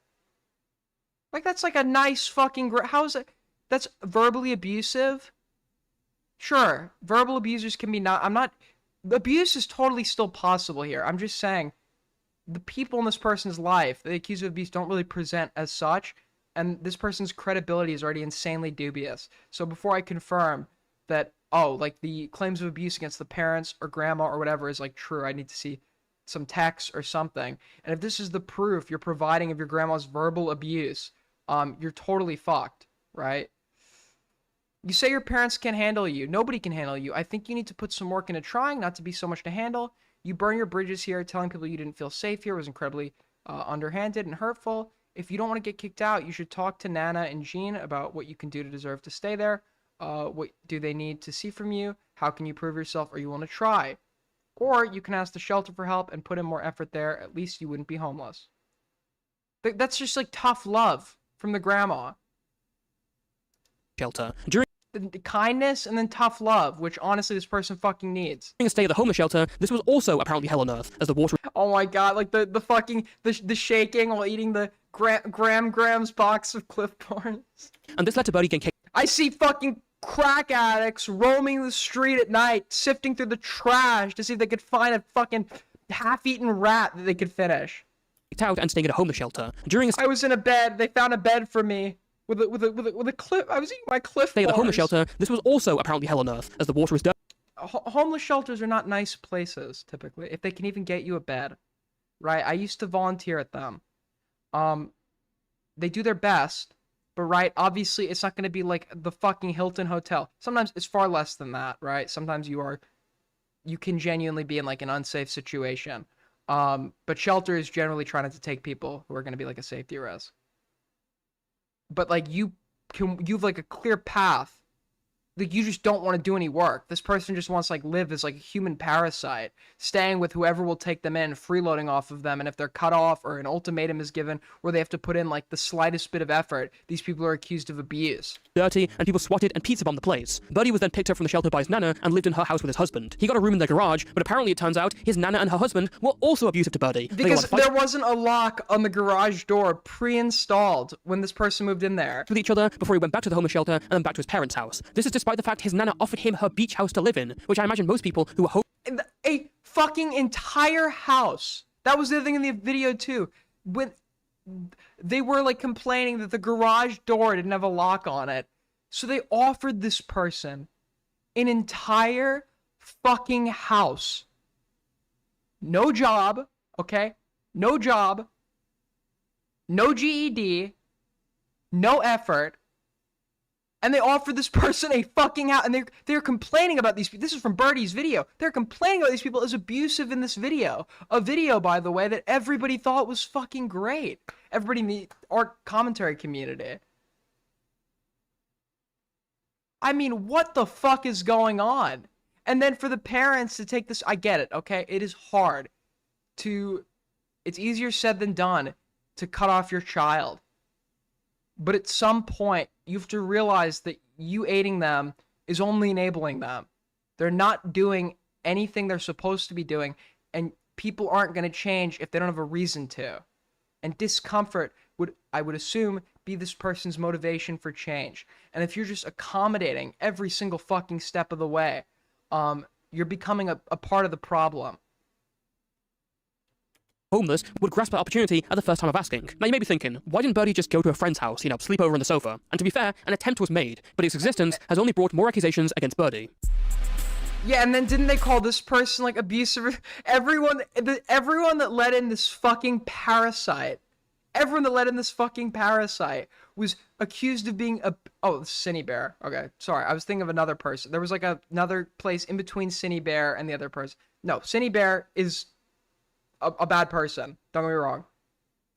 Like, that's like a nice fucking... How is it? That's verbally abusive? Sure, verbal abusers can be abuse is totally still possible here. I'm just saying, the people in this person's life they accuse of abuse don't really present as such, and this person's credibility is already insanely dubious. So before I confirm that, oh, like the claims of abuse against the parents or grandma or whatever is like true, I need to see some text or something. And if this is the proof you're providing of your grandma's verbal abuse, you're totally fucked, right? You say your parents can't handle you. Nobody can handle you. I think you need to put some work into trying not to be so much to handle. You burn your bridges here. Telling people you didn't feel safe here was incredibly underhanded and hurtful. If you don't want to get kicked out, you should talk to Nana and Jean about what you can do to deserve to stay there. What do they need to see from you? How can you prove yourself? Are you willing to try? Or you can ask the shelter for help and put in more effort there. At least you wouldn't be homeless. That's just like tough love from the grandma. Shelter. kindness and then tough love, which honestly this person fucking needs. During a stay at the homeless shelter, this was also apparently hell on earth, as the water... Oh my god, like the fucking, the shaking while eating the Grams box of Cliff Bars. And this led to Birdie getting kicked. I see fucking crack addicts roaming the street at night, sifting through the trash to see if they could find a fucking half-eaten rat that they could finish. Out and staying at a homeless shelter. During a I was in a bed. They found a bed for me with a cliff. I was eating my Cliff stay at the Bars. homeless shelter. This was also apparently hell on earth, as the water was dirty. Homeless shelters are not nice places typically, if they can even get you a bed, right? I used to volunteer at them. They do their best, but right, obviously it's not going to be like the fucking Hilton Hotel. Sometimes it's far less than that, right? Sometimes you can genuinely be in like an unsafe situation. But shelter is generally trying to take people who are going to be like a safety risk. But like you've like a clear path. Like you just don't want to do any work. This person just wants to like live as like a human parasite, staying with whoever will take them in, freeloading off of them. And if they're cut off or an ultimatum is given where they have to put in like the slightest bit of effort, these people are accused of abuse. Dirty, and people swatted and pizza bombed the place. Birdie was then picked up from the shelter by his nana and lived in her house with his husband. He got a room in their garage, but apparently it turns out his nana and her husband were also abusive to Birdie. Because there wasn't a lock on the garage door pre-installed when this person moved in there. With each other before he went back to the homeless shelter and then back to his parents' house. This is despite the fact his nana offered him her beach house to live in, which I imagine most people who are a fucking entire house. That was the other thing in the video too. When they were like complaining that the garage door didn't have a lock on it. So they offered this person an entire fucking house. No job, okay? No job. No GED. No effort. And they offered this person a fucking house, and they're complaining about these people. This is from Birdie's video. They're complaining about these people as abusive in this video. A video, by the way, that everybody thought was fucking great. Everybody in the art commentary community. I mean, what the fuck is going on? And then for the parents to take this, I get it, okay? It is hard it's easier said than done to cut off your child. But at some point, you have to realize that you aiding them is only enabling them. They're not doing anything they're supposed to be doing, and people aren't going to change if they don't have a reason to. And discomfort would, I would assume, be this person's motivation for change. And if you're just accommodating every single fucking step of the way, you're becoming a part of the problem. Homeless would grasp that opportunity at the first time of asking. Now you may be thinking, why didn't Birdie just go to a friend's house, sleep over on the sofa? And to be fair, an attempt was made, but its existence has only brought more accusations against Birdie. Yeah, and then didn't they call this person like abusive? Everyone that let in this fucking parasite, was accused of being Cinny Bear. Okay, sorry, I was thinking of another person. There was like another place in between Cinny Bear and the other person. No, Cinny Bear is a bad person. Don't get me wrong.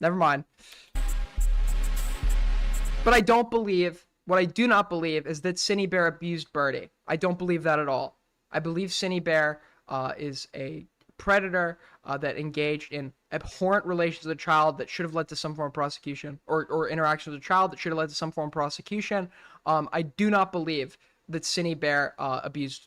Never mind. But I don't believe, what I do not believe is that Cinny Bear abused Birdie. I don't believe that at all. I believe Cinny Bear is a predator that engaged in abhorrent relations with a child that should have led to some form of prosecution, or interaction with a child that should have led to some form of prosecution. I do not believe that Cinny Bear abused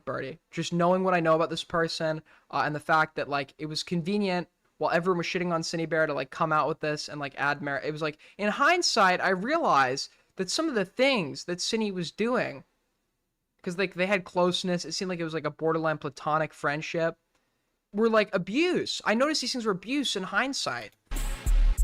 Birdie. Just knowing what I know about this person and the fact that like it was convenient while everyone was shitting on Cinny Bear to like come out with this and like add merit. It was like, in hindsight, I realized that some of the things that Cinny was doing, because like they had closeness, it seemed like it was like a borderline platonic friendship, were like abuse. I noticed these things were abuse in hindsight.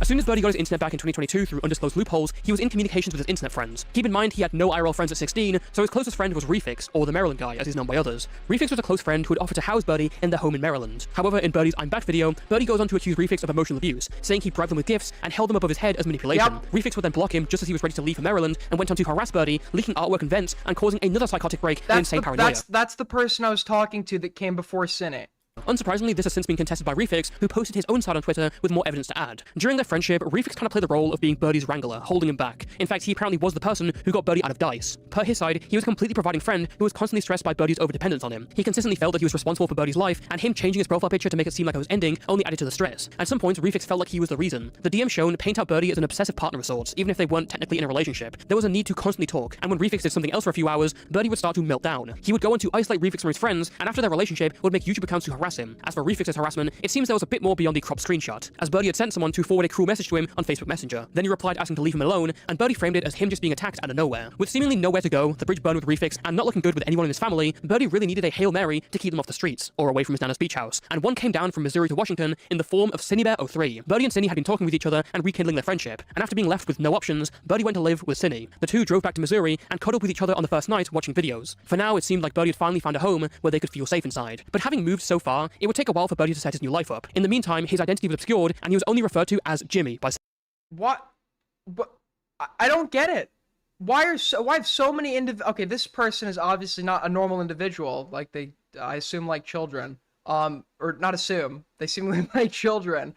As soon as Birdie got his internet back in 2022 through undisclosed loopholes, he was in communications with his internet friends. Keep in mind, he had no IRL friends at 16, so his closest friend was Refix, or the Maryland guy, as he's known by others. Refix was a close friend who had offered to house Birdie in their home in Maryland. However, in Birdie's I'm Back video, Birdie goes on to accuse Refix of emotional abuse, saying he bribed them with gifts and held them above his head as manipulation. Yep. Refix would then block him just as he was ready to leave for Maryland, and went on to harass Birdie, leaking artwork and vents, and causing another psychotic break and insane paranoia. That's the person I was talking to that came before Cinny. Unsurprisingly, this has since been contested by Refix, who posted his own side on Twitter with more evidence to add. During their friendship, Refix kind of played the role of being Birdie's wrangler, holding him back. In fact, he apparently was the person who got Birdie out of Dice. Per his side, he was a completely providing friend who was constantly stressed by Birdie's overdependence on him. He consistently felt that he was responsible for Birdie's life, and him changing his profile picture to make it seem like it was ending only added to the stress. At some points, Refix felt like he was the reason. The DM shown paint out Birdie as an obsessive partner of sorts, even if they weren't technically in a relationship. There was a need to constantly talk, and when Refix did something else for a few hours, Birdie would start to melt down. He would go on to isolate Refix from his friends, and after their relationship, would make YouTube accounts to harass him. As for Refix's harassment, it seems there was a bit more beyond the cropped screenshot, as Birdie had sent someone to forward a cruel message to him on Facebook Messenger. Then he replied asking to leave him alone, and Birdie framed it as him just being attacked out of nowhere. With seemingly nowhere to go, the bridge burned with Refix, and not looking good with anyone in his family, Birdie really needed a Hail Mary to keep them off the streets, or away from his Nana's beach house, and one came down from Missouri to Washington in the form of CineBear03. Birdie and Cinny had been talking with each other and rekindling their friendship, and after being left with no options, Birdie went to live with Cinny. The two drove back to Missouri and cuddled with each other on the first night watching videos. For now, it seemed like Birdie had finally found a home where they could feel safe inside. But having moved so far, it would take a while for Birdie to set his new life up. In the meantime, his identity was obscured, and he was only referred to as Jimmy by... What? But I don't get it. Why have so many okay, this person is obviously not a normal individual. Like I assume like children. Or not assume. They seem like children.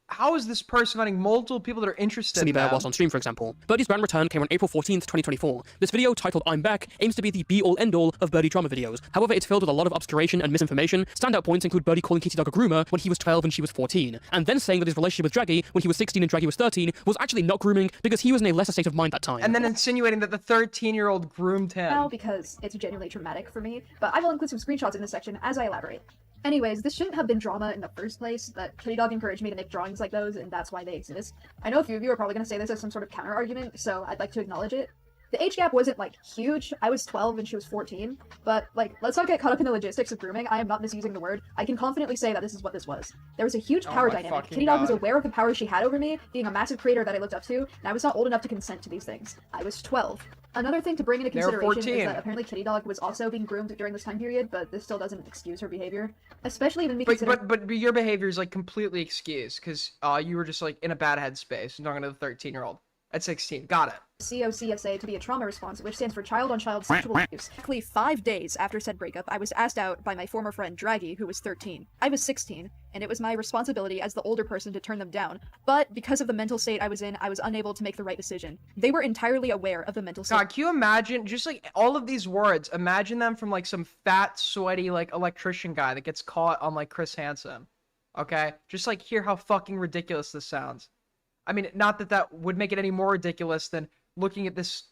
How is this person finding multiple people that are interested in them? was on stream, for example. Birdie's brand return came on April 14th, 2024. This video, titled I'm Back, aims to be the be-all end-all of Birdie drama videos. However, it's filled with a lot of obscuration and misinformation. Standout points include Birdie calling Kitty Dog a groomer when he was 12 and she was 14, and then saying that his relationship with Draggy when he was 16 and Draggy was 13 was actually not grooming because he was in a lesser state of mind that time. And then insinuating that the 13-year-old groomed him. Now, because it's genuinely traumatic for me, but I will include some screenshots in this section as I elaborate. Anyways, this shouldn't have been drama in the first place, that Kitty Dog encouraged me to make drawings like those, and that's why they exist. I know a few of you are probably going to say this as some sort of counter-argument, so I'd like to acknowledge it. The age gap wasn't, like, huge. I was 12 and she was 14, but, like, let's not get caught up in the logistics of grooming. I am not misusing the word. I can confidently say that this is what this was. There was a huge power dynamic. Kitty Dog was aware of the power she had over me, being a massive creator that I looked up to, and I was not old enough to consent to these things. I was 12. Another thing to bring into consideration is that apparently Kitty Dog was also being groomed during this time period, but this still doesn't excuse her behavior. Especially when we consider— But your behavior is, like, completely excused, because you were just, like, in a bad headspace and talking to the 13-year-old. At 16. Got it. COCSA to be a trauma response, which stands for child-on-child sexual abuse. Exactly 5 days after said breakup, I was asked out by my former friend Draggy, who was 13. I was 16, and it was my responsibility as the older person to turn them down. But because of the mental state I was in, I was unable to make the right decision. They were entirely aware of the mental state. God, can you imagine, just like all of these words, imagine them from like some fat, sweaty, like electrician guy that gets caught on like Chris Hansen. Okay? Just like hear how fucking ridiculous this sounds. I mean, not that that would make it any more ridiculous than looking at this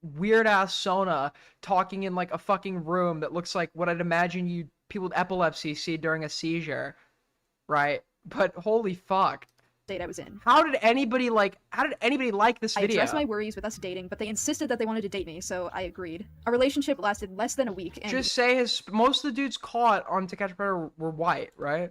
weird-ass Sona talking in, like, a fucking room that looks like what I'd imagine people with epilepsy see during a seizure, right? But holy fuck. State I was in. How did anybody like this video? I addressed my worries with us dating, but they insisted that they wanted to date me, so I agreed. Our relationship lasted less than a week, and— Just say most of the dudes caught on To Catch a Predator were white, right?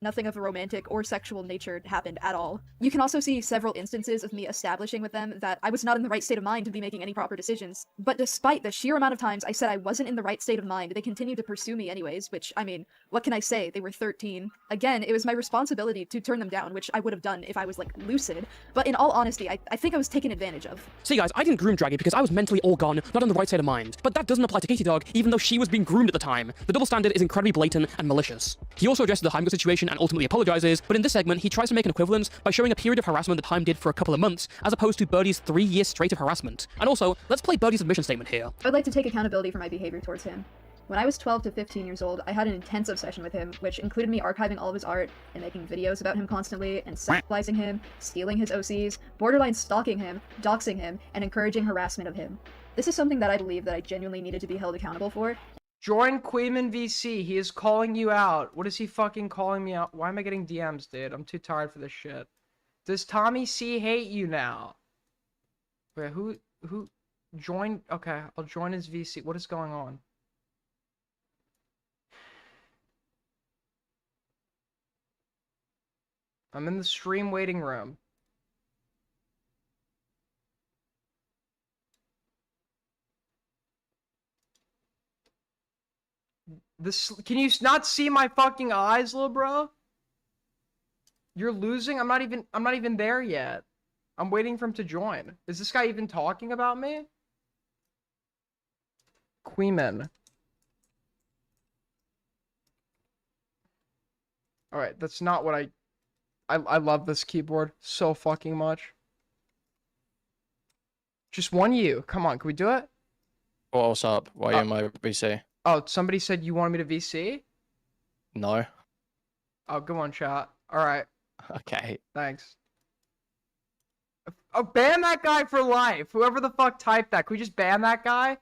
Nothing of a romantic or sexual nature happened at all. You can also see several instances of me establishing with them that I was not in the right state of mind to be making any proper decisions. But despite the sheer amount of times I said I wasn't in the right state of mind, they continued to pursue me anyways, which, I mean, what can I say? They were 13. Again, it was my responsibility to turn them down, which I would have done if I was, like, lucid. But in all honesty, I think I was taken advantage of. See guys, I didn't groom Draggy because I was mentally all gone, not in the right state of mind. But that doesn't apply to Kitty Dog, even though she was being groomed at the time. The double standard is incredibly blatant and malicious. He also addresses the Heimgo situation and ultimately apologizes, but in this segment, he tries to make an equivalence by showing a period of harassment that Time did for a couple of months, as opposed to Birdie's 3 years straight of harassment. And also, let's play Birdie's admission statement here. I'd like to take accountability for my behavior towards him. When I was 12 to 15 years old, I had an intense obsession with him, which included me archiving all of his art and making videos about him constantly, and sexualizing him, stealing his OCs, borderline stalking him, doxing him, and encouraging harassment of him. This is something that I believe that I genuinely needed to be held accountable for. Join Queeman VC. He is calling you out. What is he fucking calling me out? Why am I getting DMs, dude? I'm too tired for this shit. Does Tommy C hate you now? Wait, who joined? Okay, I'll join his VC. What is going on? I'm in the stream waiting room. Can you not see my fucking eyes, little bro? You're losing? I'm not even there yet. I'm waiting for him to join. Is this guy even talking about me? Queeman. All right, that's not what I love this keyboard so fucking much. Just one U. Come on, can we do it? What's up? Why are you in my VC? Oh, somebody said you wanted me to VC? No. Oh, go on, chat. All right. Okay. Thanks. Oh, ban that guy for life. Whoever the fuck typed that. Can we just ban that guy?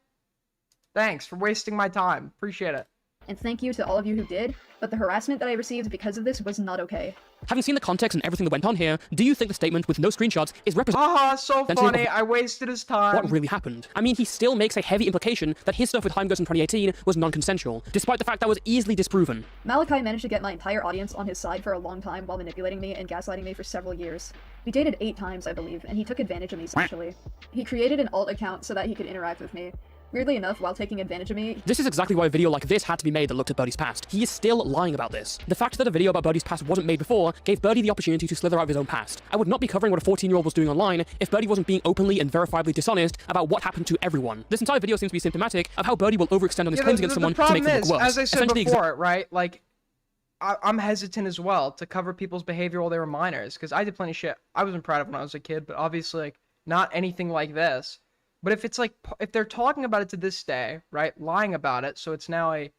Thanks for wasting my time. Appreciate it. And thank you to all of you who did, but the harassment that I received because of this was not okay. Having seen the context and everything that went on here, do you think the statement with no screenshots is Haha, so funny. I wasted his time. What really happened? I mean, he still makes a heavy implication that his stuff with Heimgirls in 2018 was non-consensual, despite the fact that was easily disproven. Malachi managed to get my entire audience on his side for a long time while manipulating me and gaslighting me for several years. We dated 8 times, I believe, and he took advantage of me sexually. He created an alt account so that he could interact with me. Weirdly enough, while taking advantage of me... This is exactly why a video like this had to be made that looked at Birdie's past. He is still lying about this. The fact that a video about Birdie's past wasn't made before gave Birdie the opportunity to slither out of his own past. I would not be covering what a 14-year-old was doing online if Birdie wasn't being openly and verifiably dishonest about what happened to everyone. This entire video seems to be symptomatic of how Birdie will overextend on his claims against someone to make them look worse. As I said before, right, like, I'm hesitant as well to cover people's behavior while they were minors, because I did plenty of shit I wasn't proud of when I was a kid, but obviously, like, not anything like this. But if it's like, if they're talking about it to this day, right, lying about it, so it's now a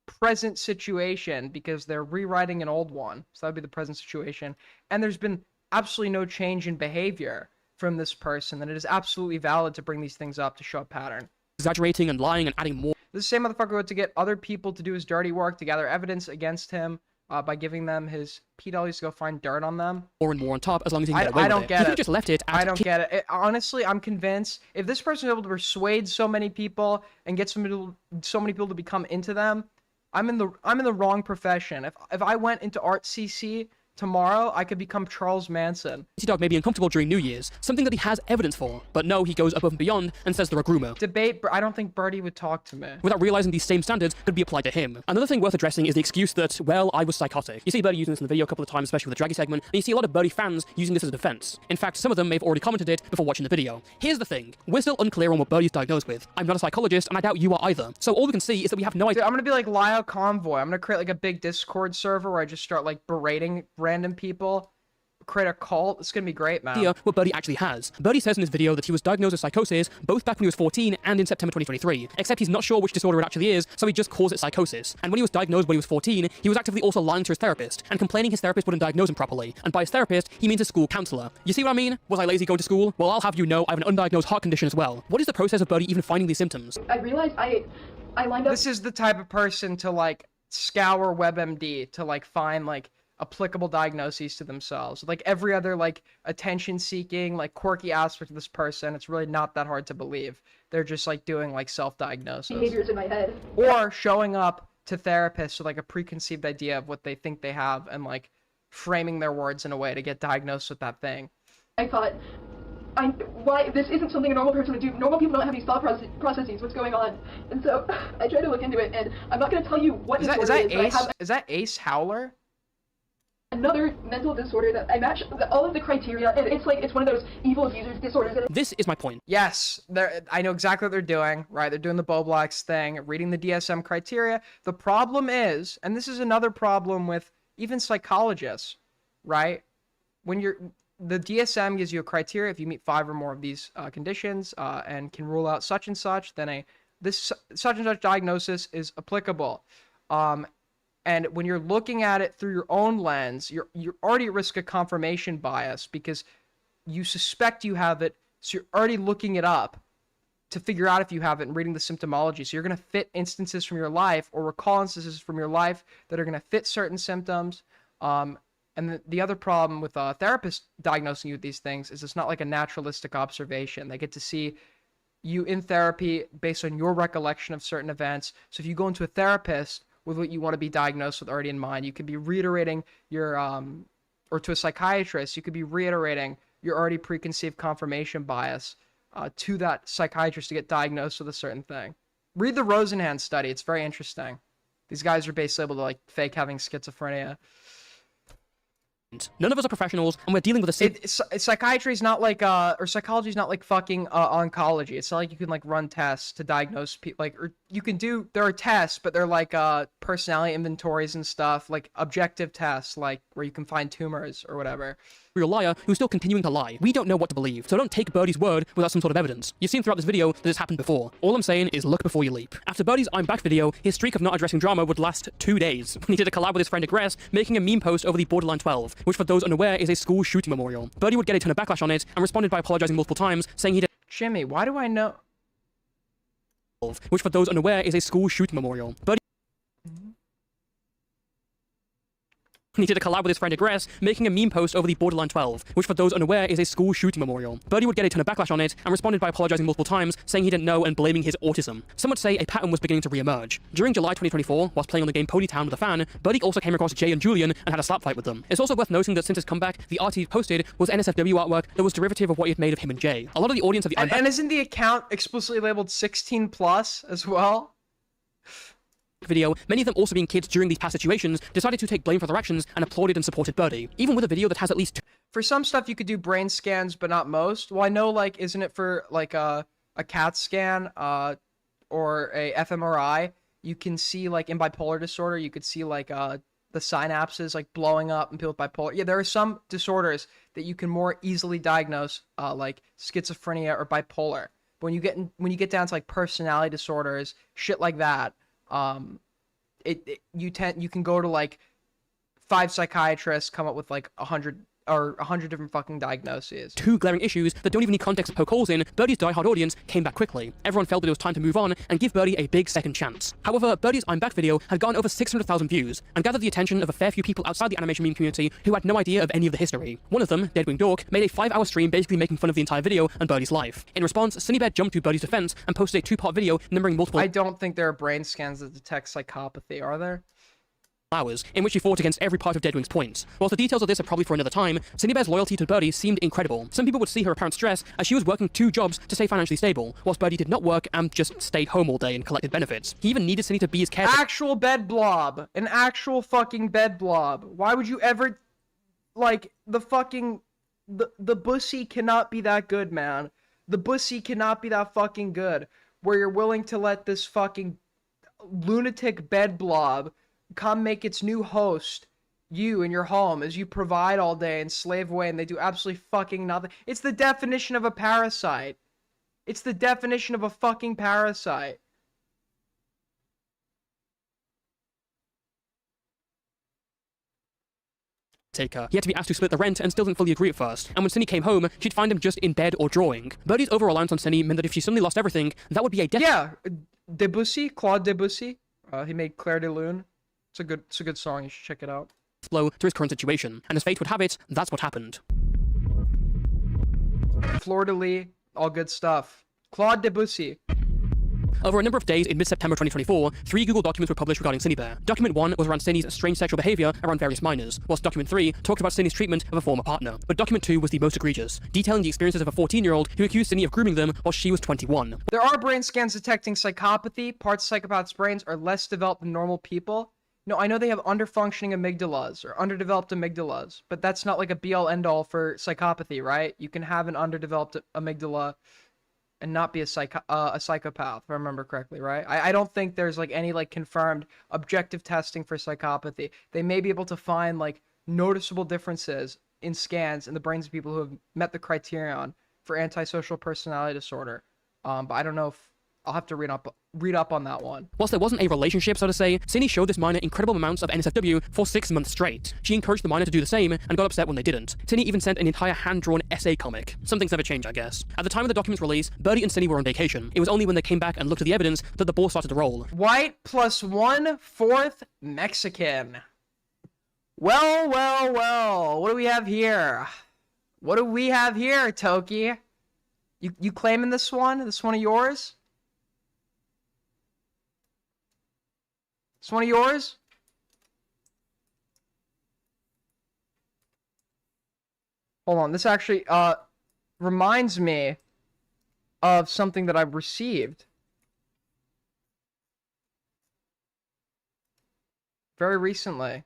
present situation because they're rewriting an old one, so that would be the present situation, and there's been absolutely no change in behavior from this person, then it is absolutely valid to bring these things up to show a pattern. Exaggerating and lying and adding more. The same motherfucker went to get other people to do his dirty work, to gather evidence against him, by giving them his PWs to go find dirt on them. More and more on top, as long as he can get away with it. I don't get it. He just left it. I don't get it. Honestly, I'm convinced if this person is able to persuade so many people and get so many people to become into them, I'm in the wrong profession. If I went into Art CC tomorrow, I could become Charles Manson. Dog may be uncomfortable during New Year's, something that he has evidence for, but no, he goes above and beyond and says they're a groomer. Debate, I don't think Birdie would talk to me. Without realizing these same standards could be applied to him. Another thing worth addressing is the excuse that, well, I was psychotic. You see Birdie using this in the video a couple of times, especially with the Draggy segment, and you see a lot of Birdie fans using this as a defense. In fact, some of them may have already commented it before watching the video. Here's the thing, we're still unclear on what Birdie's diagnosed with. I'm not a psychologist, and I doubt you are either. So all we can see is that we have no idea. Dude, I'm gonna be like Lyle Convoy. I'm gonna create like a big Discord server where I just start like berating random people. Create a cult. It's gonna be great, man. What Birdie actually has. Birdie says in his video that he was diagnosed with psychosis both back when he was 14 and in September 2023, except he's not sure which disorder it actually is, so he just calls it psychosis. And when he was diagnosed when he was 14, he was actively also lying to his therapist and complaining his therapist wouldn't diagnose him properly. And by his therapist, he means a school counselor. You see what I mean? Was I lazy going to school? Well, I'll have you know I have an undiagnosed heart condition as well. What is the process of Birdie even finding these symptoms? I realized I lined up... This is the type of person to like scour WebMD to like find like applicable diagnoses to themselves. Like every other like attention seeking, like quirky aspect of this person, it's really not that hard to believe. They're just like doing like self-diagnosis. Behaviors in my head. Or showing up to therapists with like a preconceived idea of what they think they have and like framing their words in a way to get diagnosed with that thing. I thought, why this isn't something a normal person would do. Normal people don't have these thought processes. What's going on? And so I tried to look into it, and I'm not going to tell you what disorder it is. Is that Ace Howler? Another mental disorder that I match all of the criteria, and it's like it's one of those evil abusers disorders. This is my point. Yes, I know exactly what they're doing, right? They're doing the Boblax thing, reading the DSM criteria. The problem is, and this is another problem with even psychologists, right? When the DSM gives you a criteria, if you meet 5 or more of these conditions and can rule out such and such, then this such and such diagnosis is applicable. And when you're looking at it through your own lens, you're already at risk of confirmation bias because you suspect you have it, so you're already looking it up to figure out if you have it and reading the symptomology. So you're going to fit instances from your life or recall instances from your life that are going to fit certain symptoms. And the other problem with a therapist diagnosing you with these things is it's not like a naturalistic observation. They get to see you in therapy based on your recollection of certain events. So if you go into a therapist with what you want to be diagnosed with already in mind, you could be reiterating your, or to a psychiatrist, you could be reiterating your already preconceived confirmation bias to that psychiatrist to get diagnosed with a certain thing. Read the Rosenhan study. It's very interesting. These guys are basically able to like fake having schizophrenia. None of us are professionals, and we're dealing with a psychiatry is not like or psychology is not like fucking oncology. It's not like you can like run tests to diagnose people, like, or you can do, there are tests, but they're like personality inventories and stuff, like objective tests, like where you can find tumors or whatever. Real liar who's still continuing to lie. We don't know what to believe, so don't take Birdie's word without some sort of evidence. You've seen throughout this video that this happened before. All I'm saying is look before you leap. After Birdie's I'm Back video, his streak of not addressing drama would last 2 days, when he did a collab with his friend Agress, making a meme post over the Borderline 12, which for those unaware is a school shooting memorial. Birdie would get a ton of backlash on it, and responded by apologizing multiple times, saying he did— Jimmy, why do I know? Which for those unaware is a school shooting memorial. Birdie— He did a collab with his friend Agress, making a meme post over the Borderline 12, which for those unaware is a school shooting memorial. Birdie would get a ton of backlash on it, and responded by apologizing multiple times, saying he didn't know and blaming his autism. Some would say a pattern was beginning to re-emerge. During July 2024, whilst playing on the game Ponytown with a fan, Birdie also came across Jay and Julian and had a slap fight with them. It's also worth noting that since his comeback, the art he posted was NSFW artwork that was derivative of what he had made of him and Jay. A lot of the audience of the— And isn't the account explicitly labeled 16+ as well? Video, many of them also being kids during these past situations, decided to take blame for their actions and applauded and supported Birdie. Even with a video that has at least— For some stuff you could do brain scans, but not most. Well, I know, like, isn't it for like a CAT scan or a fMRI? You can see, like, in bipolar disorder, you could see like the synapses like blowing up in people with bipolar. Yeah, there are some disorders that you can more easily diagnose, like schizophrenia or bipolar. But when you get down to like personality disorders, shit like that, you can go to like 5 psychiatrists, come up with like 100 different fucking diagnoses. 2 glaring issues that don't even need context to poke holes in. Birdie's diehard audience came back quickly. Everyone felt that it was time to move on and give Birdie a big second chance. However, Birdie's I'm Back video had gotten over 600,000 views and gathered the attention of a fair few people outside the animation meme community who had no idea of any of the history. One of them, Deadwing Dork, made a 5-hour stream basically making fun of the entire video and Birdie's life. In response, Sunnybear jumped to Birdie's defense and posted a 2-part video numbering multiple— I don't think there are brain scans that detect psychopathy, are there? hours, in which he fought against every part of Deadwing's points. Whilst the details of this are probably for another time, Cindybear's loyalty to Birdie seemed incredible. Some people would see her apparent stress as she was working 2 jobs to stay financially stable, whilst Birdie did not work and just stayed home all day and collected benefits. He even needed Cindy to be his caretaker. Actual bed blob. An actual fucking bed blob. Why would you ever... Like, the fucking... The bussy cannot be that good, man. The bussy cannot be that fucking good. Where you're willing to let this fucking lunatic bed blob come make its new host, you in your home, as you provide all day and slave away, and they do absolutely fucking nothing. It's the definition of a parasite. It's the definition of a fucking parasite. He had to be asked to split the rent and still didn't fully agree at first. And when Cindy came home, she'd find him just in bed or drawing. Birdie's over-reliance on Cindy meant that if she suddenly lost everything, that would be a death— Yeah, Debussy, Claude Debussy. He made Claire de Lune. It's a good song. You should check it out. Blow to his current situation, and as fate would have it, that's what happened. Fleur de Lis, all good stuff. Claude Debussy. Over a number of days in mid-September 2024, 3 Google documents were published regarding Cindybear. Document 1 was around Cindy's strange sexual behavior around various minors, whilst Document 3 talked about Cindy's treatment of a former partner. But Document 2 was the most egregious, detailing the experiences of a 14-year-old who accused Cindy of grooming them while she was 21. There are brain scans detecting psychopathy. Parts of psychopaths' brains are less developed than normal people. No, I know they have underfunctioning amygdalas or underdeveloped amygdalas, but that's not like a be-all end-all for psychopathy, right? You can have an underdeveloped amygdala and not be a psychopath, if I remember correctly, right? I don't think there's like any like confirmed objective testing for psychopathy. They may be able to find like noticeable differences in scans in the brains of people who have met the criterion for antisocial personality disorder. But I don't know if I'll have to read up on that one. Whilst there wasn't a relationship, so to say, Cindy showed this minor incredible amounts of NSFW for 6 months straight. She encouraged the minor to do the same and got upset when they didn't. Cindy even sent an entire hand-drawn essay comic. Some things never change, I guess. At the time of the document's release, Birdie and Cindy were on vacation. It was only when they came back and looked at the evidence that the ball started to roll. White plus 1/4 Mexican. Well, well, well. What do we have here? What do we have here, Toki? You claiming this one? This one of yours? This one of yours? Hold on, this actually reminds me of something that I've received very recently.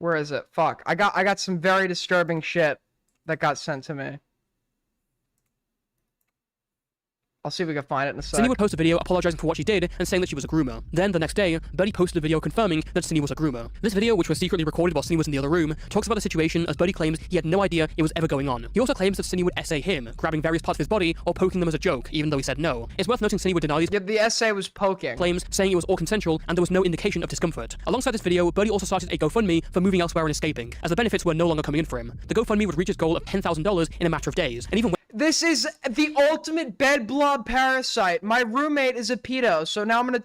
Where is it? Fuck. I got some very disturbing shit that got sent to me. I'll see if we can find it in a sec. Cindy would post a video apologizing for what she did and saying that she was a groomer. Then, the next day, Birdie posted a video confirming that Cindy was a groomer. This video, which was secretly recorded while Cindy was in the other room, talks about the situation as Birdie claims he had no idea it was ever going on. He also claims that Cindy would essay him, grabbing various parts of his body or poking them as a joke, even though he said no. It's worth noting Cindy would deny these the essay was poking claims, saying it was all consensual and there was no indication of discomfort. Alongside this video, Birdie also started a GoFundMe for moving elsewhere and escaping, as the benefits were no longer coming in for him. The GoFundMe would reach its goal of $10,000 in a matter of days, and even This is the ultimate bed blob parasite. My roommate is a pedo, so now I'm gonna...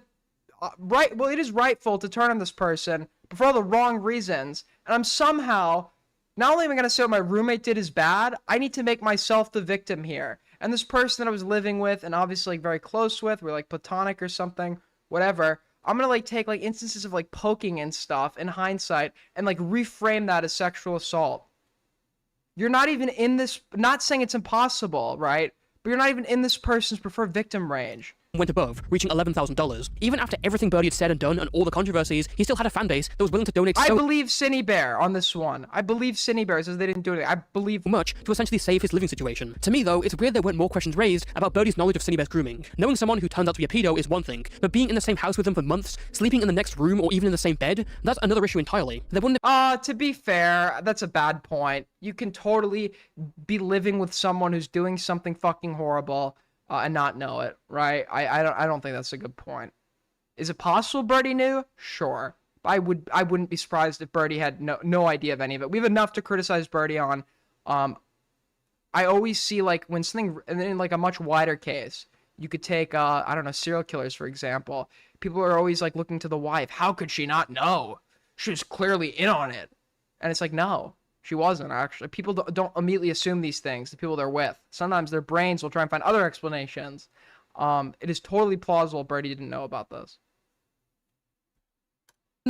well, it is rightful to turn on this person, but for all the wrong reasons. And I'm somehow... Not only am I gonna say what my roommate did is bad, I need to make myself the victim here. And this person that I was living with, and obviously like, very close with, we're like platonic or something, whatever, I'm gonna like take like instances of like poking and stuff in hindsight, and like reframe that as sexual assault. You're not even in this, not saying it's impossible, right? But you're not even in this person's preferred victim range. Went above, reaching $11,000. Even after everything Birdie had said and done and all the controversies, he still had a fan base that was willing to donate I believe Cinny Bear on this one. I believe Cinny Bear says they didn't do it. I believe much to essentially save his living situation. To me, though, it's weird there weren't more questions raised about Birdie's knowledge of Cinny Bear's grooming. Knowing someone who turns out to be a pedo is one thing, but being in the same house with them for months, sleeping in the next room or even in the same bed, that's another issue entirely. There wouldn't to be fair, that's a bad point. You can totally be living with someone who's doing something fucking horrible and not know it, right? I don't think that's a good point. Is it possible Birdie knew? Sure. I wouldn't be surprised if Birdie had no idea of any of it. We have enough to criticize Birdie on. I always see like when something, and then in like a much wider case, you could take I don't know, serial killers for example. People are always like looking to the wife. How could she not know? She was clearly in on it. And it's like, no. She wasn't, actually. People don't immediately assume these things, the people they're with. Sometimes their brains will try and find other explanations. It is totally plausible Birdie didn't know about this.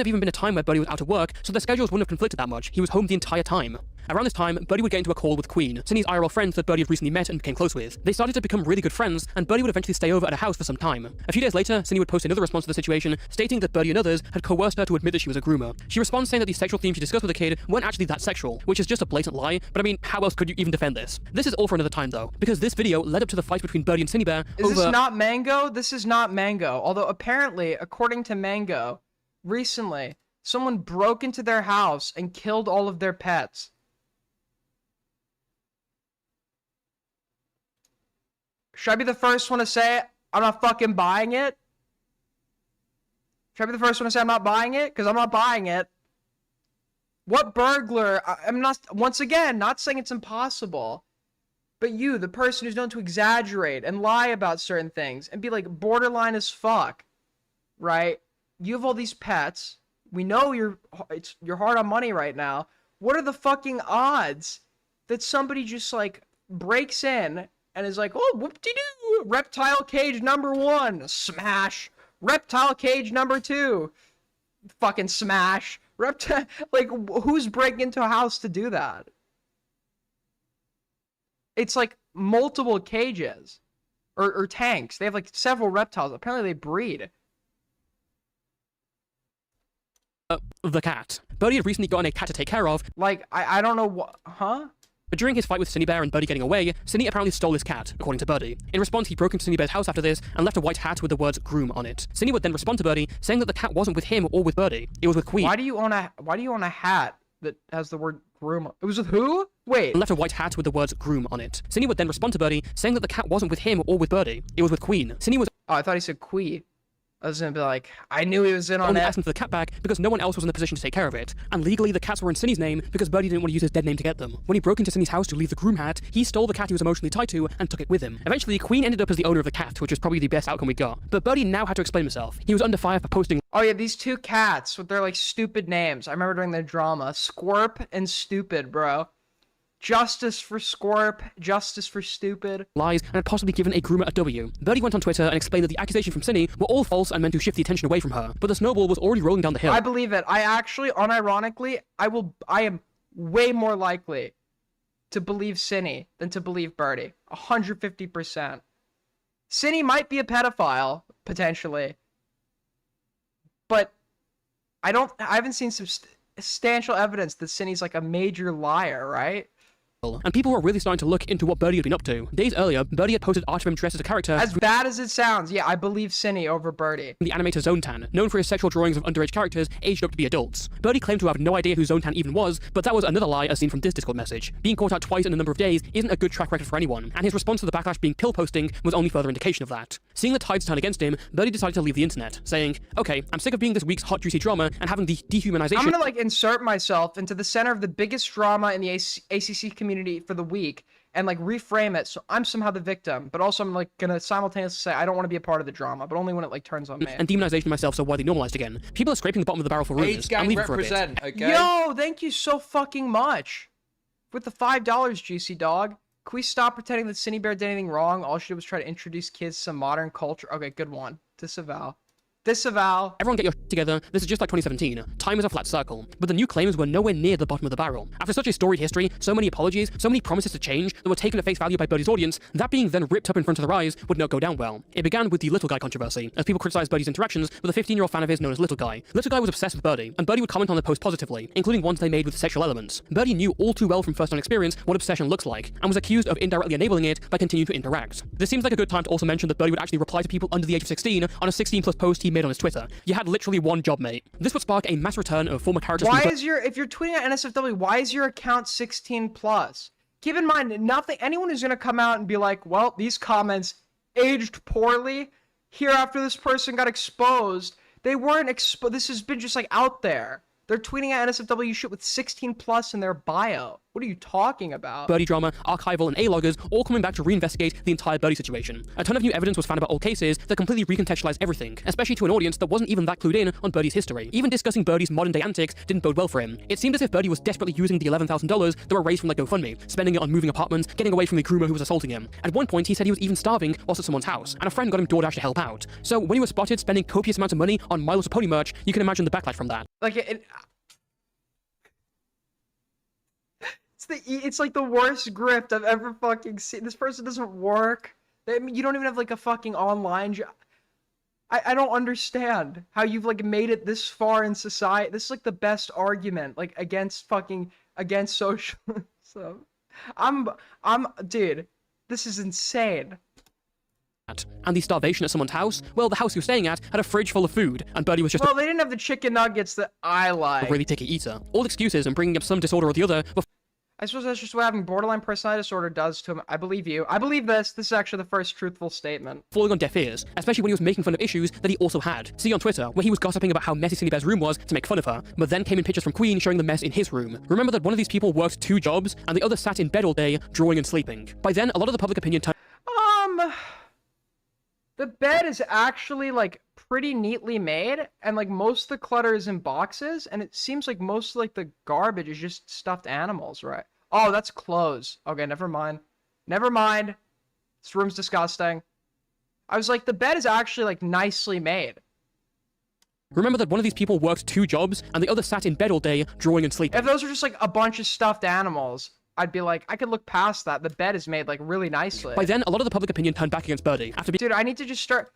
have even been a time where Birdie was out of work, so their schedules wouldn't have conflicted that much. He was home the entire time. Around this time, Birdie would get into a call with Queen, Cindy's IRL friend that Birdie had recently met and became close with. They started to become really good friends, and Birdie would eventually stay over at her house for some time. A few days later, Cindy would post another response to the situation, stating that Birdie and others had coerced her to admit that she was a groomer. She responds saying that the sexual themes she discussed with the kid weren't actually that sexual, which is just a blatant lie, but I mean, how else could you even defend this? This is all for another time though, because this video led up to the fight between Birdie and Cindy Bear over— Is this not Mango? This is not Mango, although apparently, according to Mango, recently, someone broke into their house and killed all of their pets. Should I be the first one to say I'm not fucking buying it? Should I be the first one to say I'm not buying it? Because I'm not buying it. What burglar? I'm not, once again, not saying it's impossible. But you, the person who's known to exaggerate and lie about certain things and be like borderline as fuck, right? You have all these pets. We know you're hard on money right now. What are the fucking odds that somebody just like breaks in and is like, oh, whoop-de-doo, reptile cage number 1, smash. Reptile cage number 2, fucking smash. Reptile, like, who's breaking into a house to do that? It's like multiple cages or tanks. They have like several reptiles. Apparently they breed. The cat. Birdie had recently gotten a cat to take care of. Like, I don't know what, huh? But during his fight with Cindy Bear and Birdie getting away, Cindy apparently stole his cat, according to Birdie. In response, he broke into Cindy Bear's house after this and left a white hat with the words groom on it. Cindy would then respond to Birdie, saying that the cat wasn't with him or with Birdie. It was with Queen. Why do you own a hat that has the word groom? It was with who? Wait. And left a white hat with the words groom on it. Cindy would then respond to Birdie, saying that the cat wasn't with him or with Birdie. It was with Queen. Cindy was— Oh, I thought he said Quee. I was gonna be like, I knew he was in on only it. asking for the cat back because no one else was in the position to take care of it. And legally, the cats were in Cindy's name because Birdie didn't want to use his dead name to get them. When he broke into Cindy's house to leave the groom hat, he stole the cat he was emotionally tied to and took it with him. Eventually, Queen ended up as the owner of the cat, which was probably the best outcome we got. But Birdie now had to explain himself. He was under fire for posting— Oh yeah, these two cats with their like stupid names. I remember during their drama. Squirp and Stupid, bro. Justice for Squirp, justice for Stupid. Lies and had possibly given a groomer a W. Birdie went on Twitter and explained that the accusation from Cindy were all false and meant to shift the attention away from her. But the snowball was already rolling down the hill. I believe it. I actually, unironically, I am way more likely to believe Cindy than to believe Birdie. 150%. Cindy might be a pedophile, potentially. But I haven't seen substantial evidence that Cindy's like a major liar, right? And people were really starting to look into what Birdie had been up to. Days earlier, Birdie had posted art of him dressed as a character. As bad as it sounds, yeah, I believe Cindy over Birdie. The animator Zontan, known for his sexual drawings of underage characters aged up to be adults. Birdie claimed to have no idea who Zontan even was, but that was another lie as seen from this Discord message. Being caught out twice in a number of days isn't a good track record for anyone, and his response to the backlash being pill posting was only further indication of that. Seeing the tides turn against him, Birdie decided to leave the internet, saying, okay, I'm sick of being this week's hot juicy drama and having the dehumanization— I'm gonna like insert myself into the center of the biggest drama in the ACC community for the week and like reframe it so I'm somehow the victim, but also I'm like gonna simultaneously say I don't want to be a part of the drama, but only when it like turns on me. And demonization of myself so widely normalized again. People are scraping the bottom of the barrel for rumors. I'm leaving for a bit. Okay? Yo, thank you so fucking much with the $5, Juicy Dog. Can we stop pretending that Cindy Bear did anything wrong? All she did was try to introduce kids to some modern culture. Okay, good one. Disavow. Disavow. Everyone get your shit together. This is just like 2017. Time is a flat circle. But the new claims were nowhere near the bottom of the barrel. After such a storied history, so many apologies, so many promises to change that were taken at face value by Birdie's audience, that being then ripped up in front of their eyes would not go down well. It began with the Little Guy controversy, as people criticized Birdie's interactions with a 15-year-old fan of his known as Little Guy. Little Guy was obsessed with Birdie, and Birdie would comment on the post positively, including ones they made with sexual elements. Birdie knew all too well from first-hand experience what obsession looks like, and was accused of indirectly enabling it by continuing to interact. This seems like a good time to also mention that Birdie would actually reply to people under the age of 16 on a 16+ post he made on his Twitter. You had literally one job, mate. This would spark a mass return of former characters. If you're tweeting at NSFW, why is your account 16+? Keep in mind, anyone who's gonna come out and be like, well, these comments aged poorly, here after this person got exposed, they weren't exposed. This has been just like out there. They're tweeting at NSFW shit with 16+ in their bio. What are you talking about? Birdie drama, archival, and A-loggers all coming back to reinvestigate the entire Birdie situation. A ton of new evidence was found about old cases that completely recontextualized everything, especially to an audience that wasn't even that clued in on Birdie's history. Even discussing Birdie's modern-day antics didn't bode well for him. It seemed as if Birdie was desperately using the $11,000 that were raised from the GoFundMe, spending it on moving apartments, getting away from the groomer who was assaulting him. At one point, he said he was even starving whilst at someone's house, and a friend got him DoorDash to help out. So when he was spotted spending copious amounts of money on My Little Pony merch, you can imagine the backlash from that. Like, it's like the worst grift I've ever fucking seen. This person doesn't work. You don't even have like a fucking online job. I don't understand how you've like made it this far in society. This is like the best argument like against socialism. Dude, this is insane. And the starvation at someone's house? Well, the house he was staying at had a fridge full of food, and Birdie was just they didn't have the chicken nuggets that I like. A really picky eater. All excuses and bringing up some disorder or the other. I suppose that's just what having borderline personality disorder does to him. I believe you. I believe this. This is actually the first truthful statement. Falling on deaf ears, especially when he was making fun of issues that he also had. See on Twitter, where he was gossiping about how messy Cindy Bear's room was to make fun of her, but then came in pictures from Queen showing the mess in his room. Remember that one of these people worked 2 jobs, and the other sat in bed all day, drawing and sleeping. By then, a lot of the public opinion The bed is actually like pretty neatly made, and like most of the clutter is in boxes, and it seems like most of like the garbage is just stuffed animals, right? Oh, that's clothes. Okay, never mind. Never mind. This room's disgusting. I was like, the bed is actually like nicely made. Remember that one of these people worked 2 jobs, and the other sat in bed all day, drawing and sleeping. If those were just like a bunch of stuffed animals, I'd be like, I could look past that. The bed is made like really nicely. By then, a lot of the public opinion turned back against Birdie. Dude, I need to just start.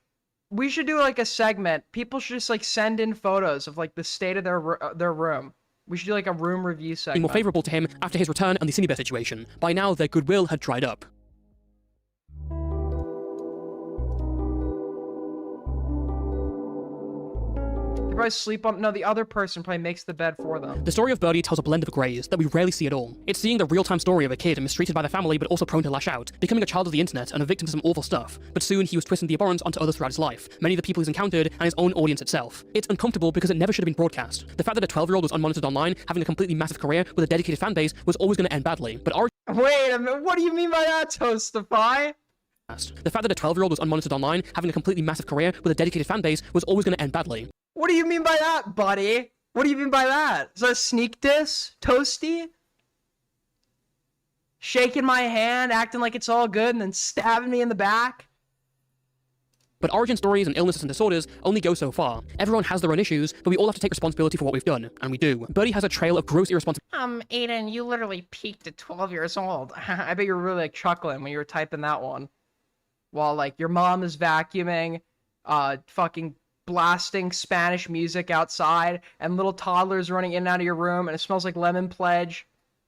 We should do like a segment. People should just like send in photos of like the state of their room. We should do like a room review segment. More favorable to him after his return and the Cindy Bear situation. By now, their goodwill had dried up. They probably sleep on. No, the other person probably makes the bed for them. The story of Birdie tells a blend of greys that we rarely see at all. It's seeing the real-time story of a kid mistreated by the family but also prone to lash out, becoming a child of the internet and a victim to some awful stuff. But soon he was twisting the abhorrence onto others throughout his life, many of the people he's encountered and his own audience itself. It's uncomfortable because it never should have been broadcast. The fact that a 12-year-old was unmonitored online, having a completely massive career with a dedicated fan base, was always going to end badly. But wait a minute, what do you mean by that, Toastify? The fact that a 12-year-old was unmonitored online, having a completely massive career with a dedicated fan base, was always going to end badly. What do you mean by that, buddy? What do you mean by that? Is that a sneak diss, Toasty? Shaking my hand, acting like it's all good, and then stabbing me in the back? But origin stories and illnesses and disorders only go so far. Everyone has their own issues, but we all have to take responsibility for what we've done, and we do. Birdie has a trail of gross irresponsibility. Aiden, you literally peaked at 12 years old. I bet you were really like chuckling when you were typing that one. While like your mom is vacuuming, fucking blasting Spanish music outside and little toddlers running in and out of your room and it smells like lemon pledge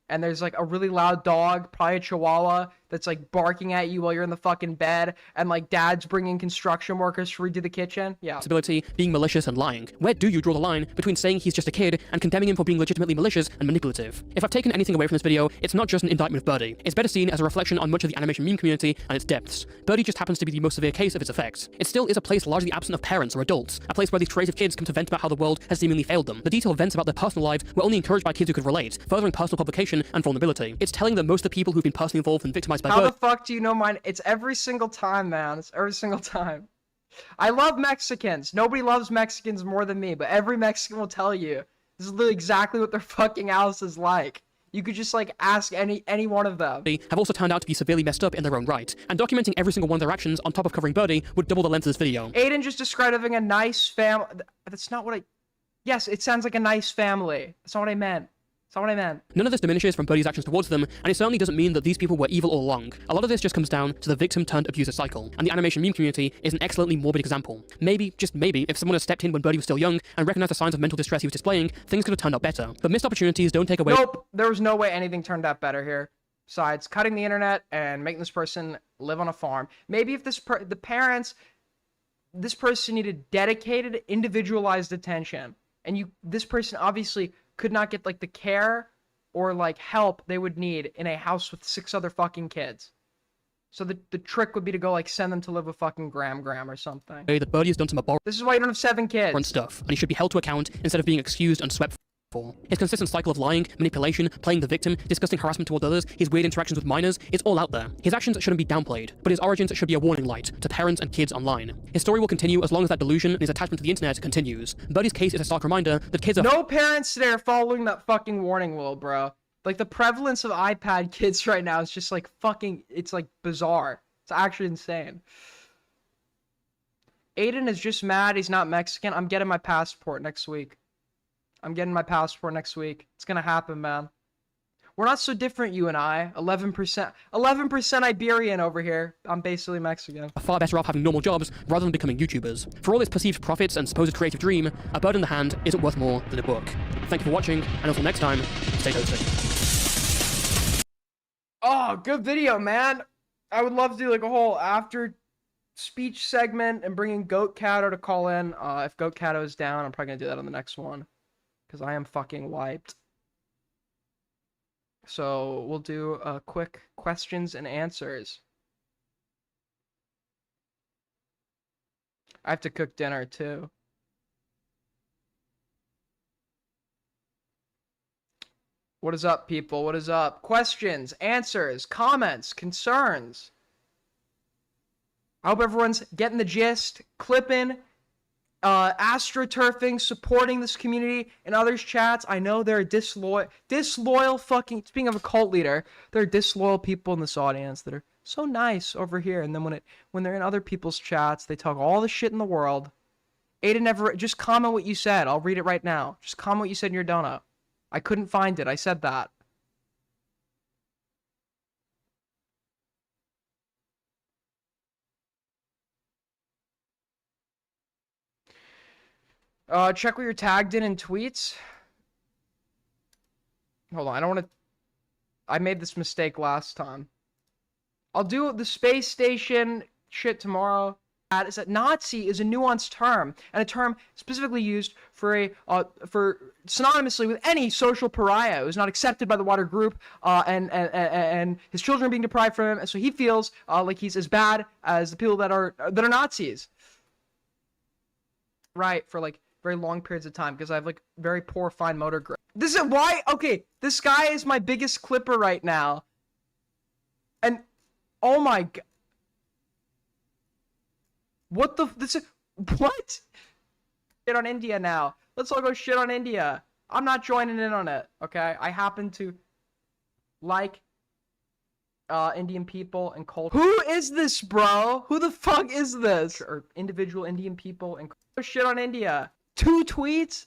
and there's like a really loud dog, probably a chihuahua, that's like barking at you while you're in the fucking bed and like dad's bringing construction workers to redo the kitchen. Yeah. Responsibility, being malicious and lying. Where do you draw the line between saying he's just a kid and condemning him for being legitimately malicious and manipulative? If I've taken anything away from this video, it's not just an indictment of Birdie. It's better seen as a reflection on much of the animation meme community and its depths. Birdie just happens to be the most severe case of its effects. It still is a place largely absent of parents or adults, a place where these creative kids come to vent about how the world has seemingly failed them. The detailed vents about their personal lives were only encouraged by kids who could relate, furthering personal publication and vulnerability. It's telling that most of the people who've been personally involved and victimized by How the fuck do you know mine? It's every single time, man. It's every single time. I love Mexicans. Nobody loves Mexicans more than me, but every Mexican will tell you this is literally exactly what their fucking house is like. You could just like ask any one of them. Have also turned out to be severely messed up in their own right, and documenting every single one of their actions on top of covering Birdie would double the length of this video. Aiden just described having a nice family. That's not what I... Yes, it sounds like a nice family. That's not what I meant. That's not what I meant. None of this diminishes from Birdie's actions towards them, and it certainly doesn't mean that these people were evil all along. A lot of this just comes down to the victim-turned-abuser cycle, and the animation meme community is an excellently morbid example. Maybe, just maybe, if someone had stepped in when Birdie was still young and recognized the signs of mental distress he was displaying, things could have turned out better. But missed opportunities don't take away— Nope, there was no way anything turned out better here. Besides cutting the internet and making this person live on a farm. Maybe if this person needed dedicated, individualized attention, and this person obviously could not get like the care or like help they would need in a house with 6 other fucking kids. So the trick would be to go like send them to live with fucking Graham or something. That Birdie has done some abhorrent— This is why you don't have 7 kids. And stuff, and he should be held to account instead of being excused and swept for. His consistent cycle of lying, manipulation, playing the victim, disgusting harassment towards others, his weird interactions with minors, it's all out there. His actions shouldn't be downplayed, but his origins should be a warning light to parents and kids online. His story will continue as long as that delusion and his attachment to the internet continues. Birdie's case is a stark reminder that kids are— No parents today are following that fucking warning rule, bro. Like the prevalence of iPad kids right now is just like fucking, it's like bizarre. It's actually insane. Aiden is just mad he's not Mexican. I'm getting my passport next week. It's gonna happen, man. We're not so different, you and I. 11% Iberian over here. I'm basically Mexican. Are far better off having normal jobs rather than becoming YouTubers. For all its perceived profits and supposed creative dream, a bird in the hand isn't worth more than a book. Thank you for watching, and until next time, stay toasty. Oh, good video, man. I would love to do like a whole after speech segment and bring in Goat Cato to call in. If Goat Cato is down, I'm probably gonna do that on the next one. Because I am fucking wiped. So we'll do quick questions and answers. I have to cook dinner too. What is up, people? What is up? Questions, answers, comments, concerns. I hope everyone's getting the gist, clipping, astroturfing, supporting this community in others' chats. I know there are disloyal fucking, speaking of a cult leader, there are disloyal people in this audience that are so nice over here, and then when they're in other people's chats, they talk all the shit in the world. Aiden, just comment what you said. I'll read it right now. Just comment what you said in your donut. I couldn't find it. I said that. Check what you're tagged in tweets. Hold on, I don't want to... I made this mistake last time. I'll do the space station shit tomorrow. Is that Nazi is a nuanced term, and a term specifically used for synonymously with any social pariah who's not accepted by the wider group, and his children are being deprived from him, and so he feels like he's as bad as the people that are Nazis. Right, for like very long periods of time, because I have like very poor fine motor grip. This is why, okay, this guy is my biggest clipper right now. And, oh my god. What the, what? Shit on India now. Let's all go shit on India. I'm not joining in on it, okay? I happen to like Indian people and culture. Who is this, bro? Who the fuck is this? Or individual Indian people and shit on India. 2 tweets?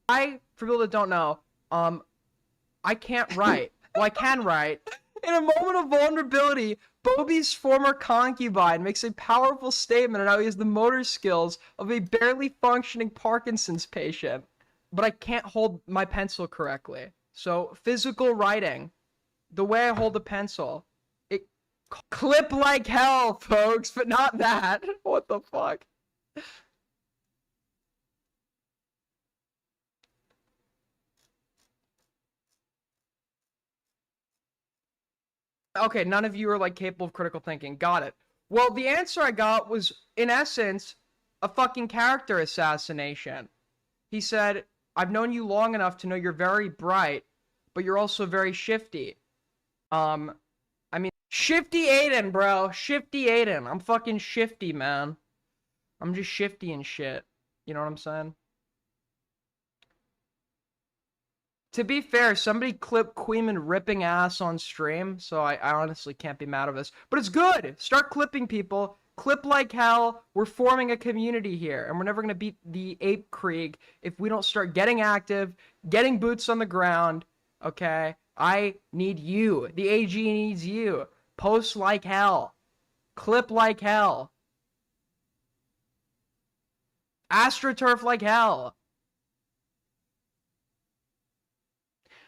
For people that don't know, I can't write. Well, I can write. In a moment of vulnerability, Bobby's former concubine makes a powerful statement on how he has the motor skills of a barely functioning Parkinson's patient. But I can't hold my pencil correctly. So, physical writing. The way I hold the pencil. It clip like hell, folks, but not that. What the fuck? Okay, none of you are like capable of critical thinking. Got it. Well, the answer I got was, in essence, a fucking character assassination. He said, I've known you long enough to know you're very bright, but you're also very shifty. I mean, shifty Aiden, bro. Shifty Aiden. I'm fucking shifty, man. I'm just shifty and shit. You know what I'm saying? To be fair, somebody clipped Queeman ripping ass on stream, so I honestly can't be mad at this. But it's good! Start clipping, people. Clip like hell. We're forming a community here, and we're never going to beat the ape Krieg if we don't start getting active, getting boots on the ground, okay? I need you. The AG needs you. Post like hell. Clip like hell. AstroTurf like hell.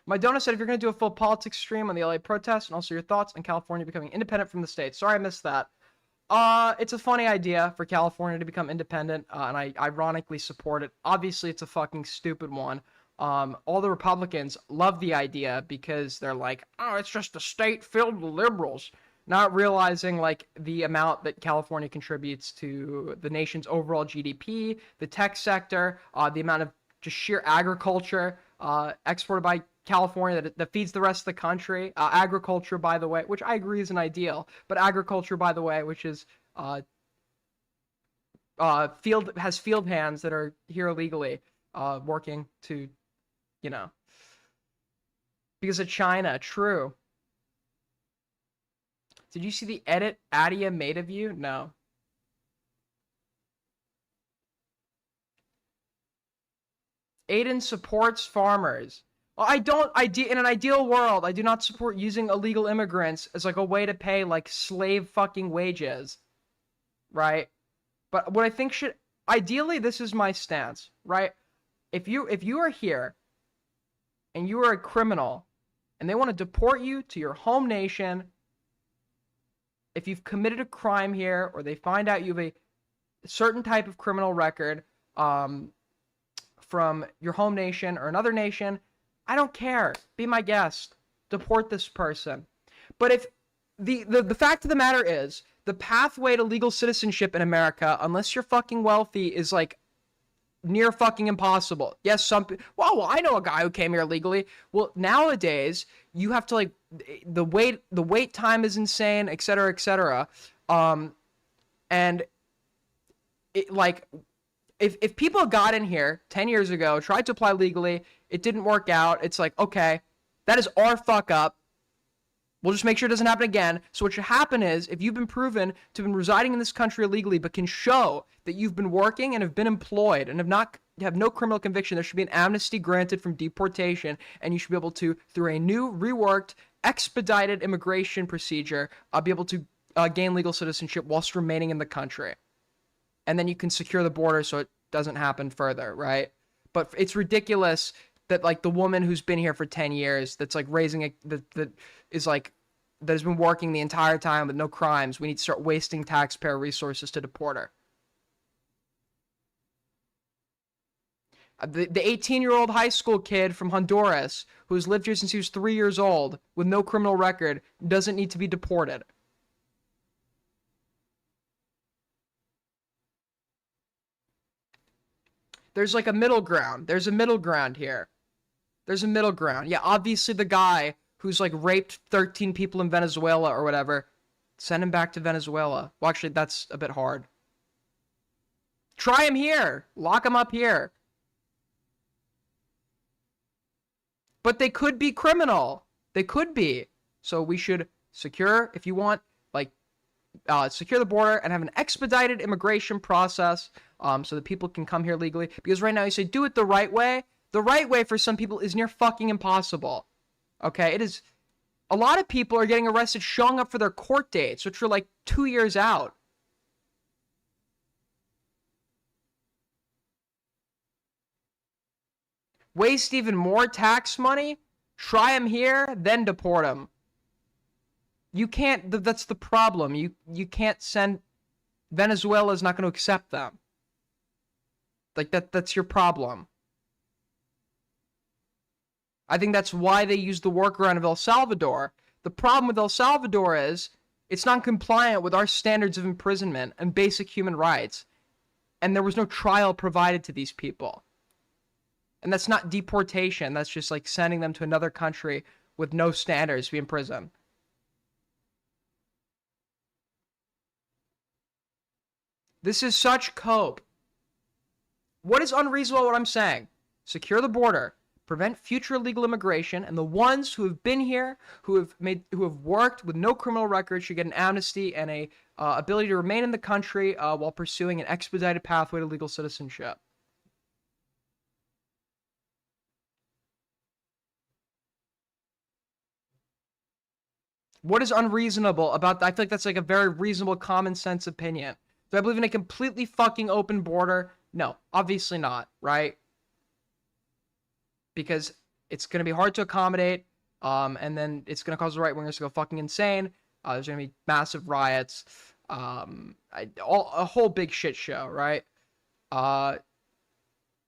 My donor said if you're going to do a full politics stream on the LA protests and also your thoughts on California becoming independent from the state. Sorry I missed that. It's a funny idea for California to become independent, and I ironically support it. Obviously, it's a fucking stupid one. All the Republicans love the idea because they're like, oh, it's just a state filled with liberals. Not realizing, like, the amount that California contributes to the nation's overall GDP, the tech sector, the amount of just sheer agriculture exported by California that feeds the rest of the country. Agriculture, by the way, which I agree is an ideal, but agriculture, by the way, which is has field hands that are here illegally, working to, you know, because of China. True. Did you see the edit Adia made of you? No. Aiden supports farmers. Well, in an ideal world, I do not support using illegal immigrants as like a way to pay like slave fucking wages. Right? But what I think ideally, this is my stance, right? If you are here and you are a criminal and they want to deport you to your home nation, if you've committed a crime here or they find out you have a certain type of criminal record, from your home nation or another nation, I don't care. Be my guest. Deport this person. But if the fact of the matter is, the pathway to legal citizenship in America, unless you're fucking wealthy, is like near fucking impossible. Yes, well, I know a guy who came here legally. Well, nowadays you have to like the wait time is insane, et cetera, et cetera. And it like. If people got in here 10 years ago, tried to apply legally, it didn't work out, it's like, okay, that is our fuck up. We'll just make sure it doesn't happen again. So what should happen is, if you've been proven to have been residing in this country illegally, but can show that you've been working and have been employed and have no criminal conviction, there should be an amnesty granted from deportation, and you should be able to, through a new, reworked, expedited immigration procedure, be able to gain legal citizenship whilst remaining in the country. And then you can secure the border so it doesn't happen further, right? But it's ridiculous that like the woman who's been here for 10 years, that's like that has been working the entire time with no crimes, we need to start wasting taxpayer resources to deport her. The 18-year-old high school kid from Honduras who's lived here since he was 3 years old with no criminal record doesn't need to be deported. There's like a middle ground. There's a middle ground here. There's a middle ground. Yeah, obviously the guy who's like raped 13 people in Venezuela or whatever, send him back to Venezuela. Well, actually, that's a bit hard. Try him here. Lock him up here. But they could be criminal. They could be. So we should secure, if you want, like, secure the border and have an expedited immigration process so that people can come here legally. Because right now you say do it the right way. The right way for some people is near fucking impossible. Okay, it is A lot of people are getting arrested showing up for their court dates, which are like 2 years out. Waste even more tax money? Try them here, then deport them. You can't, that's the problem. You can't send, Venezuela's not going to accept them. Like, that's your problem. I think that's why they use the workaround of El Salvador. The problem with El Salvador is it's not compliant with our standards of imprisonment and basic human rights. And there was no trial provided to these people. And that's not deportation. That's just like sending them to another country with no standards to be in prison. This is such cope. What is unreasonable what I'm saying? Secure the border. Prevent future illegal immigration, and the ones who have been here, who have worked with no criminal record, should get an amnesty and a ability to remain in the country while pursuing an expedited pathway to legal citizenship. What is unreasonable about that? I feel like that's like a very reasonable common sense opinion. Do I believe in a completely fucking open border? No, obviously not, right? Because it's going to be hard to accommodate, and then it's going to cause the right-wingers to go fucking insane. There's going to be massive riots, a whole big shit show, right?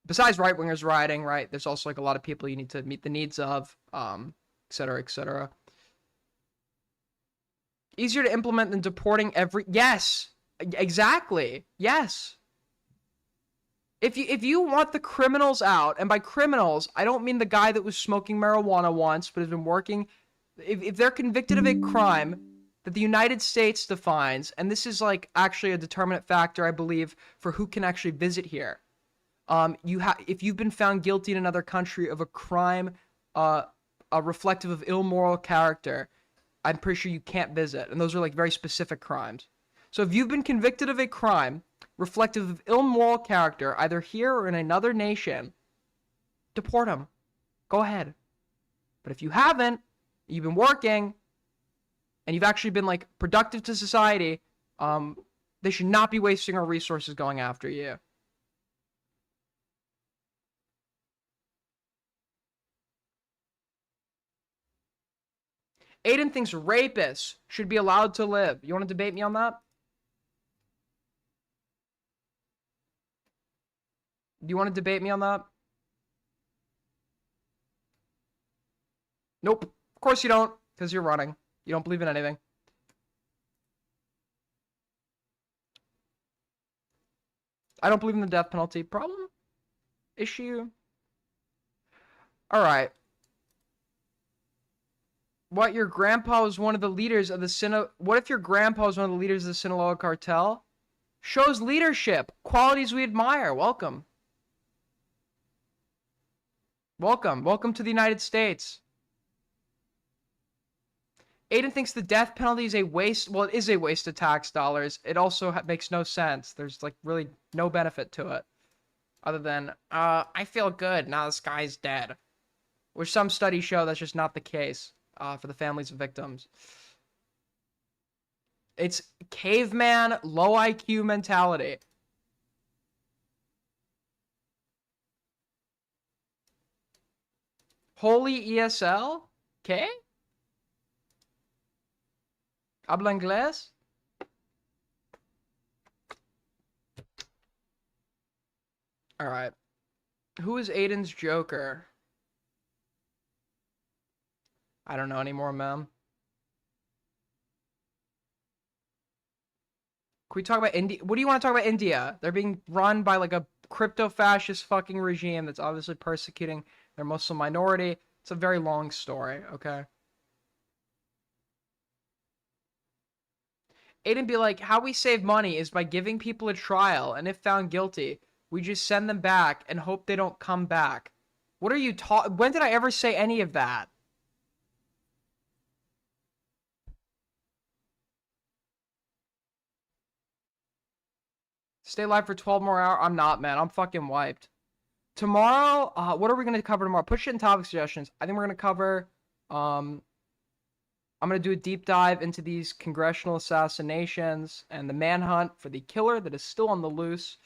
Besides right-wingers rioting, right, there's also like a lot of people you need to meet the needs of, et cetera, et cetera. Easier to implement than deporting every... Yes! Exactly! Yes! If you want the criminals out, and by criminals, I don't mean the guy that was smoking marijuana once, but has been working... If they're convicted of a crime that the United States defines, and this is like actually a determinant factor, I believe, for who can actually visit here. If you've been found guilty in another country of a crime reflective of immoral character, I'm pretty sure you can't visit. And those are like very specific crimes. So if you've been convicted of a crime reflective of immoral character, either here or in another nation, deport them. Go ahead. But if you haven't, you've been working, and you've actually been like productive to society, they should not be wasting our resources going after you. Aiden thinks rapists should be allowed to live. You want to debate me on that? Do you want to debate me on that? Nope. Of course you don't, because you're running. You don't believe in anything. I don't believe in the death penalty. Problem? Issue? Alright. What, your grandpa was one of the leaders of the What if your grandpa was one of the leaders of the Sinaloa cartel? Shows leadership. Qualities we admire. Welcome. Welcome. Welcome to the United States. Aiden thinks the death penalty is a waste. Well, it is a waste of tax dollars. It also makes no sense. There's like really no benefit to it. Other than, I feel good now this guy's dead. Which some studies show that's just not the case. For the families of victims. It's caveman, low IQ mentality. Holy ESL? ¿Qué? ¿Habla inglés? Alright. Who is Aiden's Joker? I don't know anymore, man. Can we talk about India? What do you want to talk about India? They're being run by like a crypto-fascist fucking regime that's obviously persecuting their Muslim minority. It's a very long story, okay? Aiden be like, how we save money is by giving people a trial, and if found guilty, we just send them back and hope they don't come back. What are you talking? When did I ever say any of that? Stay live for 12 more hours? I'm not, man. I'm fucking wiped. Tomorrow, what are we going to cover tomorrow? Put shit in topic suggestions. I think we're going to cover, I'm going to do a deep dive into these congressional assassinations and the manhunt for the killer that is still on the loose.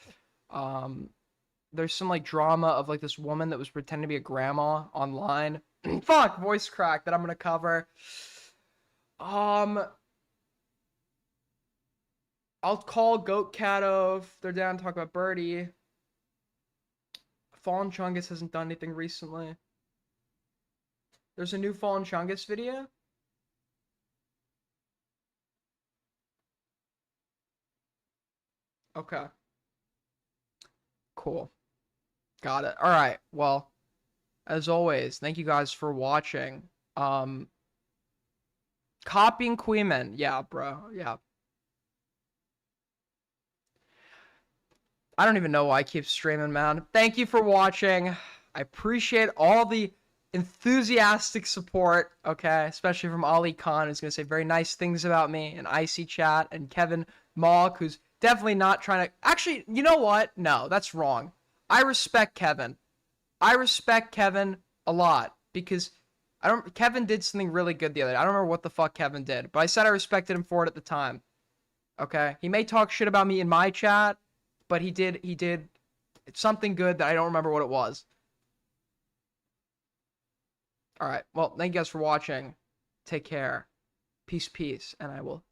There's some like drama of like this woman that was pretending to be a grandma online. Fuck, voice crack that I'm going to cover. I'll call Goat Cato if they're down to talk about Birdie. Fallen Chungus hasn't done anything recently. There's a new Fallen Chungus video? Okay. Cool. Got it. All right. Well, as always, thank you guys for watching. Copying Queeman. Yeah, bro. Yeah. I don't even know why I keep streaming, man. Thank you for watching. I appreciate all the enthusiastic support, okay? Especially from Ali Khan, who's going to say very nice things about me, and Icy Chat, and Kevin Malk, who's definitely not trying to... Actually, you know what? No, that's wrong. I respect Kevin. I respect Kevin a lot, because Kevin did something really good the other day. I don't remember what the fuck Kevin did, but I said I respected him for it at the time. Okay? He may talk shit about me in my chat, but he did something good that I don't remember what it was. All right. Well, thank you guys for watching. Take care. Peace, peace. And I will